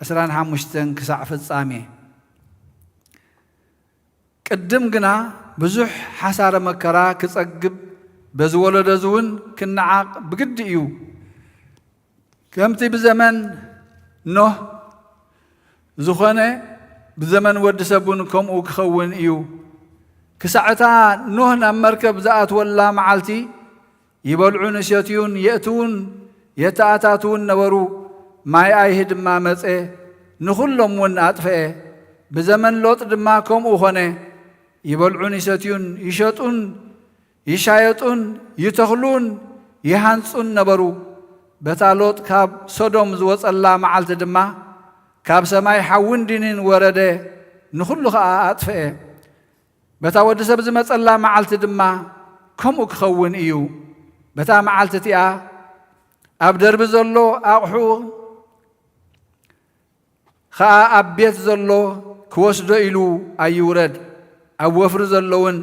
25 ክሳዕ ፍጻሜ። ቅድም ግና ብዙሕ ሓሳረ መከራ ክጸግብ በዝወለዶ እውን ክነዓቕ ብግዲ እዩ። ከምቲ ብዘመን ኖህ ዝኾነ ብዘመን ወዲ ሰቡን ከምኡ ክኸውን እዩ። ክሳዕታ ኖህ ናብ መርከብ ዝኣትወላ መዓልቲ ይበልዑን ይሰትዩን የእትውን የተኣታትውን ነበሩ። ማይ ኣይሂ ድማ መፀ ንኹሎም እውን ኣጥፍአ። ብዘመን ሎጥ ድማ ከምኡ ኾነ። ይበልዑን ይሰትዩን ይሸጡን ይሻየጡን ይተኽሉን ይሃንጹን ነበሩ። በታ ሎጥ ካብ ሶዶም ዝወፀላ መዓልቲ ድማ ካብ ሰማይ ሓውን ዲንን ወረደ ንኹሉ ኸዓ ኣጥፍአ። በታ ወዲ ሰብ ዝመፀላ መዓልቲ ድማ ከምኡ ክኸውን እዩ በታ መዓልቲ እቲኣ ኣብ ደርቢ ዘሎ ኣቑሑ ከዓ ኣብ ቤት ዘሎ ክወስዶ ኢሉ ኣይውረድ ኣብ ወፍሪ ዘለውን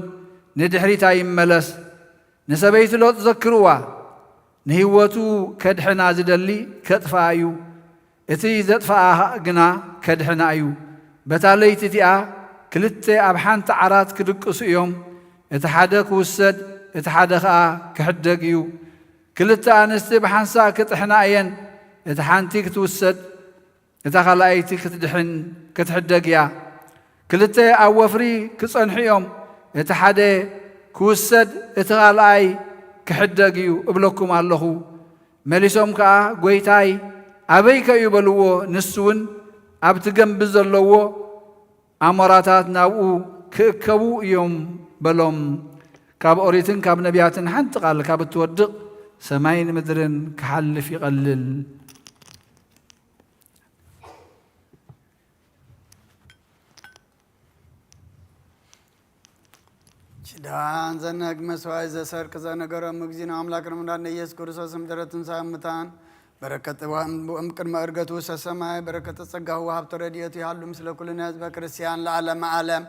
ንድሕሪታ ይመለስ ንሰበይቲ ሎጥ ዘክርዋ ንህይወቱ ከድሕና ዝደሊ ከጥፍኣ እዩ እቲ ዘጥፍኣ ግና ከድሕና እዩ በታ ለይቲ እቲኣ ክልተ ኣብ ሓንቲ ዓራት ክድቅሱ እዮም እቲ ሓደ ክውሰድ እቲ ሓደ ከዓ ክሕደግ እዩ ክልተ ኣንስቲ ብሓንሳ ክጥሕና እየን እቲ ሓንቲ ክትውሰድ እታ ካልኣይቲ ክትሕደግ እያ ክልተ ኣብ ወፍሪ ክጸንሑ እዮም እቲ ሓደ ክውሰድ እቲ ካልኣይ ክሕደግ እዩ እብለኩም ኣለኹ መሊሶም ከዓ ጐይታይ ኣበይ ከ ይበልዎ ንሱውን ኣብቲ ገንቢ ዘለዎ ኣሞራታት ናብኡ ክእከቡ እዮም በሎም ካብ ኦሪትን ካብ ነቢያትን ሓንቲ ቃል ካብ እትወድቕ ሰማይን ምድርን ክሓልፍ ይቐልል ዳን ዘነግ መስዋዕት ዘሰርቅ ዘነገሮም እግዚእነ አምላክን ምዳነ ኢየሱስ ክርስቶስ ምድረትን ሳምታን በረከት ቅድመ ዕርገቱ ሰማይ በረከት ጸጋሁ ወሀብተ ረድኤቱ ያሉ ምስለ ኩልነ ህዝበ ክርስቲያን ለዓለመ ዓለም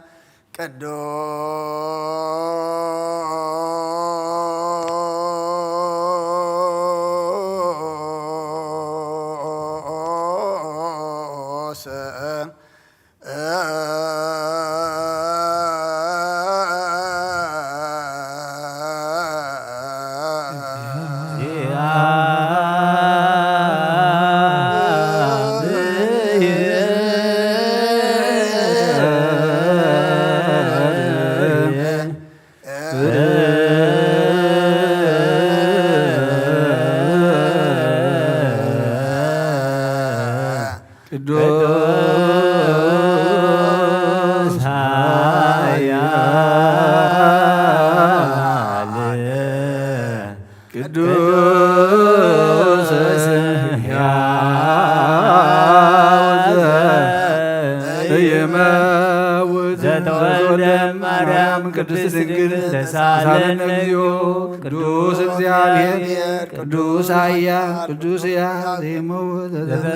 ቅዱስ ቅዱስ ድንግል ተሳለን እግዚኦ ቅዱስ እግዚአብሔር ቅዱስ ኃያል ቅዱስ ዘይመውት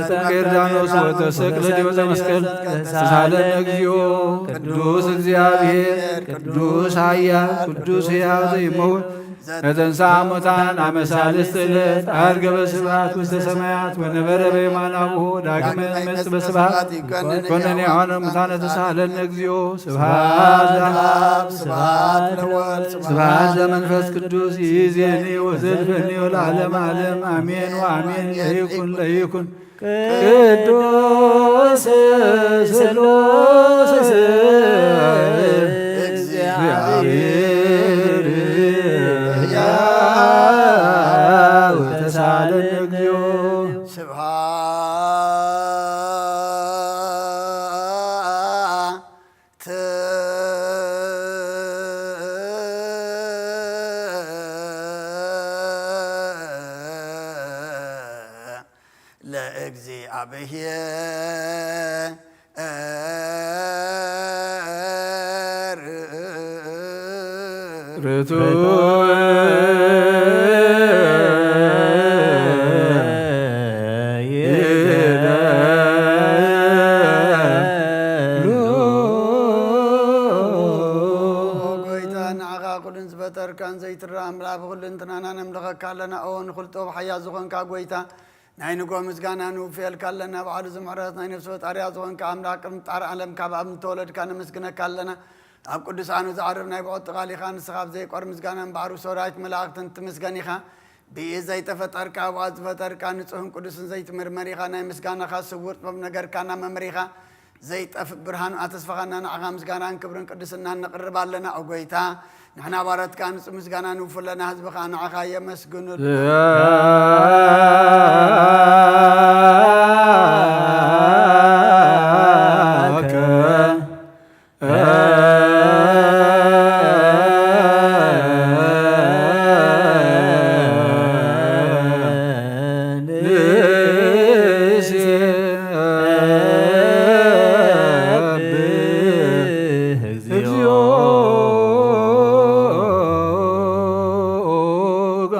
ዘበርዳኖስ ወተሰቅለ ዲበ መስቀል ተሳለን እግዚኦ ቅዱስ እግዚአብሔር ቅዱስ ኃያል ቅዱስ ዘይመውት ተንሥአ እሙታን አመ ሣልስት ዕለት ዐርገ በስብሐት ውስተ ሰማያት ወነበረ በየማናሁ ዳግመ ይመጽእ በስብሐት ኮነነ የሆነ ሙታነ ተሳሃለነ እግዚኦ ስብሐት ለአብ ስብሐት ለወልድ ስብሐት ለመንፈስ ቅዱስ ይእዜኒ ወዘልፈኒ ወለዓለመ ዓለም አሜን ወአሜን። ለይኩን ለይኩን ቅዱስ ስሉስ እግዚአብሔር ተሳለን እግዚኦ ስብሐት ለእግዚአብሔር በተርካን ዘይትራ አምላክ ሁሉን ትናና ነምለኸካ ኣለና ኦን ኹልጦ ብሓያ ዝኾንካ ጐይታ ናይ ንጎ ምስጋና ንውፍየልካ ኣለና ባዕሉ ዝምሕረት ናይ ነፍሲ ፈጣርያ ዝኾንካ ኣምላክ ቅድሚ ጣር ዓለም ካብ ኣብ ንተወለድካ ነመስግነካ ኣለና ኣብ ቅዱሳኑ ዝዓርብ ናይ ብዖት ቃል ኢኻ ንስኻ ብዘይቆር ምስጋናን ባሕሩ ሰራዊት መላእኽትን ትምስገን ኢኻ ብኢድ ዘይተፈጠርካ ኣብኣ ዝፈጠርካ ንጹህን ቅዱስን ዘይትምርመር ኢኻ ናይ ምስጋናኻ ስውር ጥበብ ነገርካና መምር ኢኻ ዘይጠፍእ ብርሃኑ ኣተስፋኻና ንዓኻ ምስጋናን ክብርን ቅድስናን ነቕርብ ኣለና ኦ ጐይታ ንሕና ባረትካ ንጹህ ምስጋና ንውፍለና ህዝብኻ ንዓኻ የመስግኑል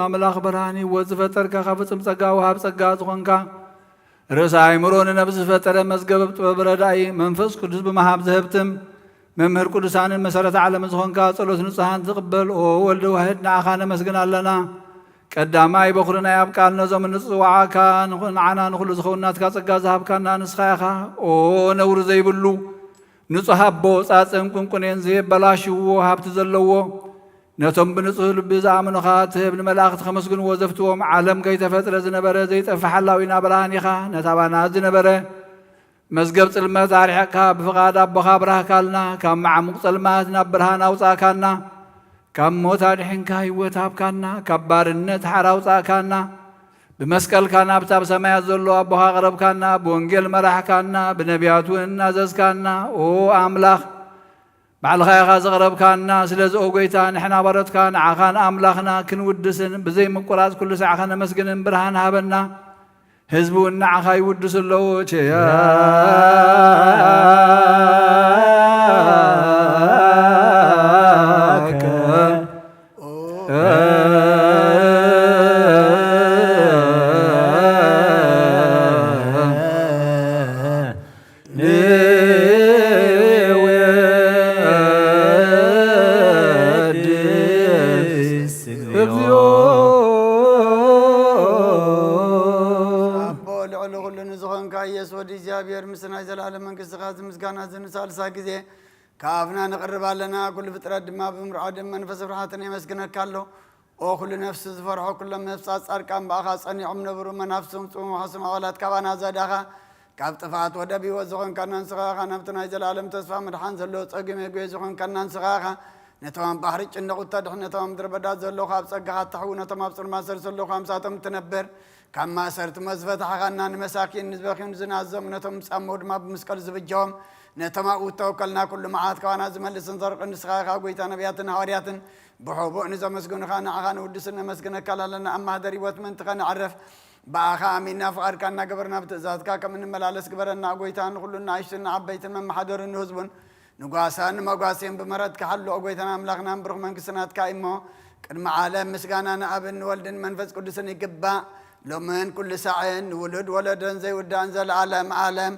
ኣምላኽ ብርሃን ህይወት ዝፈጠርካ ካብ ፍጽም ጸጋ ወሃብ ጸጋ ዝኾንካ ርእሰ ኣእምሮን ነብሲ ዝፈጠረ መዝገበ ጥበብ ረዳኢ መንፈስ ቅዱስ ብመሃብ ዘህብትም መምህር ቅዱሳንን መሰረተ ዓለም ዝኾንካ ጸሎት ንጹሃን ትቕበል ኦ ወልደ ዋሕድ ንዓኻ ነመስግን ኣለና ቀዳማይ በኹርና ኣብ ቃል ነዞም ንጽዋዓካ ንዓና ንኹሉ ዝኸውናትካ ጸጋ ዝሃብካና ንስኻ ኢኻ ኦ ነውሪ ዘይብሉ ንጹህ ኣቦ ጻጽም ቁንቁኔን ዘየበላሽዎ ሃብቲ ዘለዎ ነቶም ብንጹህ ልቢ ዝኣምኑኻ ትህብ ንመላእኽቲ ከመስግንዎ ዘፍትዎም ዓለም ከይተፈጥረ ዝነበረ ዘይጠፍሕ ሓላዊና ብርሃን ኢኻ ነታ ባና ዝነበረ መዝገብ ጽልመት ኣርሒቕካ ብፍቓድ ኣቦኻ ብራህካልና ካብ መዓሙቕ ጸልማት ናብ ብርሃን ኣውጻእካና ካብ ሞት ኣድሒንካ ህይወት ሃብካና ካብ ባርነት ሓር ኣውጻእካና ብመስቀልካ ናብታ ኣብ ሰማያት ዘሎ ኣቦኻ ቐረብካና ብወንጌል መራሕካና ብነቢያት እውን እናዘዝካና ኦ ኣምላኽ ባዕልኻ ኢኻ ዘቕረብካና ስለዚ ኦ ጐይታ ንሕና ባሮትካ ንዓኻን ኣምላኽና ክንውድስን ብዘይ ምቁራጽ ኩሉ ሰዓኻ ነመስግንን ብርሃን ሃበና ህዝቢ እውን ንዓኻ ይውድሱ ኣለዎ ቸያ ምስጋና ዝንሳልሳ ጊዜ ካፍና ንቕርባለና ኩሉ ፍጥረት ድማ ብምርዓድን መንፈስ ፍርሃትን የመስግነካሎ ኦ ኩሉ ነፍሲ ዝፈርሖ ኩሎም ነፍሳት ጻድቃን በኣኻ ጸኒዖም ነበሩ መናፍሶም ጽሙም ሓስም ኣዋላት ካባና ዘዳኻ ካብ ጥፋት ወደ ቢወት ዝኾንካና ንስኻ ኢኻ ናብቲ ናይ ዘለኣለም ተስፋ ምድሓን ዘለዎ ጸጊም የጉየ ዝኾንካና ንስኻ ኢኻ ነቶም ባሕሪ ጭነቑ ተድሕ ነቶም ምድረ በዳ ዘለኹ ኣብ ጸጋኻ ተሕዉ ነቶም ኣብ ጽልማት ሰር ዘለኹ ኣምሳቶም ትነብር ካብ ማእሰርቲ መዝፈታሕኻና ንመሳኪን ንዝበኺኑ ዝናዘሙ ነቶም ጻመው ድማ ብመስቀል ዝብጀዎም ነቶም ኣብኡ ተወከልና ኩሉ መዓት ካባና ዝመልስን ዘርቅን ንስኻ ኢኻ ጐይታ ነቢያትን ሃዋርያትን ብሕቡእ ንዘመስግኑኻ ንዓኻ ንውድስን ነመስግነካ ኣለና ኣብ ማህደር ህይወት ምንትኸ ንዓረፍ በኣኻ ኣሚንና ፍቓድካ እናገበርና ብትእዛዝካ ከም እንመላለስ ግበረና ጐይታ ንኹሉና ኣሽትን ዓበይትን መማሓደርን ንህዝቡን ንጓሳን ንመጓስን ብመረት ክሓሉ ጐይታና ኣምላኽና ብሩኽ መንግስትናትካ እሞ ቅድሚ ዓለም ምስጋና ንኣብን ንወልድን መንፈስ ቅዱስን ይግባእ ሎምን ኩሉ ሳዕን ውሉድ ወለደን ዘይውዳእን ዘለዓለም ዓለም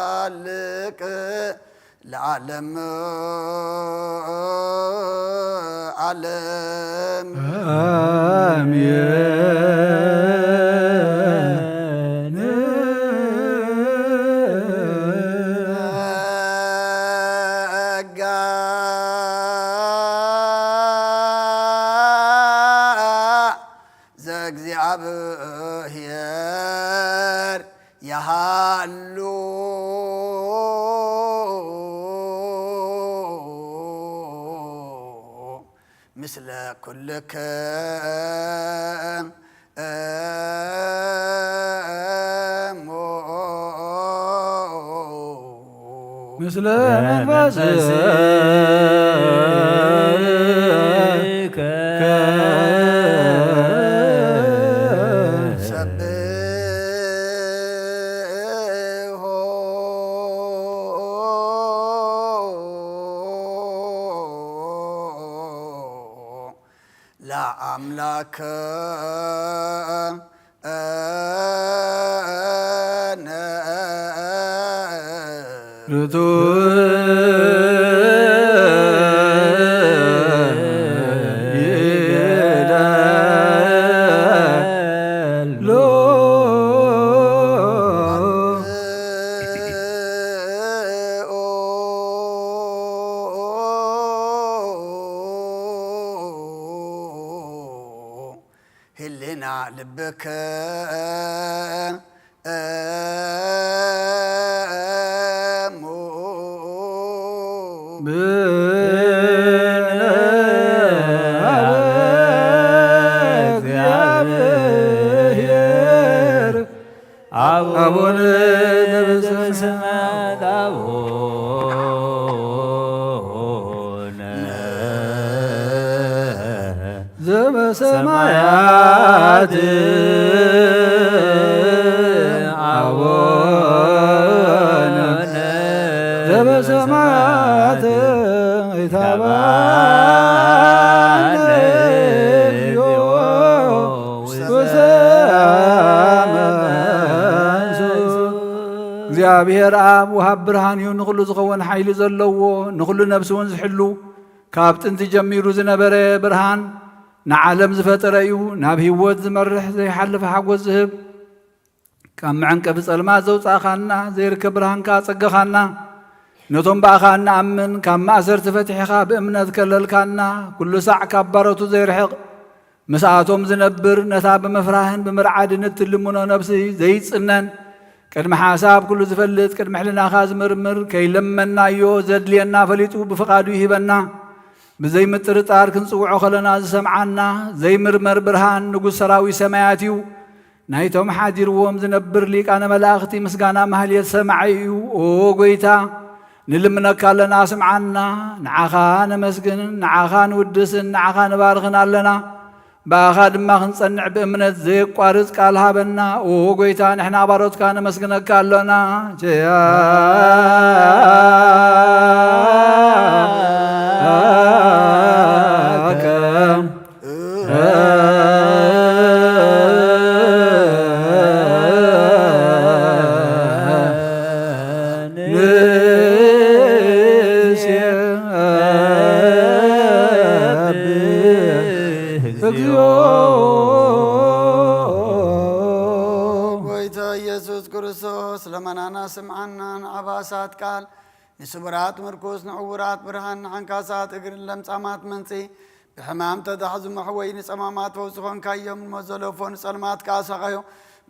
ዘያልቅ ለዓለም ዓለም አሜን እግዚአብሔር ያሃሉ ምስለ ኩልክም እሞ ምስለ መንፈስከ ለአምላክ ህሊና ልብከ እሞ እግዚአብሔር አቡነ ዘበሰማያት አቡነ ዘበሰማያት አቡነ እግዚአብሔር አብ ወሃብ ብርሃን እዩ ንኹሉ ዝኸውን ሓይሊ ዘለዎ ንኹሉ ነብሲ እውን ዝሕሉ ካብ ጥንቲ ጀሚሩ ዝነበረ ብርሃን ንዓለም ዝፈጠረ እዩ ናብ ህይወት ዝመርሕ ዘይሓልፍ ሓጎስ ዝህብ ካብ መዐንቀፊ ጸልማት ዘውፃእኻና ዘይርከብ ብርሃንካ ጸገኻና ነቶም ባእኻ ንኣምን ካብ ማእሰርቲ ፈቲሕኻ ብእምነት ከለልካና ኩሉ ሳዕ ካብ ባሮቱ ዘይርሕቕ ምስኣቶም ዝነብር ነታ ብምፍራህን ብምርዓድን እትልምኖ ነብሲ ዘይጽነን ቅድሚ ሓሳብ ኩሉ ዝፈልጥ ቅድሚ ሕልናኻ ዝምርምር ከይለመናዮ ዘድልየና ፈሊጡ ብፍቓዱ ይሂበና ብዘይ ምጥርጣር ክንጽውዖ ከለና ዝሰምዓና ዘይምርመር ብርሃን ንጉሥ ሰራዊ ሰማያት እዩ ናይቶም ሓዲርዎም ዝነብር ሊቃነ መላእኽቲ ምስጋና ማህልየት ሰማዒ እዩ ኦ ጐይታ ንልምነካ ኣለና ስምዓና ንዓኻ ነመስግን ንዓኻ ንውድስን ንዓኻ ንባርኽን ኣለና ባእኻ ድማ ክንጸንዕ ብእምነት ዘየቋርጽ ቃል ሃበና ኦ ጐይታ ንሕና ባሮትካ ነመስግነካ ኣለና سمعنا عباسات قال نسبرات مركوز نعورات برهان عنكاسات اقرن لمسامات منسي بحمام تدحز محوي نسامات وسخون كايوم مزلوفون سلمات كاسغيو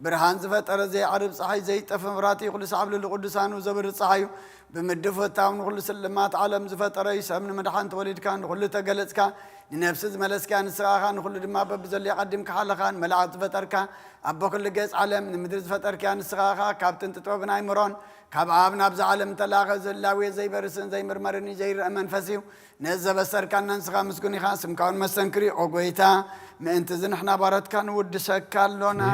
برهان زفت ارزي عرب صحي زي تفمراتي كل صعب للقدسان وزبر صحيو بمدفه تاون كل سلمات عالم زفت رئيس من مدحان تولد كان كل تجلس كان لنفس ملس كان سراخان كل دما ببزل يقدم كحلخان ملعت فتركا أبو كل جيس عالم مدرس فتر كان سراخا كابتن تتوقنا يمرون كاب عابنا بز عالم تلاغ زلاوي زي برسن زي مرمرني زي منفسيو نزل بسر كان نسخا مسكوني خاسم كون مسنكري اوغويتا ما انت زنحنا بارت كان ود شكالونا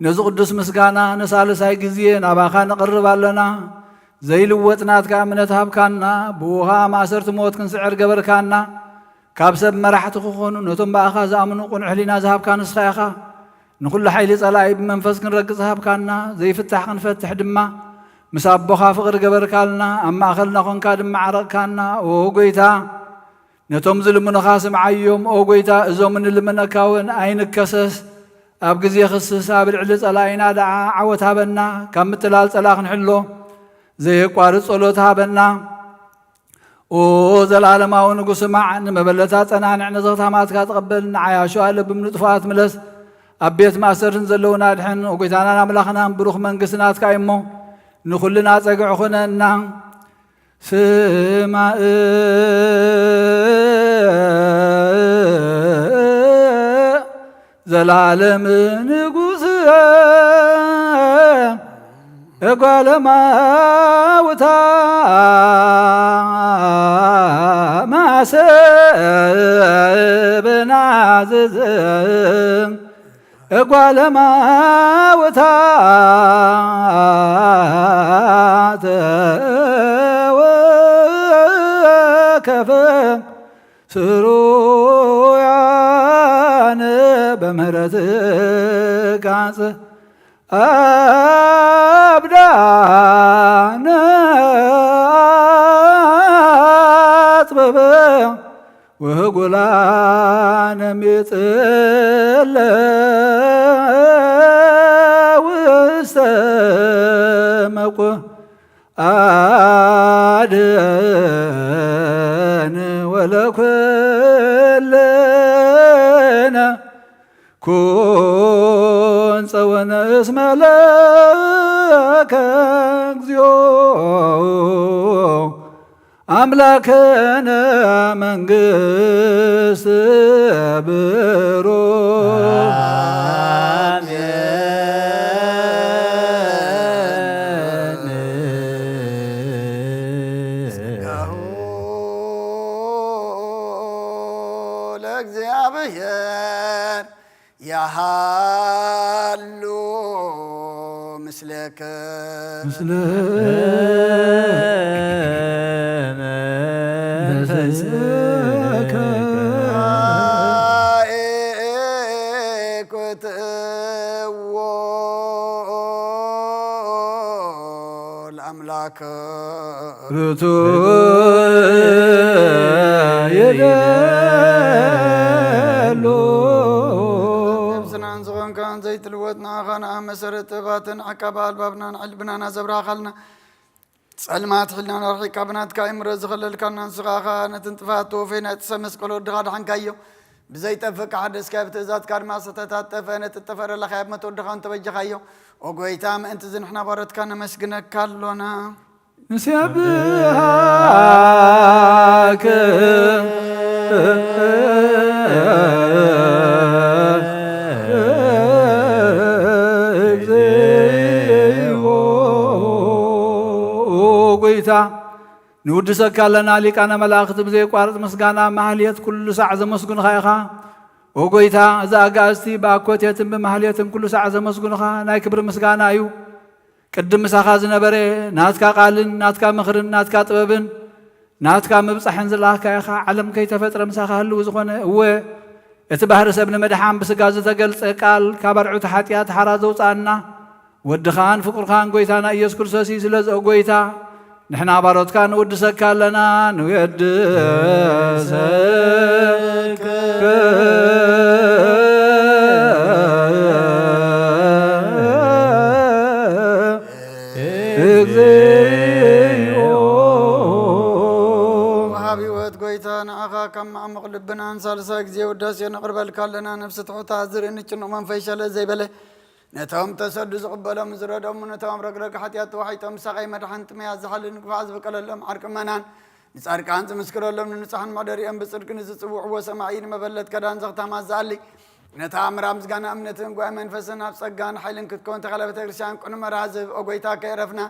نزو قدس مسغانا نسالساي غزي ناباخا نقرب علينا زي لوطنات كامنت هابكانا بوها ماسرت موت كنسعر غبركانا كابسب مرحت خونو نتم باخا زامنو قن علينا ذهب كان سخيخا نكل حيل صلاي بمنفس كنرقص هابكانا زي فتح كنفتح دما مسابخا فقر غبركالنا اما خلنا كونكا دما عرقكانا او غويتا نتم ظلمنا خاسم عيوم او غويتا ازو من لمنكاون عين كسس أب جزي خصص أب العلز علينا دعاء عوتها بنا كم تلال صلاح نحلو زي قارص صلوتها بنا او زلالم او نقص معن مبلتات انا نعزتها ما تقبلنا عياشو قال بمنطفات ملس ابيت ما سرن زلونا دحن وقيتانا املاخنا بروخ منقسنات كايمو نخلنا صقع خننا سما زلالم نقص اقال ما وتا ما سبنا ززم اقال ما وتا وكفى سرويان بمهرتك عزه أبدانا أطببا وهقولانا ميتلا وستمقوا آدان ولا كلنا كون سونا اسم لك اكزيو أملاكنا منقس برو እግዚአብሔር ያሃሉ ምስለከ ምስለ መንፈስከ ኩትዎ ለአምላከ ርቱ የደሎ نفسنا نزغن كان زيت الوطن آخانا مسرت باتن عقب البابنا علبنا نزبرا خلنا سلمات حلنا نرحيك بنات كايم رزخلل كان نسخاخا نتنتفاتو فينا تسمس قلو دغاد حنكايو بزيت فك حدث كيف تزات كارما ستتات فينا تتفر لخيب متو دغان توجخايو وقويتام انت زنحنا بارت كان مسجنك كالونا نسيبهاك قويتا نودسك لنا لكان ملاخت بزي قارت مسغانا محليت كل ساعه زمسغن خايخا وقويتا اذا غاستي باكوتيتم بمحليتم كل ساعه زمسغن خا ناي كبر مسغانا ايو قدم مساخا زنبره ناتكا قالن ناتكا مخرن ناتكا طببن ناتكا مبصحن زلاخ كايخا علم كي تفطر مساخا هلو زخونه هو اتبهر سبن مدحان بسغاز تገልጸ ቃል ካባርዑ ተሐጢያት ሓራዘውፃና ወድኻን ፍቁርኻን ጎይታና ኢየሱስ ክርስቶስ ስለዚ ጎይታ ንሕና ባሮትካ ንውድሰካ ኣለና ንውድሰከ كم عمق لبنا نسالسا كزي وداس ينقربل كالنا نفس تعطى زرين نچنو من فيشل زي بله نتهم تسدس قبل مزردهم نتهم رقرق حتيات وحيتهم سقي مدحنت ما يزحل نقفاز بقللهم عرق منان نسار كانت مسكر لهم نصحن مدري ام بصدق نزصبوع وسماعين مبلت كدان زغتا ما زالي نتهم رامز غنا امنتن غوا منفسنا بصقان حيلن كتكون تخلبت كريستيان قن مرازب اوغيتا كيرفنا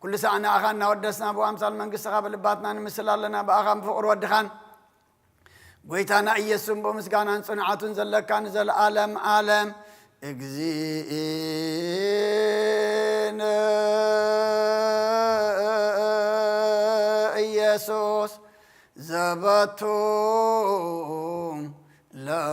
كل ساعه اخانا ودسنا بو امثال منقس قبل باتنا نمسلالنا باخام فقر ودخان ويتانا إيسوم بمسكانا صنعاتن زلكان زل عالم عالم اجزين إيسوس زبطوم لك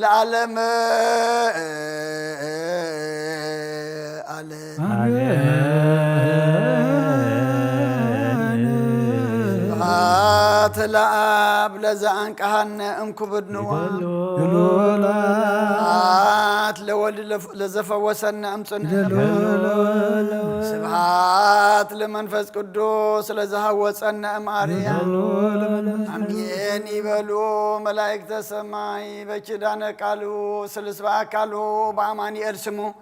العالم تلعب لزان كهن انكبد نوام سبحات لولد لزفا وسن امصن سبحات لمنفس قدوس لزها وسن اماريا امين يبلو ملائكه السماي بكدان قالوا سلسبا قالوا باماني ارسمو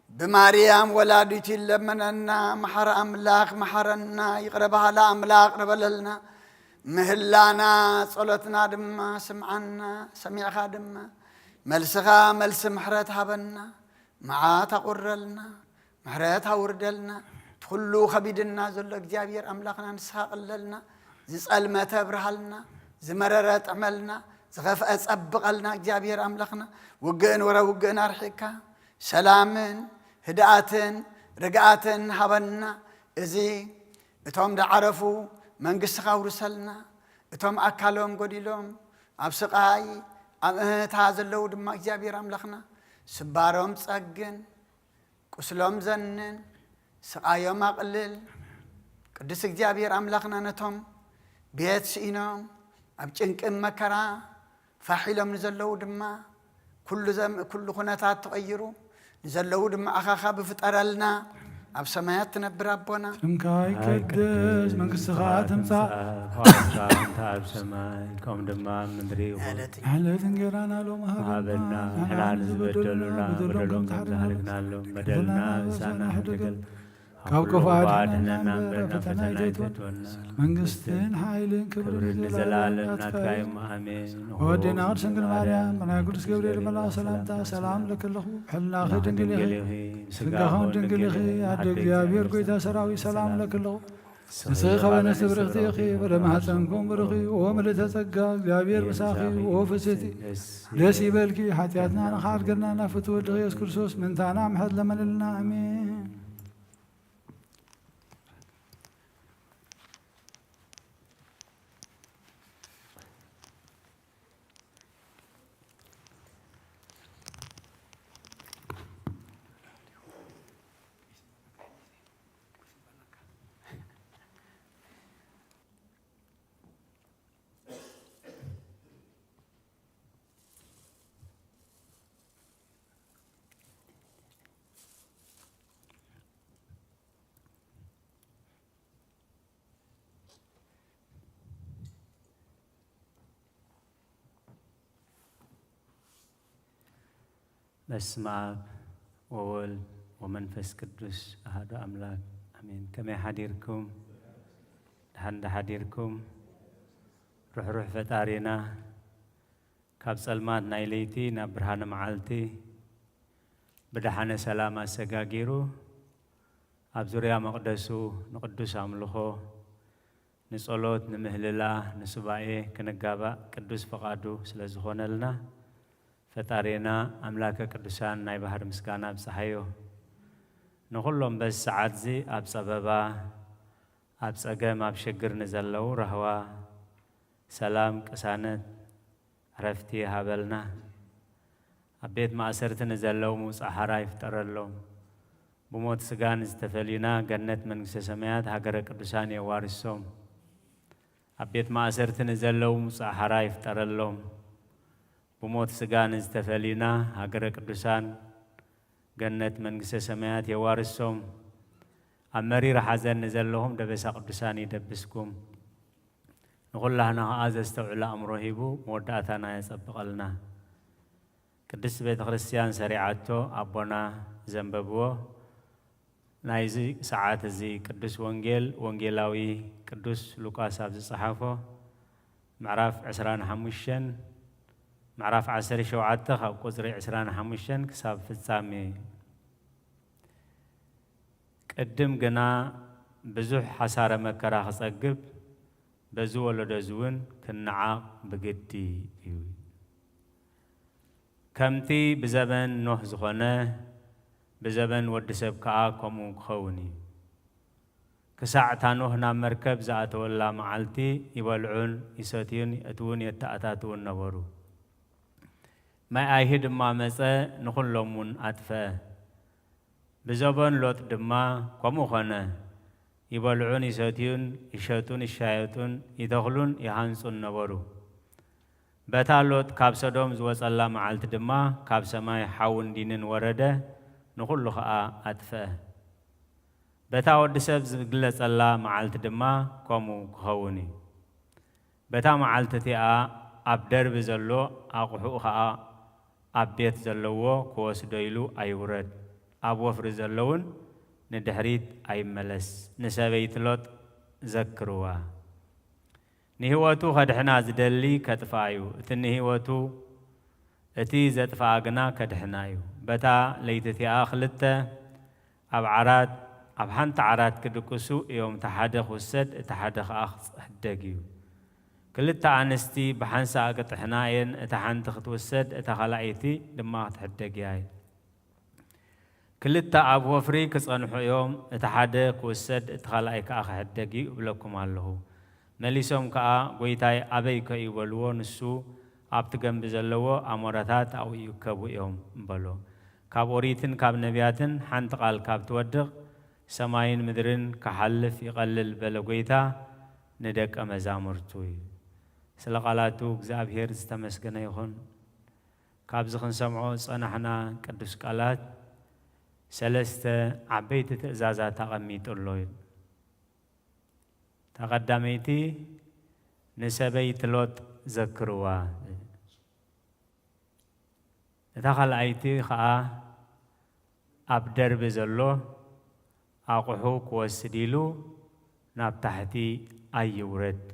بماريام ولادتي لمننا محر املاك محرنا يقربها لا املاك ربللنا مهلانا صلتنا دما سمعنا سميعها دما ملسخا ملس محرت هبنا معات قرلنا محرتها وردلنا كلو خبيدنا زل እግዚአብሔር املاكنا نساقللنا زصلمه برهلنا زمررت عملنا زخف اصبقلنا እግዚአብሔር املاكنا وجئن ورا وجئن ارحكا سلامن هداتن رجعتن هبنا ازي اتهم دعرفو منقس خاورسلنا اتهم اكالهم قديلهم ابسقاي امهت هازلو دما እግዚአብሔር املاكنا سبارهم صقن قسلهم زنن سقايهم اقلل قدس እግዚአብሔር املاكنا نتهم بيت سينهم ابጭንቅ መከራ فاحلهم نزلو دما كل خناتات تغيروا نزلو دما اخاخا بفطرلنا أب سمايات تنبر أبونا سمكاي كدس منقصها تمسح خالصا أنت أب سماي كم دمام مدري حلت انقرانا لو مهابلنا حلال زبدلنا بدلهم تحرقنا لهم بدلنا لسانا حدقل كوكب عادنا برنا فتنا يتون منقصتين حايلين كبر كبر زلالم ناتكايم آمين ودينا عرسن مريم من قدس جبريل ملا سلامتا سلام لك الله حلنا خدن قليخي سقاهم دنقليخي عدق يا بير قيتا سراوي سلام لك الله نسيخ ونس برختيخي ولما حسنكم برخي وملت تسقى يا بير مساخي وفسيتي ليس يبالكي حتياتنا نخار قلنا نفتو الغيس كرسوس من تانا محد لمن لنا امين بسم آب وولد ومنفس قدوس أحد أملاك أمين كما حديركم دحن حديركم روح فتارينا كاب سلمات نايليتي نبرهان معالتي بدحان سلامة سقاقيرو أبزوريا مقدسو نقدس أملخو نسألوت نمهللا نسبائي كنقابا قدوس فقادو سلازخون لنا فتارينا أملاك قدسان ناي بحر مسكانا بصحيو نقولهم بس ساعات زي أب سببا أب سقام أب شقر نزلو رهوا سلام كسانت عرفتي هابلنا أبيت ما أسرت نزلو موس أحرا يفتر اللهم بموت سقان استفلينا جنة من سميات هاجر قدسان يوارسهم أبيت ما أسرت نزلو موس أحرا يفتر اللهم بموت سقان استفلينا هاجر قدسان جنة من سميات يوارسهم أمري رح أزن نزلهم دبس قدسان يدبسكم نقول لهنا هذا استوعل أمره يبو موداتنا يسبق لنا قدس بيت خريستيان سريعته أبونا زنببوه نايزي ساعات زي قدس وانجيلاوي قدس لوقاس عبد الصحافة معرف عسران حموشن معرف عسر شوعته أو قزري عسران حموشن كساب في السامي قدم جنا بزح حسارة مكره صقب بزو ولا دزون كنعا بجدي كمتي بزبن نوح زخنه بزبن ودسب كاكم خوني كساعة نوحنا مركب زات ولا معلتي يبلعون يساتين أتون يتأتاتون نورو ما أيهد ما مسا نقول لهم أدفع بزبن لوت دما كم خنه يبلعون يساتين يشاتون الشايتون يدخلون يهانسون نورو بتالوت كاب سدوم زوج الله معلت دما كاب سماي حاون دينن ورده نقول له أدفع بتاود سب زجلس الله معلت دما كمو خوني بتا معلت تيا أبدر بزلو أقحوها أبيت زلوه كوس ديلو أيورد أبو فرزلون ندهريت أي ملس نسبيت لوت ذكروا نهواتو خدحنا زدلي كتفايو تنهواتو اتي زتفاقنا كدحنايو بتا ليتتي آخلته أب عرات أب حنت عرات كدكسو يوم تحدخ وسد تحدخ أخص حدقيو كلتا عنستي بحنسا قطحناين اتحنتخ توسد اتخلعيتي لما تحدقياي كلتا أب وفري كصنحو يوم اتحدخ وسد اتخلعيك أخ حدقيو بلكم الله مليسوم كا قويتاي أبي كا يولو نسو أبتغم بزلو أموراتات أو يكبو يوم بلو كاب أوريتن كاب نبياتن حنتقال كاب تودق سماين مدرن كحلف يقلل بلو قويتا ندك أمزامرتوي سلقالاتو كزاب هيرز تمسكنا يخون كاب زخن سمعو صنحنا كدس قالات سلسته عبيت تأزازات تغميت اللويل تقدميتي نسبيت لوت ذكروا تخل أيتي خا أبدر بزلو أقحوك وسديلو ناب تحتي أي ورد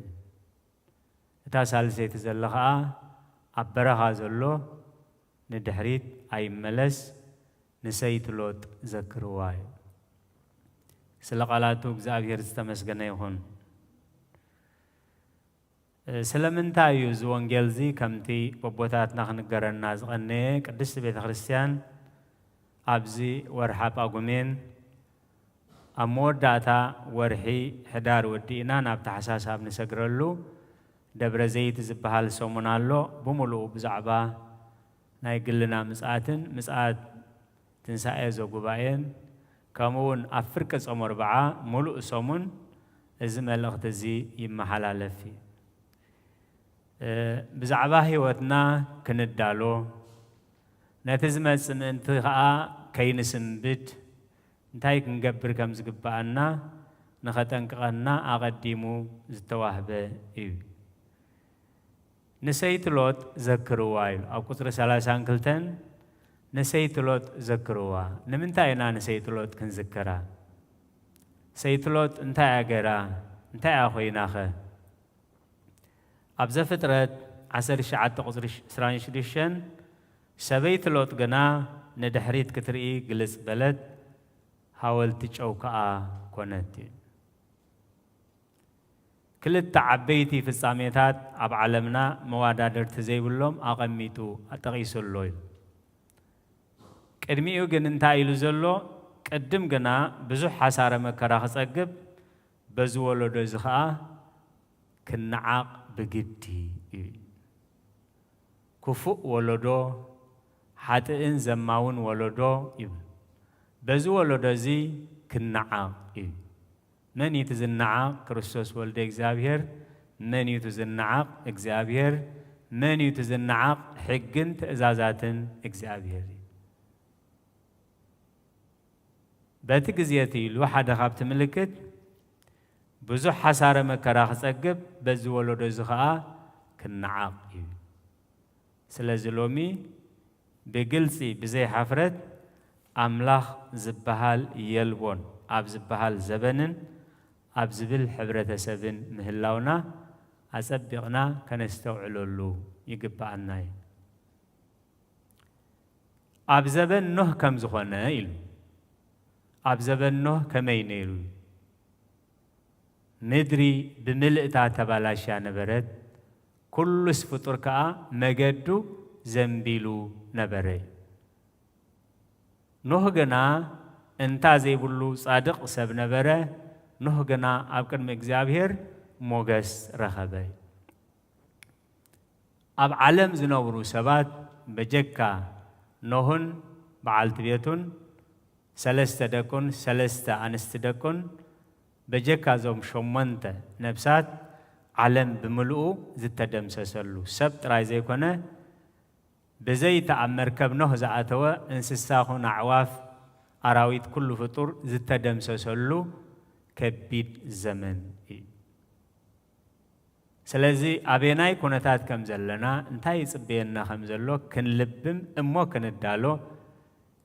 تاسال سيت زلخا أبرها زلو ندحريت أي ملس نسيت لوت ذكروا سلقالاتو እግዚአብሔር ዝተመስገነ ይሁን ስለምንታይ እዩ ወንጌል ዚ ከምቲ በቦታትና ክንገረና ዝቀነየ ቅድስት ቤተ ክርስቲያን ኣብዚ ወርሓ ጳጉሜን ኣብ መወዳእታ ወርሒ ሕዳር ወዲእና ናብ ታሕሳስ ኣብ ንሰግረሉ ደብረ ዘይት ዝበሃል ሰሙን ኣሎ ብምሉእ ብዛዕባ ናይ ግልና ምጽኣትን ምጽኣት ትንሳኤ ዘጉባኤን كمون أفريق صوم 4 ملؤ صومون إذا ملقت زي يمحلالف فيه بزعباه وتنا كندالو نتزمت سنتها كينسن بيت نتاي كنجبر كم زقبانا نختن كأننا أقدمو زتواهبه إيو نسيت لوت ذكروايل أو كتر سلاسان كلتن نسيت لوت ذكروا نمنتاينا نسيت لوت كنذكرا سيت لوت انتا اغرا انتا اخويناخ ابز فترت 10 شعات قصر سرانش ديشن سبيت لوت غنا ندحريت كتري جلس بلد حاولت تشوكا كونت كل التعبيتي في الساميتات اب عالمنا موادادر تزيبلهم اقميتو اتقيسو اللويل قدميو ግን እንታይ ኢሉ ዘሎ ቀድም ገና ብዙሕ ሓሳረ መከራ ክጸግብ በዝወለዶ ዝኸኣ ክነዓቕ ብግዲ ክፉእ ወለዶ ሓጥእን ዘማውን ወለዶ ይብል በዝወለዶ እዚ ክነዓቕ እዩ መን እዩ ዝነዓቕ ክርስቶስ ወልደ እግዚአብሔር መን እዩ ዝነዓቕ እግዚአብሔር መን እዩ ዝነዓቕ ሕግን ትእዛዛትን እግዚአብሔር بات جزيتي لو حدا خابت ملكت بزو حسارة مكرا خصقب بزو ولدو زخاء كنعاق سلازلومي بقلسي بزي حفرت أملاخ زبهال يلبون أب زبهال زبنن أب زبل حبرة سبن مهلاونا أسبقنا كنستوعلو اللو يقبعنا أب زبن نه كم زخوانا إلو أب زبنه كمينيرو مدري بملئتا تبالاشا نبرد كل سفطر كا مجدو زنبيلو نبري نهجنا انتا زيبلو صادق سب نبره نهجنا أبكر مجزابير موجس رخبي أب علم زنورو سبات بجكا نهن بعالتبيتون سلسته دكون سلسته أنستدكون بجكا زوم شمنته نفسات علم بملؤ زت دم سسلو سبت رايزي كونه بزي تأمر كبنه زعتوا انسساخون عواف أراويت كل فطور زت دم سسلو كبيد زمن سلازي أبيناي كونتات كم زلنا انتاي صبينا خمزلو كن لبم امو كن الدالو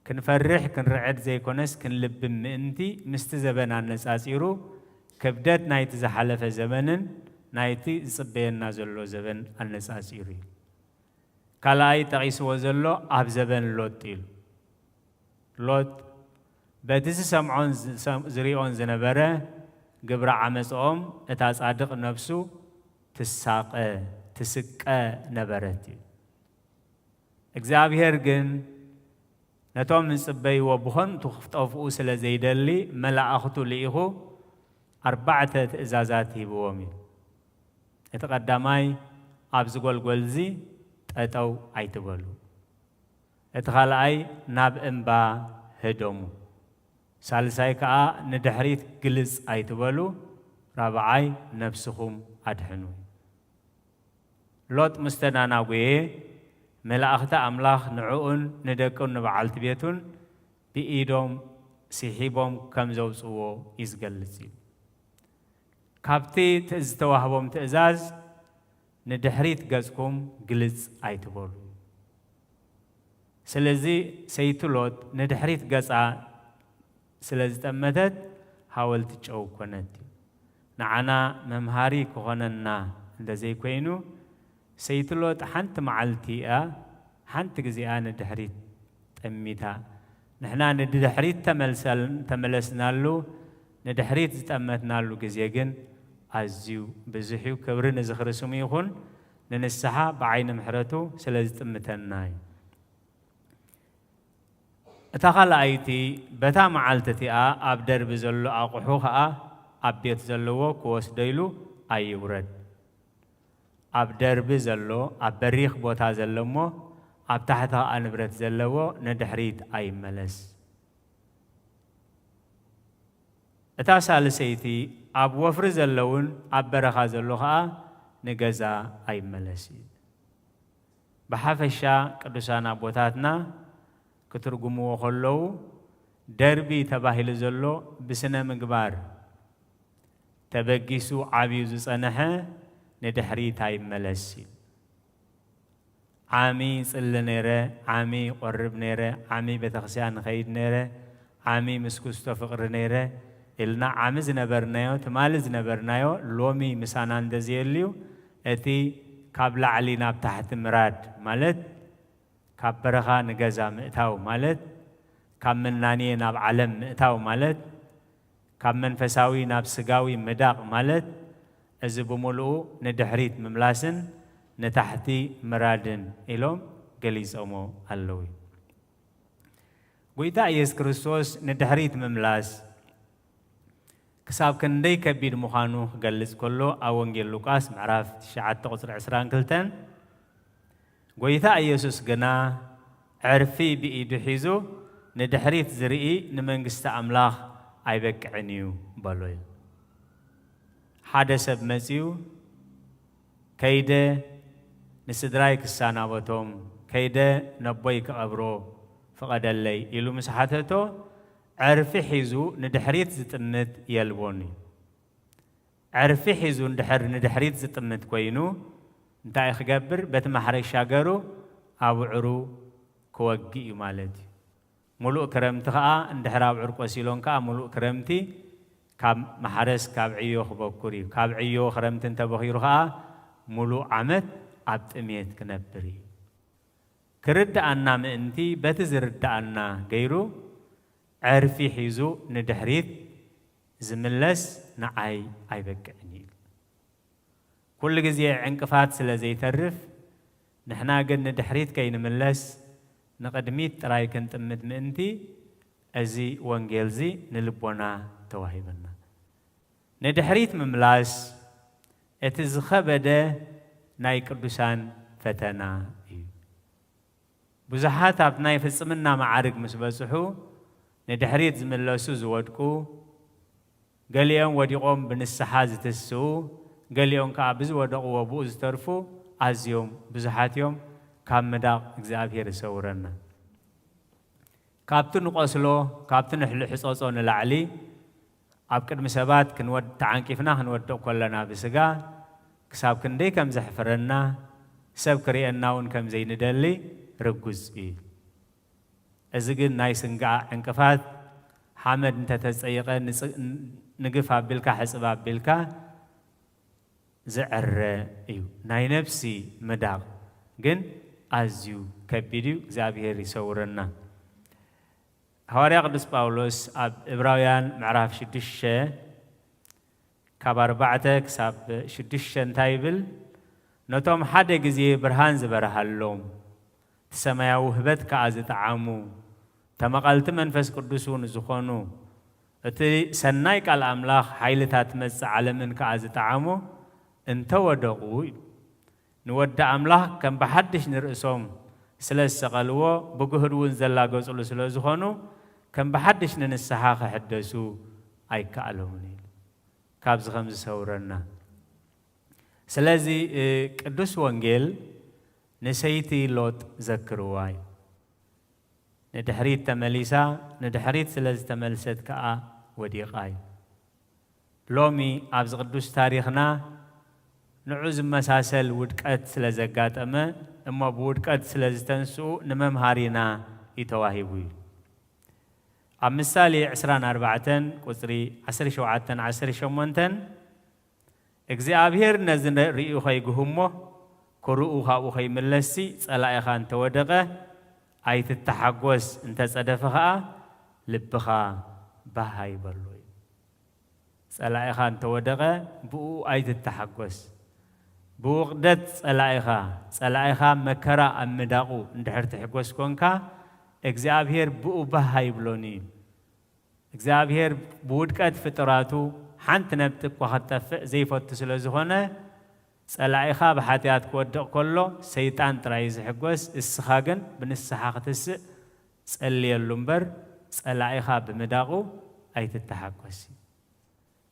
كن فرح كن رعد زي كونس كن لبم انتي مستزبن عن نساسيرو كبدت نايت زحلف زمنن نايتي صبينا زلو زبن عن نساسيرو كالاي تقيس وزلو أب زبن لوتيل لوت بدس سمعون زريعون زنبره قبر عمسهم اتاس عدق نفسه تساق تسك نبرتي እግዚአብሔር ግን ነቶም ንጽበይ ወብኾን ትኽፍጠፍኡ ስለ ዘይደሊ መላእኽቱ ልኢኹ 4 ትእዛዛት ሂብዎም እዩ እቲ ቀዳማይ ኣብ ዝጎልጎልዚ ጠጠው ኣይትበሉ እቲ ካልኣይ ናብ እምባ ህደሙ ሳልሳይ ከዓ ንድሕሪት ግልጽ ኣይትበሉ ራብዓይ ነፍስኹም ኣድሕኑ ሎጥ مستناناوي ملاخته أملاخ نعون ندكون نبعالت بيتون بإيدهم سيحيبهم كم زوجوا يزجلسي كابتي تزتوهبهم تأزاز ندحريت جزكم جلس أيتبول سلزي سيتلود ندحريت جزء سلزي تمتت حاولت تشوف كنت نعنا ممهاري كهوننا زي كوينو سيتلود حنت معلتيا حنت جزئا ندحريت تأميتها نحنا ندحريت تملسنا له ندحريت تأمتنا له جزيجن أزيو بزحيو كبرنا زخر سميخون ننسحا بعين محرته سلزي تأمتناي أتخيل أيتي بتا معلتتي أبدر بزلو أقحوها أبيت زلو كوس ديلو أي ورد أبدر بزلو أبريخ بوتا زلمو أبتحتها أنبرت زلو ندحريت أي ملس أتاسال سيتي أب وفر زلون أبرخا زلوها نجزا أي ملسي بحفشا قدسانا بوتاتنا كترجموا خلوا دربي تباهل زلو بسنة مقبار تبقيسو عبيوز صنحة ندحري تاي ملسي عامي صل نيرة عامي قرب نيرة عامي بتخسيان خيد نيرة عامي مسكوستو فقر نيرة إلنا عامز نبرنايو تمالز نبرنايو لومي مسانان دزيليو اتي كابل علينا بتحت مراد مالت كاب برخا نجزا مئتاو مالت كاب من ناني ناب علم مئتاو مالت كاب من فساوي ناب سقاوي مداق مالت أزبو ملؤو ندحريت مملاسن نتحتي مرادن إلوم قليز أمو اللوي قويتا يس كريستوس ندحريت مملاس كساب كندي كبير مخانو قليز كله أونجي لوكاس معراف شعات تقصر عسران كلتن قويتا يسوس قنا عرفي بإيدو حيزو ندحريت زرئي نمنقست أملاخ أيبك عنيو بالوي حادث بمزيو كيدا نسدراي كسانا بوتوم كيدا نبويك أبرو فقد اللي إلو مسحاتتو عرفي حيزو ندحريت زتمت يلبوني عرفي حيزو ندحريت زتمت كوينو انتاي خقبر بتمحري شاقرو أو عرو كوغي مالتي ملوء كرمتها اندحراب عرق وسيلون كا ملوء كرمتي كاب محرس كاب عيو خبوكوري كاب عيو خرمت انت بخيرها ملوء عمد عبد اميت كنبري كرد أنا مأنتي بتزرد أنا غيرو عرفي حيزو ندحريت زملس نعاي أي بكعني كل جزية عنكفات سلزي ترف نحنا قد ندحريت كي نملس نقدميت راي كنت أمد مأنتي أزي وانجيلزي نلبونا توهيبنا ندحريت مملاس اتزخبده ناي قدسان فتنا بزحات أبناي في السمنة معارك مسبسحو ندحريت زملسو زودكو قال يوم وديقوم بنسحاز تسو قال يوم كعبز ودقوا وبوز ترفو عز يوم بزحات يوم كام مداق إجزابير سورنا كابتن قصلو كابتن حلو حصوصون العلي أبكر مسابات كنود تعنكيفنا هنود كلنا بسجا كساب كندي كم زحفرنا سب كرينا ون كم زين دلي رجوز أزجن نايسنجا عنكفات حمد أنت تسيقة نقف بالك حسب بالك زعر ناي نفسي مداق جن أزيو كبيريو زابير يسورنا هواري قدس باولوس إبراهيم معرف شدشة كبار بعتك ساب شدشة تايبل نتوم حدا جزي برهان زبره اللوم تسمع وهبت كأزت عامو تمقلت منفس قدسون زخانو أتي سنايك على الأملاخ حيلتها تمس على من كأزت عامو انت ودقوي نودع أملاخ كم بحدش نرأسهم سلس قالوا بجهر ونزلا جزء سلس زخانو كم بحدش ننسحاق حدثو أي كألهوني كابز خمس سورنا سلازي قدس وانجيل نسيتي لوت ذكرواي ندحريت تمليسا ندحريت سلز تملست كأ وديقاي لومي أبز قدوس تاريخنا نعوز مساسل ودكات سلزقات أما بودكات سلزتنسو نممهارينا يتواهبوي مثالي 24 قصري 17 እግዚአብሔር ነዝነ ሪኡ ኸይግሁሞ ኮሩኡ ኻኡ ኸይምለሲ ጸላኢኻ እንተወደቐ ኣይትተሓጐስ እንተጸደፈ ኸኣ ልብኻ ባህ ይበሉ ጸላኢኻ እንተወደቐ ብኡ ኣይትተሓጐስ ብውቕደት ጸላኢኻ መከራ ኣብ ምዳቑ እንድሕር ትሕጐስ ኮንካ እግዚአብሔር ብኡ ባህ ይብሎኒ እግዚአብሔር ብውድቀት ፍጥራቱ حنت نبتك وخطفق زي فوت سلازخونه صلايخا بحاتيات كودق كله شيطان ترايز حقوس السخاغن بنسحا ختس صلي اللمبر صلايخا بمداقو ايت التحقوس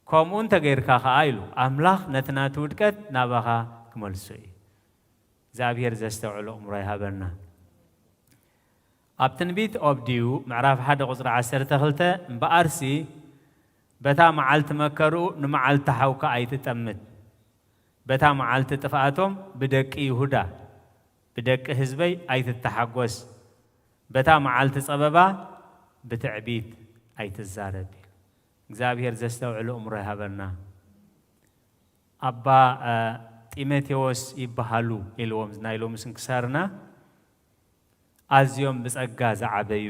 كومون تغيركا خايلو املاح نتنات ودكت نابخا كملسوي زابير زستوعلو امري هابرنا ابتنبيت اوبديو معراف حد قصر 10 تخلته بارسي بتا معلت مكرو نمعلت حوكا ايت تمت بتا معلت تفاتهم بدك يهودا بدك حزبي ايت التحقوس بتا معلت صببا بتعبيد ايت الزارب እግዚአብሔር ዘስተውዕሉ እምሮ ይሃበና አባ ጢሞቴዎስ ይባሃሉ ኢልዎም ዝናይሎም ስንክሳርና አዝዮም ብጸጋ ዘዓበዩ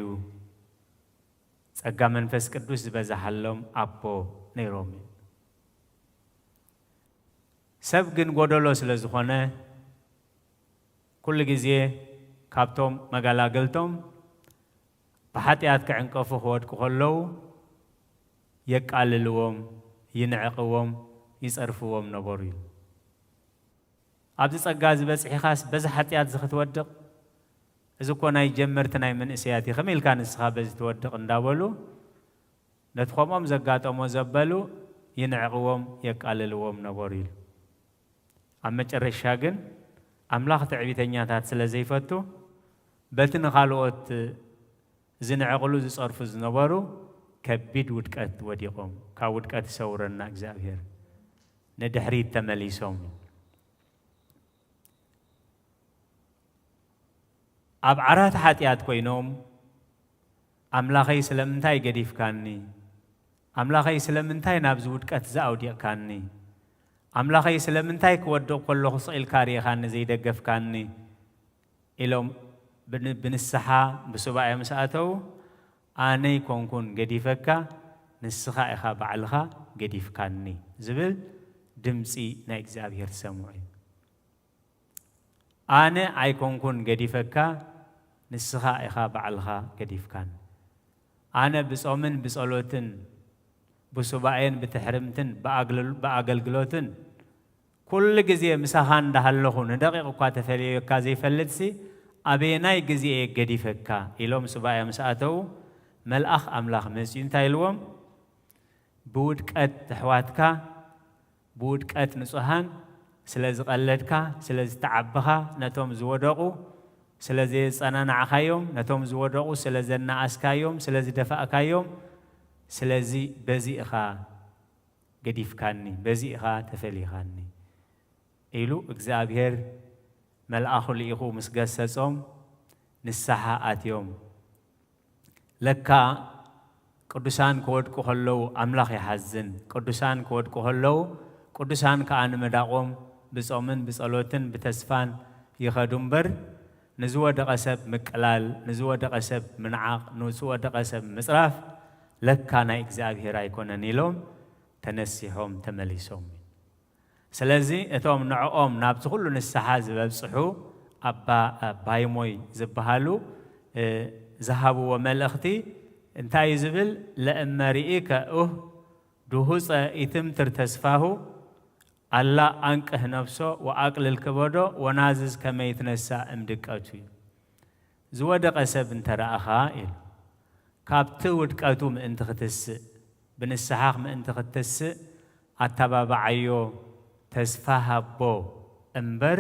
ጸጋ መንፈስ ቅዱስ ዝበዛሐሎም አቦ ነይሮም ሰብ ግን ጎደሎ ስለዝኾነ ኩሉ ጊዜ ካብቶም መጋላገልቶም በኃጢአት ከዕንቀፉ ክወድቁ ከለዉ የቃልልዎም ይንዕቅዎም ይጸርፍዎም ነበሩ እዩ ኣብዚ ጸጋ ዝበጽሒኻስ በዚ ኃጢአት ዝኽትወድቕ እዚ እኮ ናይ ጀመርቲ ናይ መንእሰያት ከመይ ኢልካ ንስኻ በዚ ትወድቕ እንዳበሉ ነቲ ከምኦም ዘጋጠሞ ዘበሉ ይንዕቅዎም የቃልልዎም ነበሩ እዩ ኣብ መጨረሻ ግን ኣምላኽ ትዕቢተኛታት ስለ ዘይፈቱ በቲ ንኻልኦት ዝንዕቅሉ ዝጸርፉ ዝነበሩ ከቢድ ውድቀት ወዲቖም ካብ ውድቀት ይሰውረና እግዚአብሔር ንድሕሪት ተመሊሶም ኣብ ዓራት ኃጢአት ኮይኖም ኣምላኸይ ስለምንታይ ገዲፍካኒ ኣምላኸይ ስለምንታይ ናብ ዝውድቀት ዘኣውዲቕካኒ ኣምላኸይ ስለምንታይ ክወድቕ ከለኹ ስኢልካ ሪኢኻኒ ዘይደገፍካኒ ኢሎም ብንስሓ ብሱባኤ ምስ ኣተው ኣነይ ኮንኩን ገዲፈካ ንስኻ ኢኻ ባዕልኻ ገዲፍካኒ ዝብል ድምፂ ናይ እግዚአብሔር ሰምዑ ኣነ ኣይኮንኩን ገዲፈካ ንስኻ ኢኻ ባዕልኻ ገዲፍካኒ ኣነ ብጾምን ብጸሎትን ብሱባኤን ብትሕርምትን ብኣገልግሎትን ኩሉ ጊዜ ምሳኻ እንዳሃለኹ ንደቂቕ እኳ ተፈልየካ ዘይፈልጥሲ ኣበየናይ ጊዜ ገዲፈካ ኢሎም ሱባኤ ምስ ኣተው መልአኽ ኣምላኽ መጺኡ እንታይ ኢልዎም ብውድቀት ኣሕዋትካ ብውድቀት ንጹሃን ስለዝቐለድካ ስለዝተዓብኻ ነቶም ዝወደቑ ስለዘይጸናንዓኻዮም ነቶም ዝወደቑ ስለዘናኣስካዮም ስለዝደፋእካዮም ስለዚ በዚ ኢኻ ገዲፍካኒ በዚ ኢኻ ተፈሊኻኒ ኢሉ እግዚአብሔር መልአኹ ልኢኹ ምስ ገሰጾም ንስሓ ኣትዮም ለካ ቅዱሳን ክወድቁ ከለዉ ኣምላኽ ይሓዝን ቅዱሳን ክወድቁ ከለዉ ቅዱሳን ከዓ ንመዳቖም ብጾምን ብጸሎትን ብተስፋን ይኸዱ እምበር ንዝወደቐ ሰብ ምቅላል ንዝወደቐ ሰብ ምንዓቕ ንዝወደቐ ሰብ ምጽራፍ ለካ ናይ እግዚአብሔር ኣይኮነን ኢሎም ተነሲሖም ተመሊሶም ስለዚ እቶም ንዕኦም ናብቲ ኩሉ ንስሓ ዝበጽሑ ኣባ ባይሞይ ዝበሃሉ ዝሃብዎ መልእኽቲ እንታይ ዝብል ለእመሪኢከ ድሁፀ ኢትምትር ተስፋሁ ኣላ አንቅህ ነፍሶ ወአቅልል ክበዶ ወናዝዝ ከመይ ትነሳእ እምድቀቱ ዝወደቐ ሰብ እንተረኣኻ ኢሉ ካብቲ ውድቀቱ ምእንቲ ክትስእ ብንስሓኽ ምእንቲ ክትስእ ኣተባባዓዮ ተስፋ ሃቦ እምበር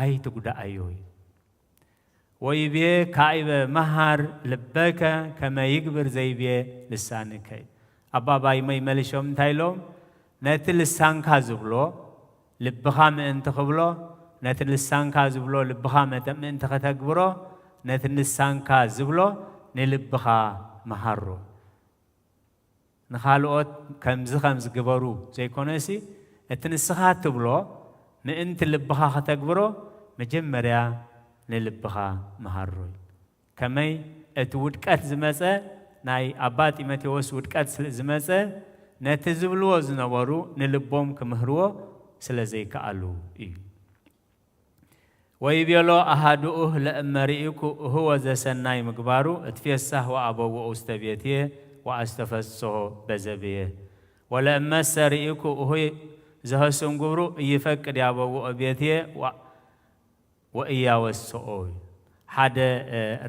ኣይትጉዳኣዮ እዩ ويبي كايب مهر لبك كما يكبر زيبي لسانك أبا باي ما يملشهم تايلهم نت لسان كازبلو لبخام أنت خبلو نت لسان كازبلو لبخام أنت ختكبرو نت لسان كازبلو نلبخا مهرو نخالوت كمز جبرو زي كونسي التنسخات تبلو من أنت لبخا ختكبرو مجمريا نلبخا مهروي كمي اتودكات زمسه ناي ابات يمتيوس ودكات زمسه نتزبلو زنورو نلبوم كمهرو سلازي كالو ويبيلو احدوه لامريكو هو زسناي مقبارو اتفيسه وابو استبيتيه واستفسه بزبيه ولما سريكو هو زهسون غبرو يفقد يابو ابيتيه وإيا والسؤول حدا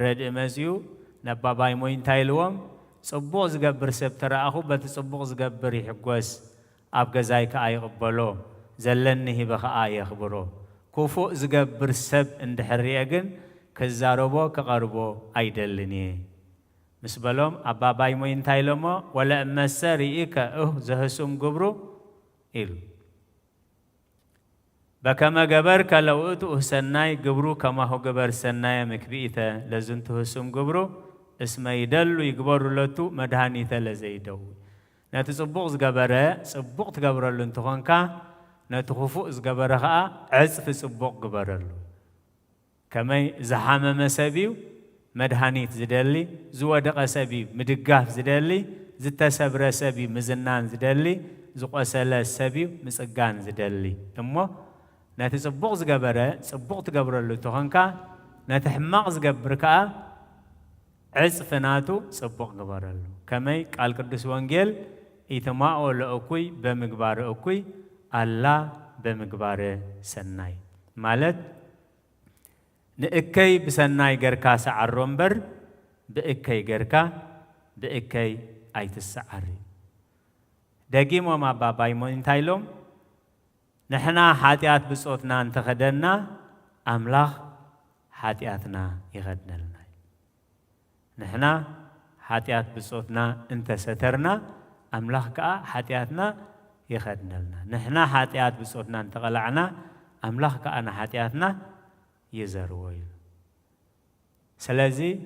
رد مزيو نباباي موين تايلوم صبوغ زقبر سبتر أخو بتصبوغ زقبر يحقوس أبقى زايك آي قبلو زلنه بخا آي يخبرو كوفو زقبر سب اند حريقن كزاروبو كقربو أيدلني مسبلوم أباباي موين تايلوم ولا أمسا رئيك زهسوم قبرو إلو بكما جبر كلو أتو سناي جبرو كما هو جبر سناي مكبيته لازنته سوم جبرو اسمه يدلو يجبر لتو مدهانيته لزيدو نتصبغ جبره صبغ تجبر لنتوهن كا نتخفوق جبره عزف صبغ جبرلو كما زحام مسابيو مدهانيت زدلي زودق سبي مدقاف زدلي زتسبر سبي مزنان زدلي زقسل سبي مسقان زدلي أمه ناتي صبوغ زقبره صبوغ تقبره اللي تخنكا ناتي حماق زقبركا عزفناتو صبوغ قبره اللي كمي قال قدس وانجيل إتماعو لأكوي بمقبار أكوي الله بمقبار سناي مالت نأكي بسناي قركا سعر رمبر بأكي قركا بأكي آيت السعري دقيم وما باباي مون تايلوم نحنا حاتيات بصوتنا انتخدنا أملاخ حاتياتنا يغدنا لنا نحنا حاتيات بصوتنا انت سترنا أملاخ كا حاتياتنا يغدنا لنا نحنا حاتيات بصوتنا انتقلعنا أملاخ كا أنا حاتياتنا يزروي سلازي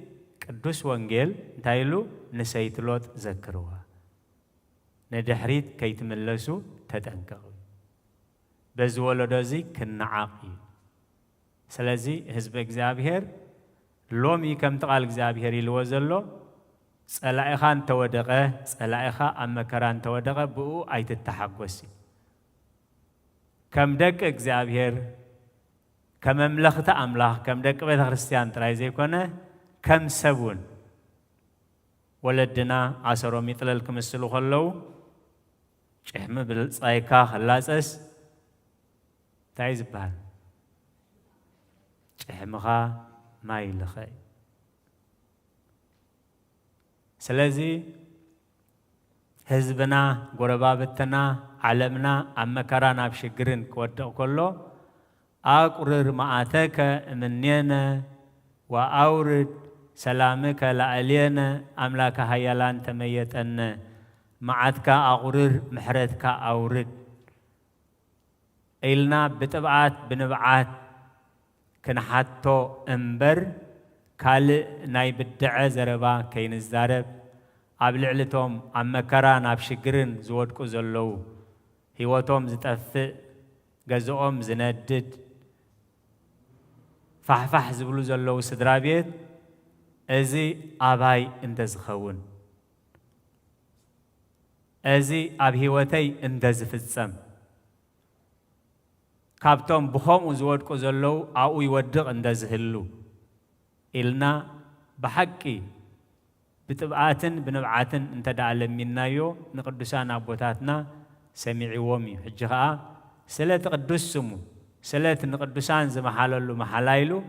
قدوس وانجيل تايلو نسيتلوت ذكروها ندحريت كيتملسو تتنكروا بزولو دوزي كنعاقي سلازي حزب اغزابير لومي كم تقال اغزابير يلوزلو صلايخان تودقه صلايخا امكران تودقه بو ايت التحقوسي كم دق اغزابير كم مملخته املاح كم دق بيت كريستيان تراي زيكونه كم سبون ولدنا عصرو ميطلل كمسلو خلو ጨህም ብልጻይካ خلاصس تعيز بان ጨህምኻ ማይ ልኸይ ስለዚህ ህዝብና ጎረባብትና ዓለምና አመከራን አብሽግርን ከወደቅ ከሎ አቁርር ማዓተከ እምኔነ ወአውርድ ሰላምከ ላዕሌነ አምላከ ሃያላን ተመየጠነ معاتك أغرر محرتك أورد إلنا بتبعات بنبعات كن حتى أمبر كال ناي بدعة زربا كين الزرب قبل علتهم عم كران أبشجرن زود كوزلو هيوتهم زتأثر جزءهم زندد فح زبلو زلو سدرابيت أزي أباي اندزخون أزي أبهوتي اندز في السم كابتن بخام وزود كوزلو أو يودق اندز هلو إلنا بحقي بتبعاتن بنبعاتن انت دعلم منا يو نقدسان أبوتاتنا سميعي ومي حجها سلة قدس سمو سلة نقدسان زي محلالو محلايلو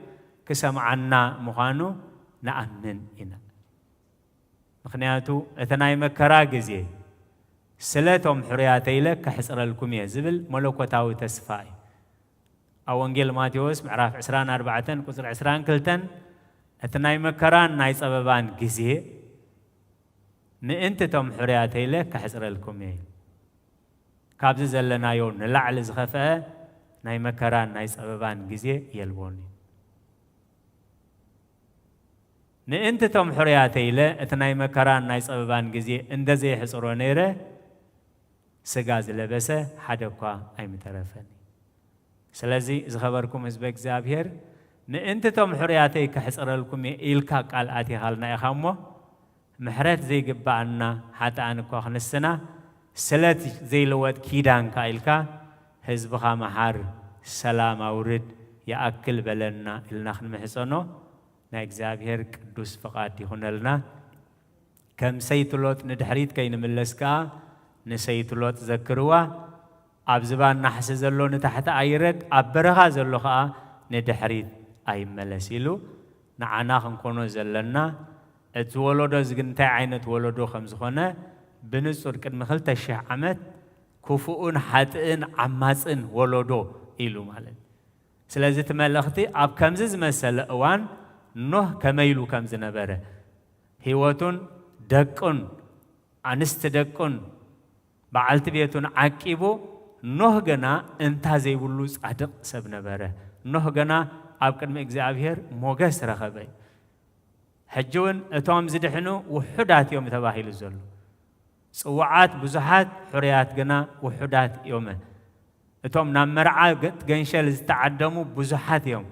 كسمعنا مخانو نأمن إنا مخنياتو اثناي مكراجزي سلاتهم حرياتي لك كحسر لكم يا زبل ملوكتاو تسفاي أو إنجيل ماتيوس معرف 24 قصر 20 كلتن أتناي مكران ناي سببان جزء مئنت توم حرياتي لك كحسر لكم إيه كابز زلنا يون لعل زخفة ناي مكران ناي سببان جزء يلبوني مئنت توم حرياتي لك أتناي مكران ناي سببان جزء إندزي حسرو نيره سجاز لبسه حدقا أي مترفني سلازي زخبركم إزبك زابير مئنت توم حرياتي كحسر لكم إلكا قال آتي حالنا يخامو محرات زي قبعنا حتى أنكو خنسنا سلات زي لوات كيدان كايلكا حزبها محار سلام أورد يأكل بلنا النخن محسنو نايك زابير قدوس فقاتي هنالنا كم سيتلوت ندحريت كين ملسكا نسيتلوت ذكروا أبزبان نحس زلو نتحت أيرد أبرها زلو خا ندحريت أي ملسيلو نعنا خنكونو زلنا اتولدو زغنتا عينت ولدو خمس خونه بنصر قد مخل تشح عمت كفؤن حاتئن عماصن ولدو إلو مالت سلازي تملختي أب كمز مسألة أوان نوح كميلو كمز نبره هيوتون دقون أنست دقون بعلت بيتون عكيبو نوح جنا انتازي بلوز عدق سب نبره نوح جنا أب كلمة إجزابير موجس رخبي حجون اتوم زدحنو وحدات يوم تباهيل الزلو صوعات بزحات حريات جنا وحدات يومه اتوم نام مرعى جنشل استعدمو بزحات يوم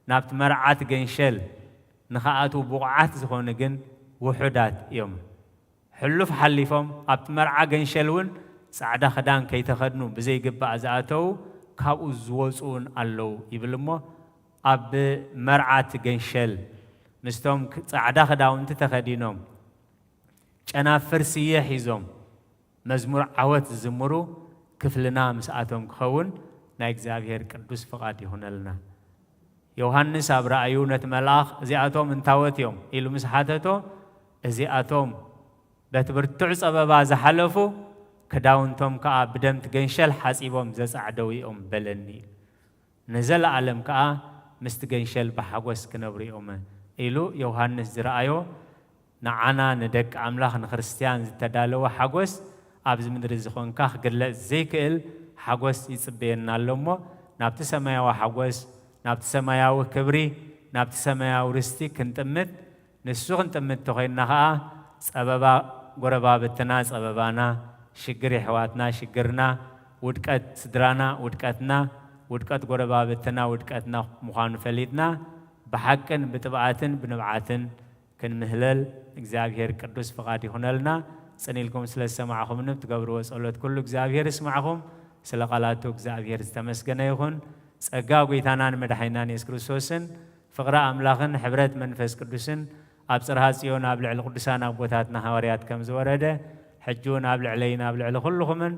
نابت مرعات جنشل نخاءات وبقعات زخون جن وحدات يوم حلف حلفهم ابت مرعى جنشلون سعدا خدان كي تخدنو بزي قبع زاتو كابو زوزون اللو يبلمو اب مرعات جنشل مستوم صعدا خداون تتخدينهم انا فرسيه حيزوم مزمور عوت زمرو كفلنا مساتهم خون نا اغزابير قدوس فقاد يهونلنا يوحنس ابرايونت ملاخ زياتهم انتاوت يوم إلو مسحاتتو زياتهم بتبرتع صبابا زحلفو كداونتهم كا بدم تغنشل حصيبهم زصعدويهم بلني نزل عالم كا مستغنشل بحغوس كنبريهم إلو يوحنس زرأيو نعنا ندك أملاخ نخرستيان زتدالو حقوس أبز من رزقون كاخ قل زيكل حقوس يصبينا اللومو نابت سمايا حقوس نابت سمايا كبري نابت سمايا ورستي كنتمت نسوق كنتمت تخينها سببا غربا بتنا سببانا شجري حواتنا شجرنا ودكت سدرانا ودكتنا ودكت غربا بتنا ودكتنا مخان فليتنا بحقن بتبعاتن بنبعاتن كن مهلل እግዚአብሔር ቅዱስ ፈቃድ ይሆነልና ጸኒልኩም ስለሰማዕኹም ንትገብርዎ ጸሎት ኩሉ እግዚአብሔር ይስማዕኹም ስለ ቃላቱ እግዚአብሔር ዝተመስገነ ይሁን ጸጋ ጌታናን መድኃኒናን ኢየሱስ ክርስቶስን ፍቅረ አምላኽን ሕብረት መንፈስ ቅዱስን ኣብ ጽርሐ ጽዮን ኣብ ልዕሊ ቅዱሳን ኣቦታትና ሐዋርያት ከም ዝወረደ ሕጂውን ኣብ ልዕለይና ኣብ ልዕሊ ኩልኹምን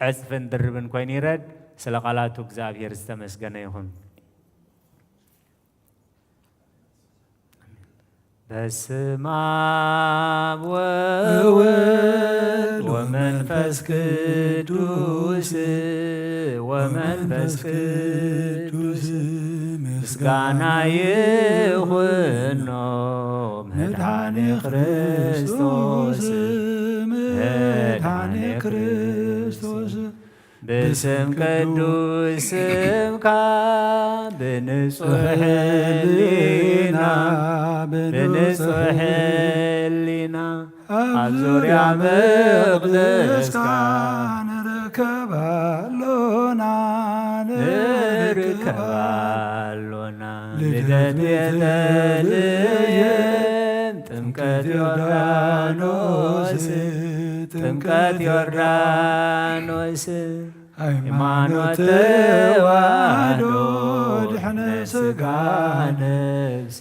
ዕጽፍን ድርብን ኮይኑ ይረድ ስለ ቃላቱ እግዚአብሔር ዝተመስገነ ይሁን በስመ አብ ወወልድ ወመንፈስ ቅዱስ ምስጋና ይሁን መድኃኔ ክርስቶስ بسم قدوس سمك بنصح لنا أبزور يا مقدس كان نركب لنا لدت يتلين تمكت يوردانوس ሃይማኖት ተዋህዶ ድሕነ ስጋ ነፍስ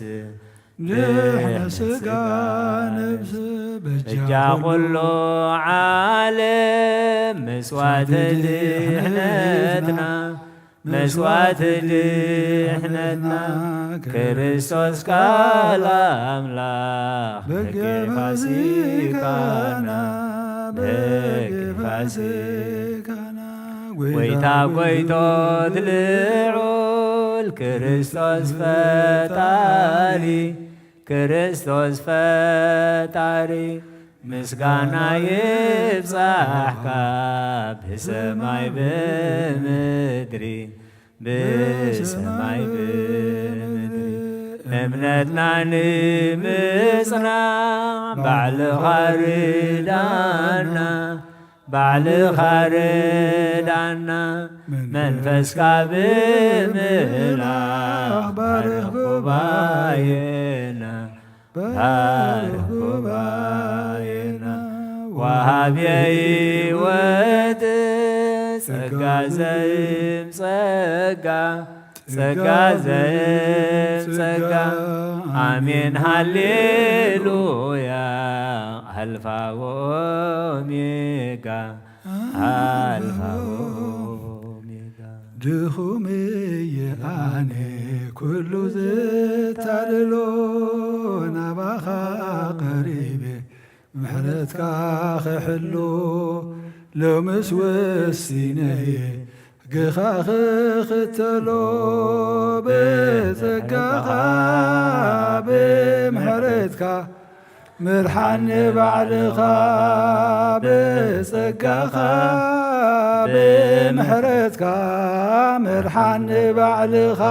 በጃ ኩሉ ዓለም መስዋዕተ ድሕነትና ክርስቶስ ቃል አምላክ በገ ፋሲካና ወይታ ቆይቶት ልዑል ክርስቶስ ፈጣሪ ክርስቶስ ፈጣሪ ምስጋና ይብዛሕካ ብሰማይ ብምድሪ ብሰማይ ብምድሪ እምነትና ንምጽናዕ ባዕልኻ ርዳና ባዕልኻ ርዳና መንፈስካ ብምላኽ ባርኽ ጉባኤና ባርኽ ጉባኤና ወሃብየ ሕይወት ጸጋ ዘእም ጸጋ ጸጋ ዘእም ጸጋ አሜን ሃሌሉያ አልፋ ወኦሜጋ አልፋ ወኦሜጋ ድኹምየ ኣነ ኩሉ ዝታልሎ ናባኻ ቀሪበ ምሕረትካ ክሕሉ ሎምስ ወሲነየ ግኻ ክኽተሎ ብጸጋኻ ብምሕረትካ ምርሓኒ ባዕልኻ ብጸጋኻ ብምሕረትካ ምርሓኒ ባዕልኻ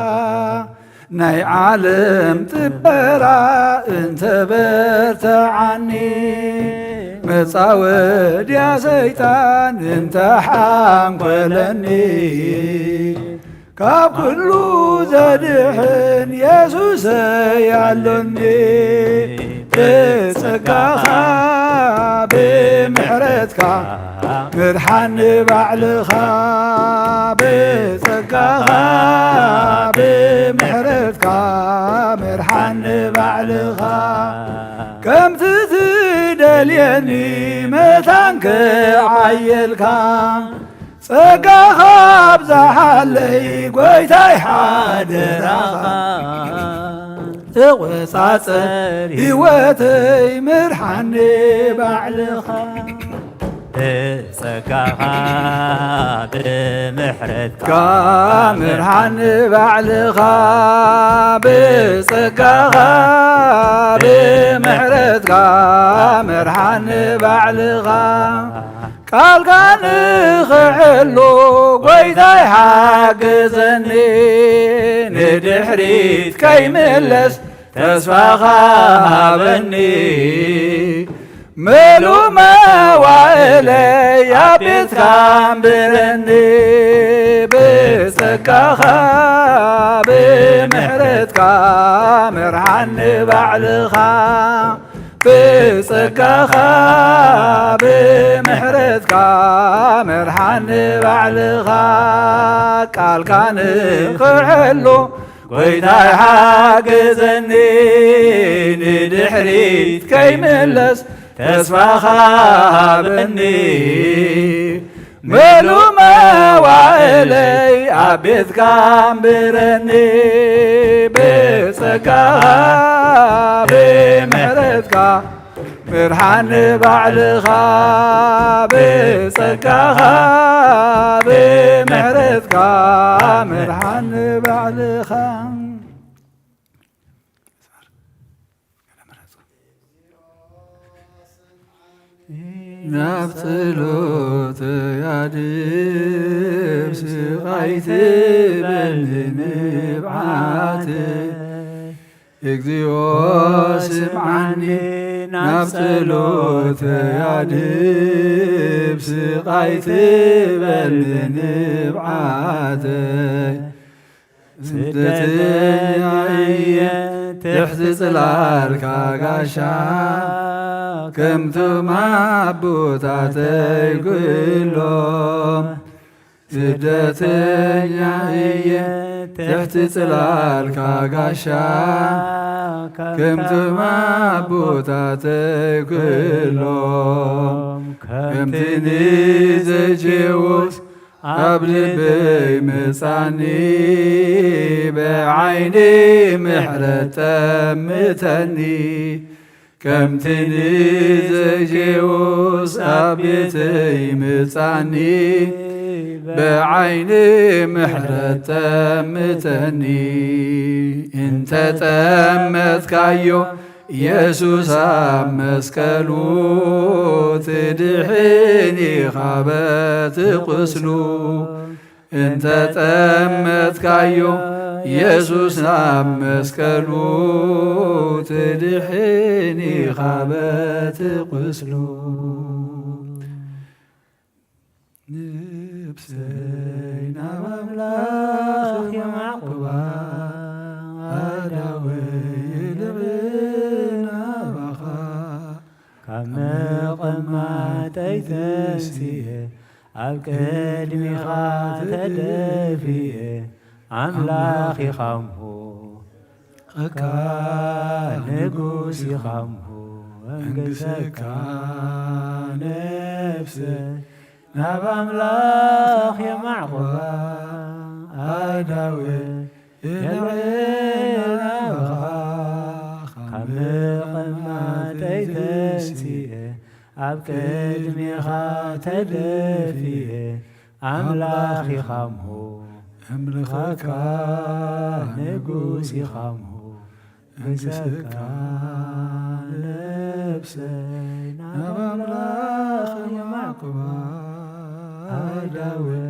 ናይ ዓለም ጥበራ እንተበርተዓኒ መጻወድያ ሰይጣን እንተሓንኰለኒ ካብ ኩሉ ዘድሕን የሱሰይ ኣሎኒ ብጸጋኻ ብምሕረትካ ምርሓኒ ባዕልኻ ብጸጋኻ ብምሕረትካ ምርሓኒ ባዕልኻ ከምቲ ትደልየኒ መታንክ ዓየልካ ጸጋኻ ኣብዛሓለይ ጐይታይ ሓደራኻ ተቖጻጸር ሕይወተይ ምርሓኒ ባዕልኻ ብጸጋኻ ብምሕረትካ ምርሓኒ ባዕልኻ ብጸጋኻ ብምሕረትካ ምርሓኒ ባዕልኻ ቃልካ ንኽሕሉ ጐይታይ ሓግዘኒ ንድሕሪት ከይምለስ ተስፋኻ ሃበኒ ምሉእ መዋእለይ ኣብ ቤትካ እምብረኒ ብጸጋኻ ብምሕረትካ ምርሓኒ ባዕልኻ ብጸጋኻ ብምሕረትካ ምርሓኒ ባዕልኻ ቃልካ ንኽሕሉ ጐይታይ ሓግዘኒ ንድሕሪት ከይምለስ ተስፋኻ ሃበኒ ምሉእ መዋእለይ ኣብ ቤትካ እምብረኒ ብጸጋኻ ብምሕረትካ ምርሓኒ ባዕልኻ ብጸጋኻ ብምሕረትካ ምርሓኒ ባዕልኻ ናብ ጸሎት ያድብ ስቓይት በልንብዓት እግዚኦ ስምዓኒ ናብ ጸሎት ያድብ ስቓይት በልንብዓት ስደተኛ እየ ትሕቲ ጽላልካ ጋሻ ከምቶም ኣቦታተይ ኩሎም ስደተኛ እየ ትሕቲ ጽላልካ ጋሻ ከምቶም ኣቦታተይ ኩሎም ከምቲ ንዘይጀውስ ኣብ ልበይ መጻኒ ብዓይኒ ምሕረት ጠምተኒ ከምቲ ንዘይጀውስ ኣብ ቤተይ መጻኒ بعين محرة تمتني انت تمت كايو يسوس مسكلو تدحيني خابت قسلو انت تمت كايو يسوس مسكلو تدحيني خابت قسلو نبسينا مملاخ يا معقوبة أداوي لبنا بخا كما قمات أيتسيه الكلمة خاتدفيه أملاخي خمهو نقوسي خمهو أنقسكا نفسي ناب أملاخ يا معقوبة أداوي يلعينا بخا خمق ما تيتسيه أبكلمي خاتدفيه أملاخي خمهو أملخكا نقوسي خمهو أنقسكا نفسي ناب أملاخ يا معقوبة أداوي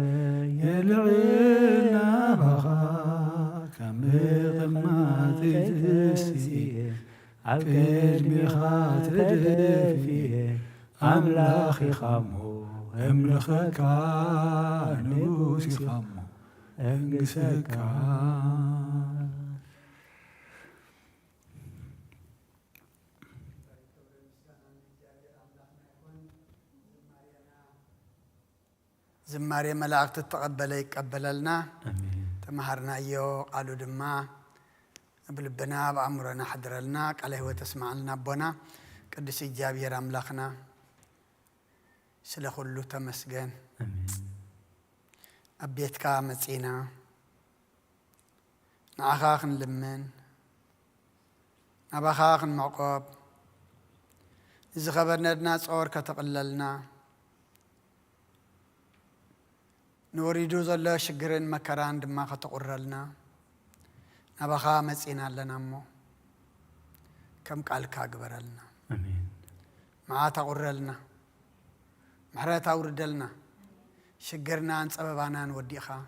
يلعينا بخا كميق ما تتسيه عالكلمي خاتدفيه أملاخي خمهو أملخكا نقوسي خمهو أنقسكا زماري ملاك تتقبل يقبللنا تمهرنا يو قالوا دما بلبنا بأمرنا حضرلنا قال هو تسمع لنا بنا قدس إجابي أملاخنا سلا كله تمسجن أبيتك مسينا نعخاخ لمن نبخاخ معقوب إذا خبرنا الناس أور كتقللنا نوريدو زلا شجرين مكران دما كتقرلنا نبخا مسينا لنا مو كم قال كاغبرلنا آمين مع تقرلنا محرات أوردلنا شجرنا عن سببنا نوديخا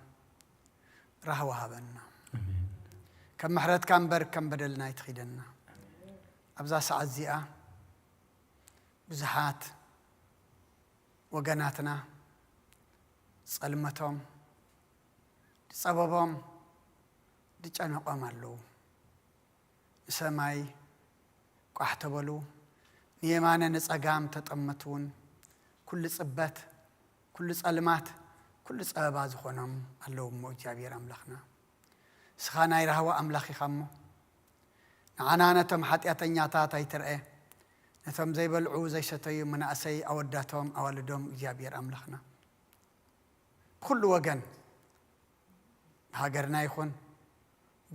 رهوا هبنا كم محرات كم بر كم بدلنا يتخيدنا أبزا ساعة زيئة بزحات وجناتنا صلمتهم سببهم دجانا قاملو سماي قحتبلو نيمانا نصقام تطمتون كل صبات كل صلمات كل صبابا زخونم اللهم اجابير املاخنا سخانا يرهوا املاخي خمو نعنانتهم حطياتنياتا تايترئ نتم زي بلعو زي شتي من اسي اوداتهم اولدهم اجابير املاخنا كل وجن هاجرنا يكون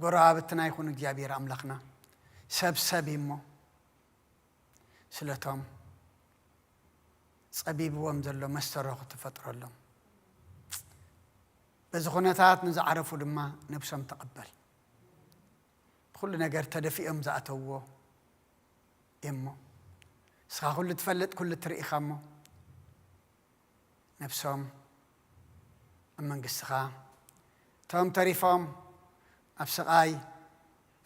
قرابتنا يكون اجابير املاخنا سبسبيمو سلتهم صبيب ومزلو مسترخ تفطر لهم بزخونتات نزعرفوا دما نفسهم تقبل كل نجار تدفئهم زعتوه يمو سخا كل تفلت كل ترئي خامو نفسهم أمن قسخا توم تريفهم أبسقاي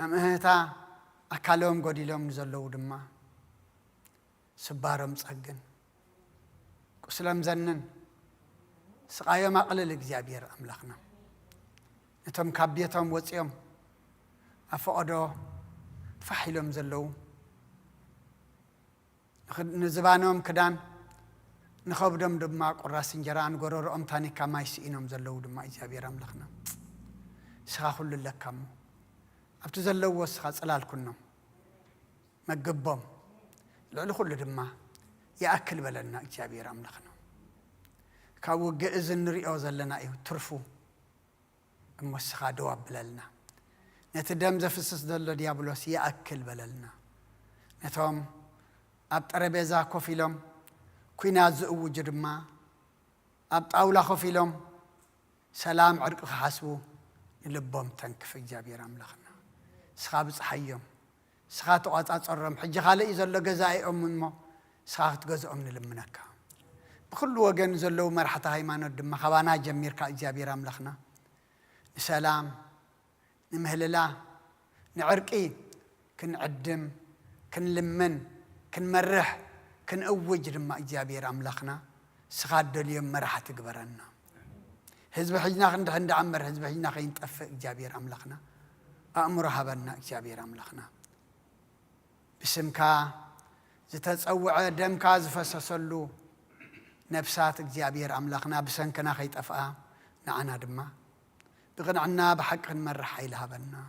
أم إهتا أكالهم قديلهم نزلو دما سبارهم صقن كسلام زنن سقايا ما قلل اجابير املاخنا نتم كابيتهم وصيهم افقدو فحيلهم زلو نزبانهم كدان نخبدم دما قراس انجران غرورهم تاني كماي سينهم زلو دما اجابير املاخنا سخا كل لكم ابت زلو وسخا صلالكن مغبهم لعل كل دما يأكل بلنا إجابير أملاخنا كاو جئزن رياض لنا إيه ترفو المسخة دواب بلنا نتدم زفسس دل ديابلوس يأكل بلنا نتهم أبتربيزا كوفيلهم كوينا زو جرما أبتأولا كوفيلهم سلام عرق حاسبو نلبهم تنكف إجابير أملاخنا سخاب صحيهم سخات قاطع صرم حج خالي إذا لو جزاء من ما سخات جزء من المنكة بكل وجن زلوا مرحة هاي ما ندم خوانا جمير كإجابير أملاخنا سلام نمهللا نعرقي كن عدم كن لمن كن مرح كن أوج لما إجابير أملاخنا سخات دليم مرحة تقبرنا حزب حجنا عند عمر حزب حجنا خين تفق إجابير أملاخنا أمر هبنا إجابير أملاخنا بسمك زتتصوع دمك زفسسلو نفسات إجابير أملاخنا بسنكنا خيت أفقا نعنا دما بغنعنا بحق مرح إلها بنا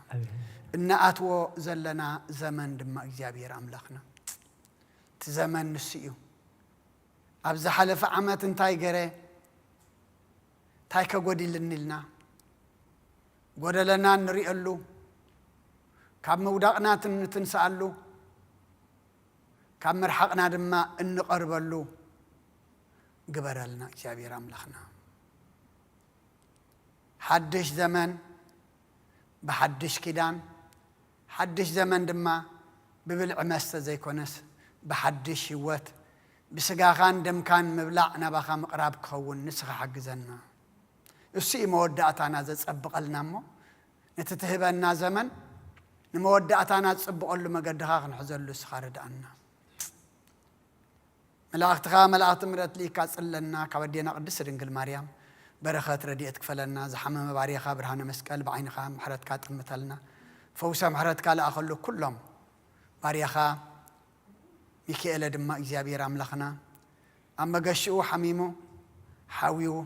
إن أتو زلنا زمن دما إجابير أملاخنا تزمن نسيو أبز حلف عمت انتاي قري تايكا قودي لنلنا قود لنا نريئلو كاب موداقنا تنسألو كاب مرحقنا دما نقربلو قبرلنا إجابير أملاخنا حدش زمن بحدش كدان حدش زمن دما ببلع مستا زي كونس بحدش هوت بسقاخان دم كان مبلع نباخا مقراب كون نسخ حق زنا السي مودعتنا زي تصبق لنا مو نتتهبنا زمن نمودعتنا تصبق له مقدها نحزل له سخارد عنا ملاختها ملاخت مرت لي كاصلنا كودينا قدس دنجل مريم برخات رديت كفلنا زحمه باريخا برهانه مسقل بعينها محرت كاتمتلنا فوسا محرت كالا اخلو كلهم باريخا ميكائيل دما إجابير أملاخنا أما قشوا حميمو حاويو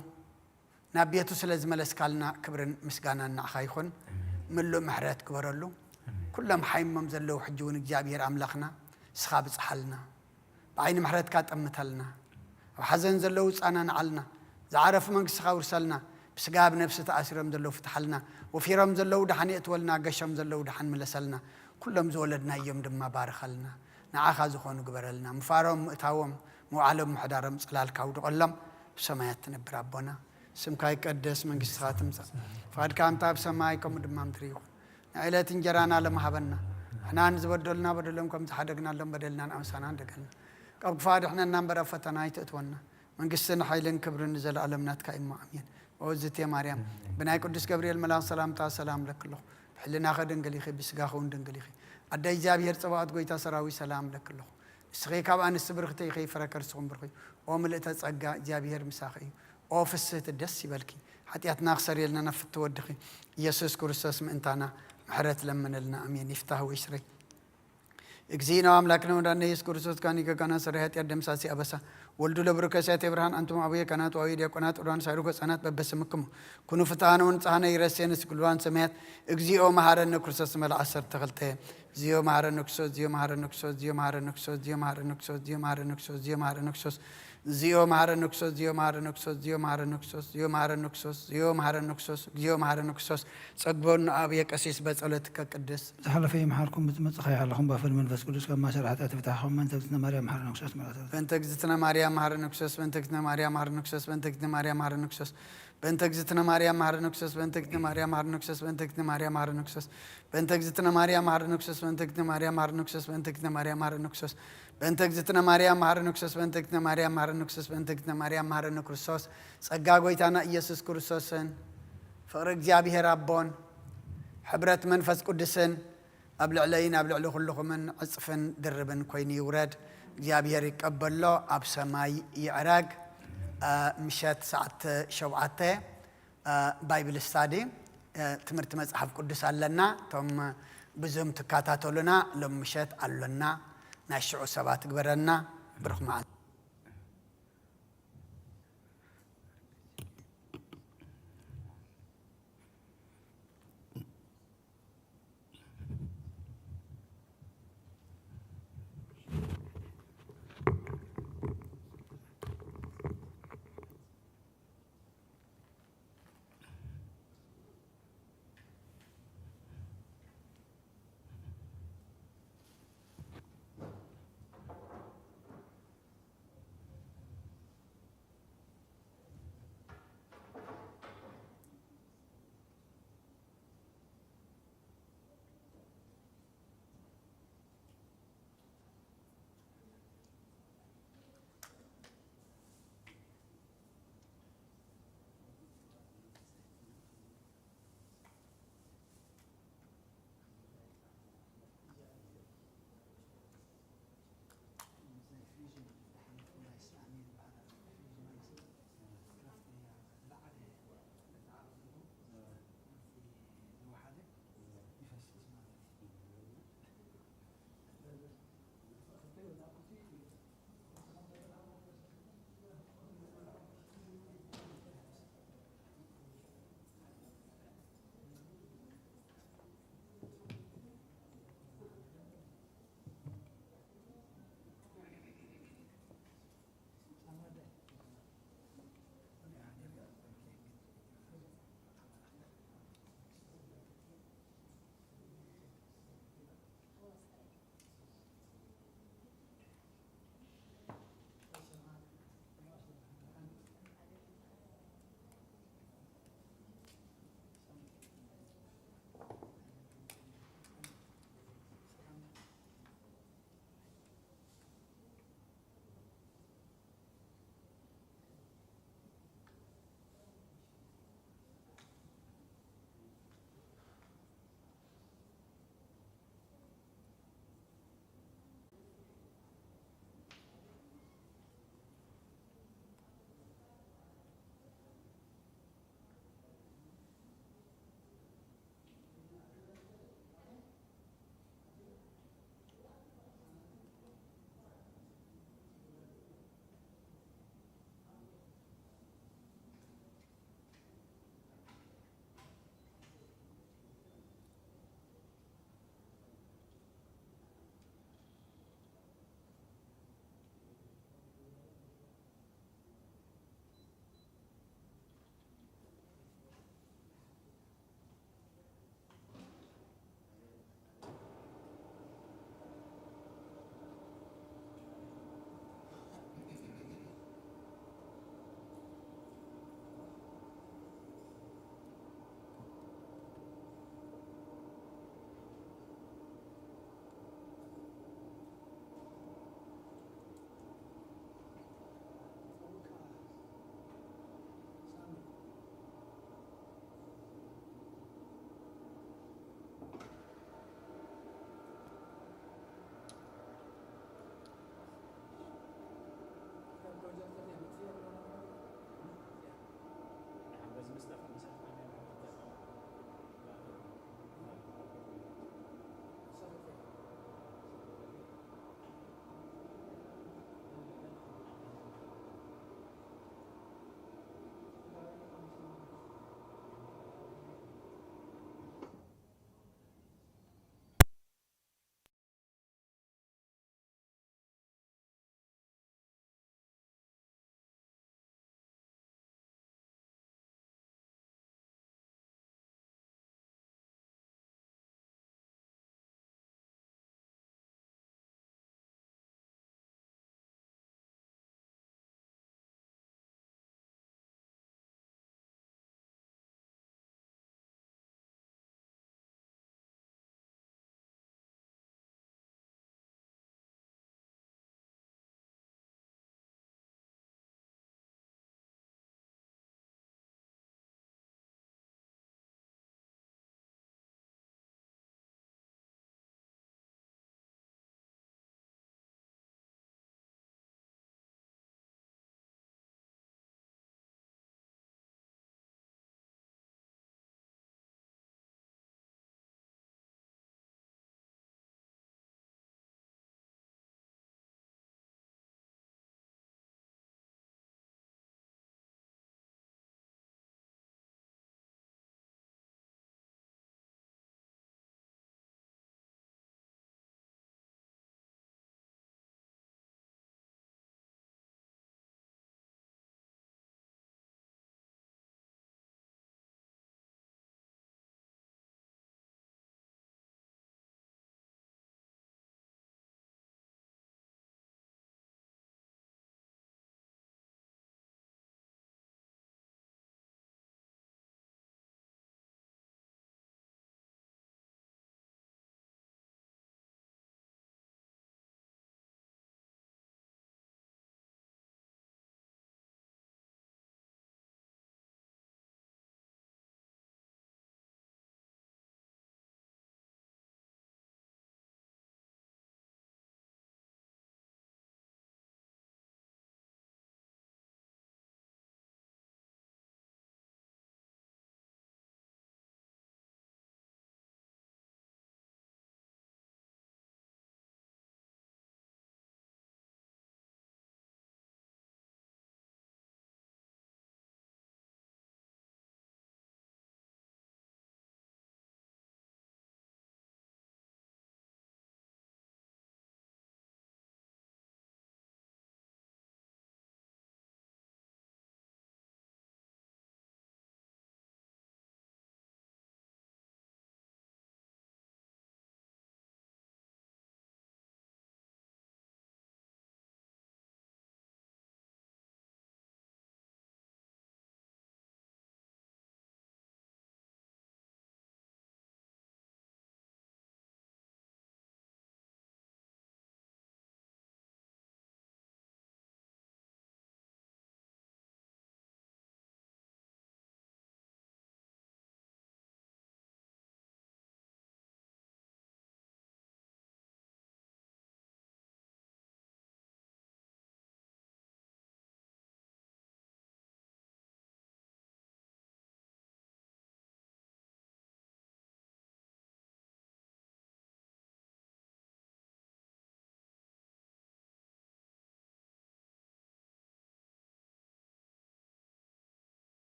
نبيتو سلز ملسكالنا كبرن مسقانا نعخايخون ملو محرات كبرلو كلهم حيمم زلو حجون إجابير أملاخنا سخاب صحلنا بعين محرات كات أمتلنا وحزن زلو أنا نعلنا زعرف من سخا ورسلنا بسقاب نفس تأثيرهم زلو فتحلنا وفي رم زلو دحن يتولنا قشم زلو دحن ملسلنا كلهم زولدنا يوم دما بارخلنا نعاخا زخونو قبرلنا مفارم مؤتاوم معلم محدارم صلال كاود قلم بسمايات تنبر ربنا سمكاي قدس من قصاتم فاد كانتا بسمايكم دمام تريخ نعيلات انجرانا لمحبنا احنا نزبدلنا بدلنكم تحدقنا لهم بدلنا امسانا دقلنا قبل فاد احنا نمبر فتنا يتتونا من قصنا حيلن كبر نزل علمنات كايما امين وزت يا مريم بناي قدس جبريل ملان سلام تا سلام لك الله حلنا خدن قليخي بسقاخون دنقليخي أدى إجابير صباحت قويتا سراوي سلام لك الله سخي كابان السبرختي خي فركر سون برخي وملئت تصقى إجابير مساخي أو فسيت الدس بالكي حتى يتناخسر يلنا نفت ودخي يسوس كرسوس من انتانا محرت لمن لنا أمين يفتح ويشري اكزينا أملاكنا ودان يس كرسوس كاني كنا سرهت يدم ساسي أبسا ولدو لبركسات إبراهيم أنتم أبويا كانت وعيد يكونات ودان سيروك سنات ببسمكم كونوا فتحنا ونتحنا يرسين سكلوان سمات اكزيو مهارن كرسوس مال عصر تغلته زيو مهارن نكسوس زيو مهارن نكسوس زيو مهارن نكسوس زيو مهارن نكسوس زيو مهارن نكسوس زيو مهارن نكسوس زيو مهارن نكسوس زيو مهارن نكسوس زيو مهارن نكسوس زيو مهارن نكسوس زيو مهارن نكسوس زيو مهارن نكسوس صدبون أبي كسيس بصلتك قدس زحل في محاركم بتمسخي علىهم بافر من فس قدس كما شرعت تفتحهم من تجزنا مريم محارن نكسوس بنت جزتنا مريم محارن نكسوس بنت جزتنا مريم محارن نكسوس بنت جزتنا مريم محارن نكسوس بنت جزتنا مريم محارن نكسوس بنت جزتنا مريم محارن نكسوس بنت جزتنا مريم محارن نكسوس بنت جزتنا مريم محارن نكسوس بنت جزتنا مريم محارن نكسوس بنت جزتنا مريم محارن نكسوس بنت جزتنا مريم محارن نكسوس بنت جزتنا مريم محارن نكسوس بنت جزتنا مريم محارن نكسوس صقا قويتانا إيسوس كرسوسن فقر እግዚአብሔር አቦን حبرت منفس قدسن أبلع علينا أبلع له كلكم من عصفن دربن كويني ورد እግዚአብሔር يقبله أب سماي يعرق مشات ساعة شوعته بايبل ستادي تمرت مصحف قدس علنا ثم بزم تكاتاتولنا لمشات علنا ناشعو سبات قبرنا برحمة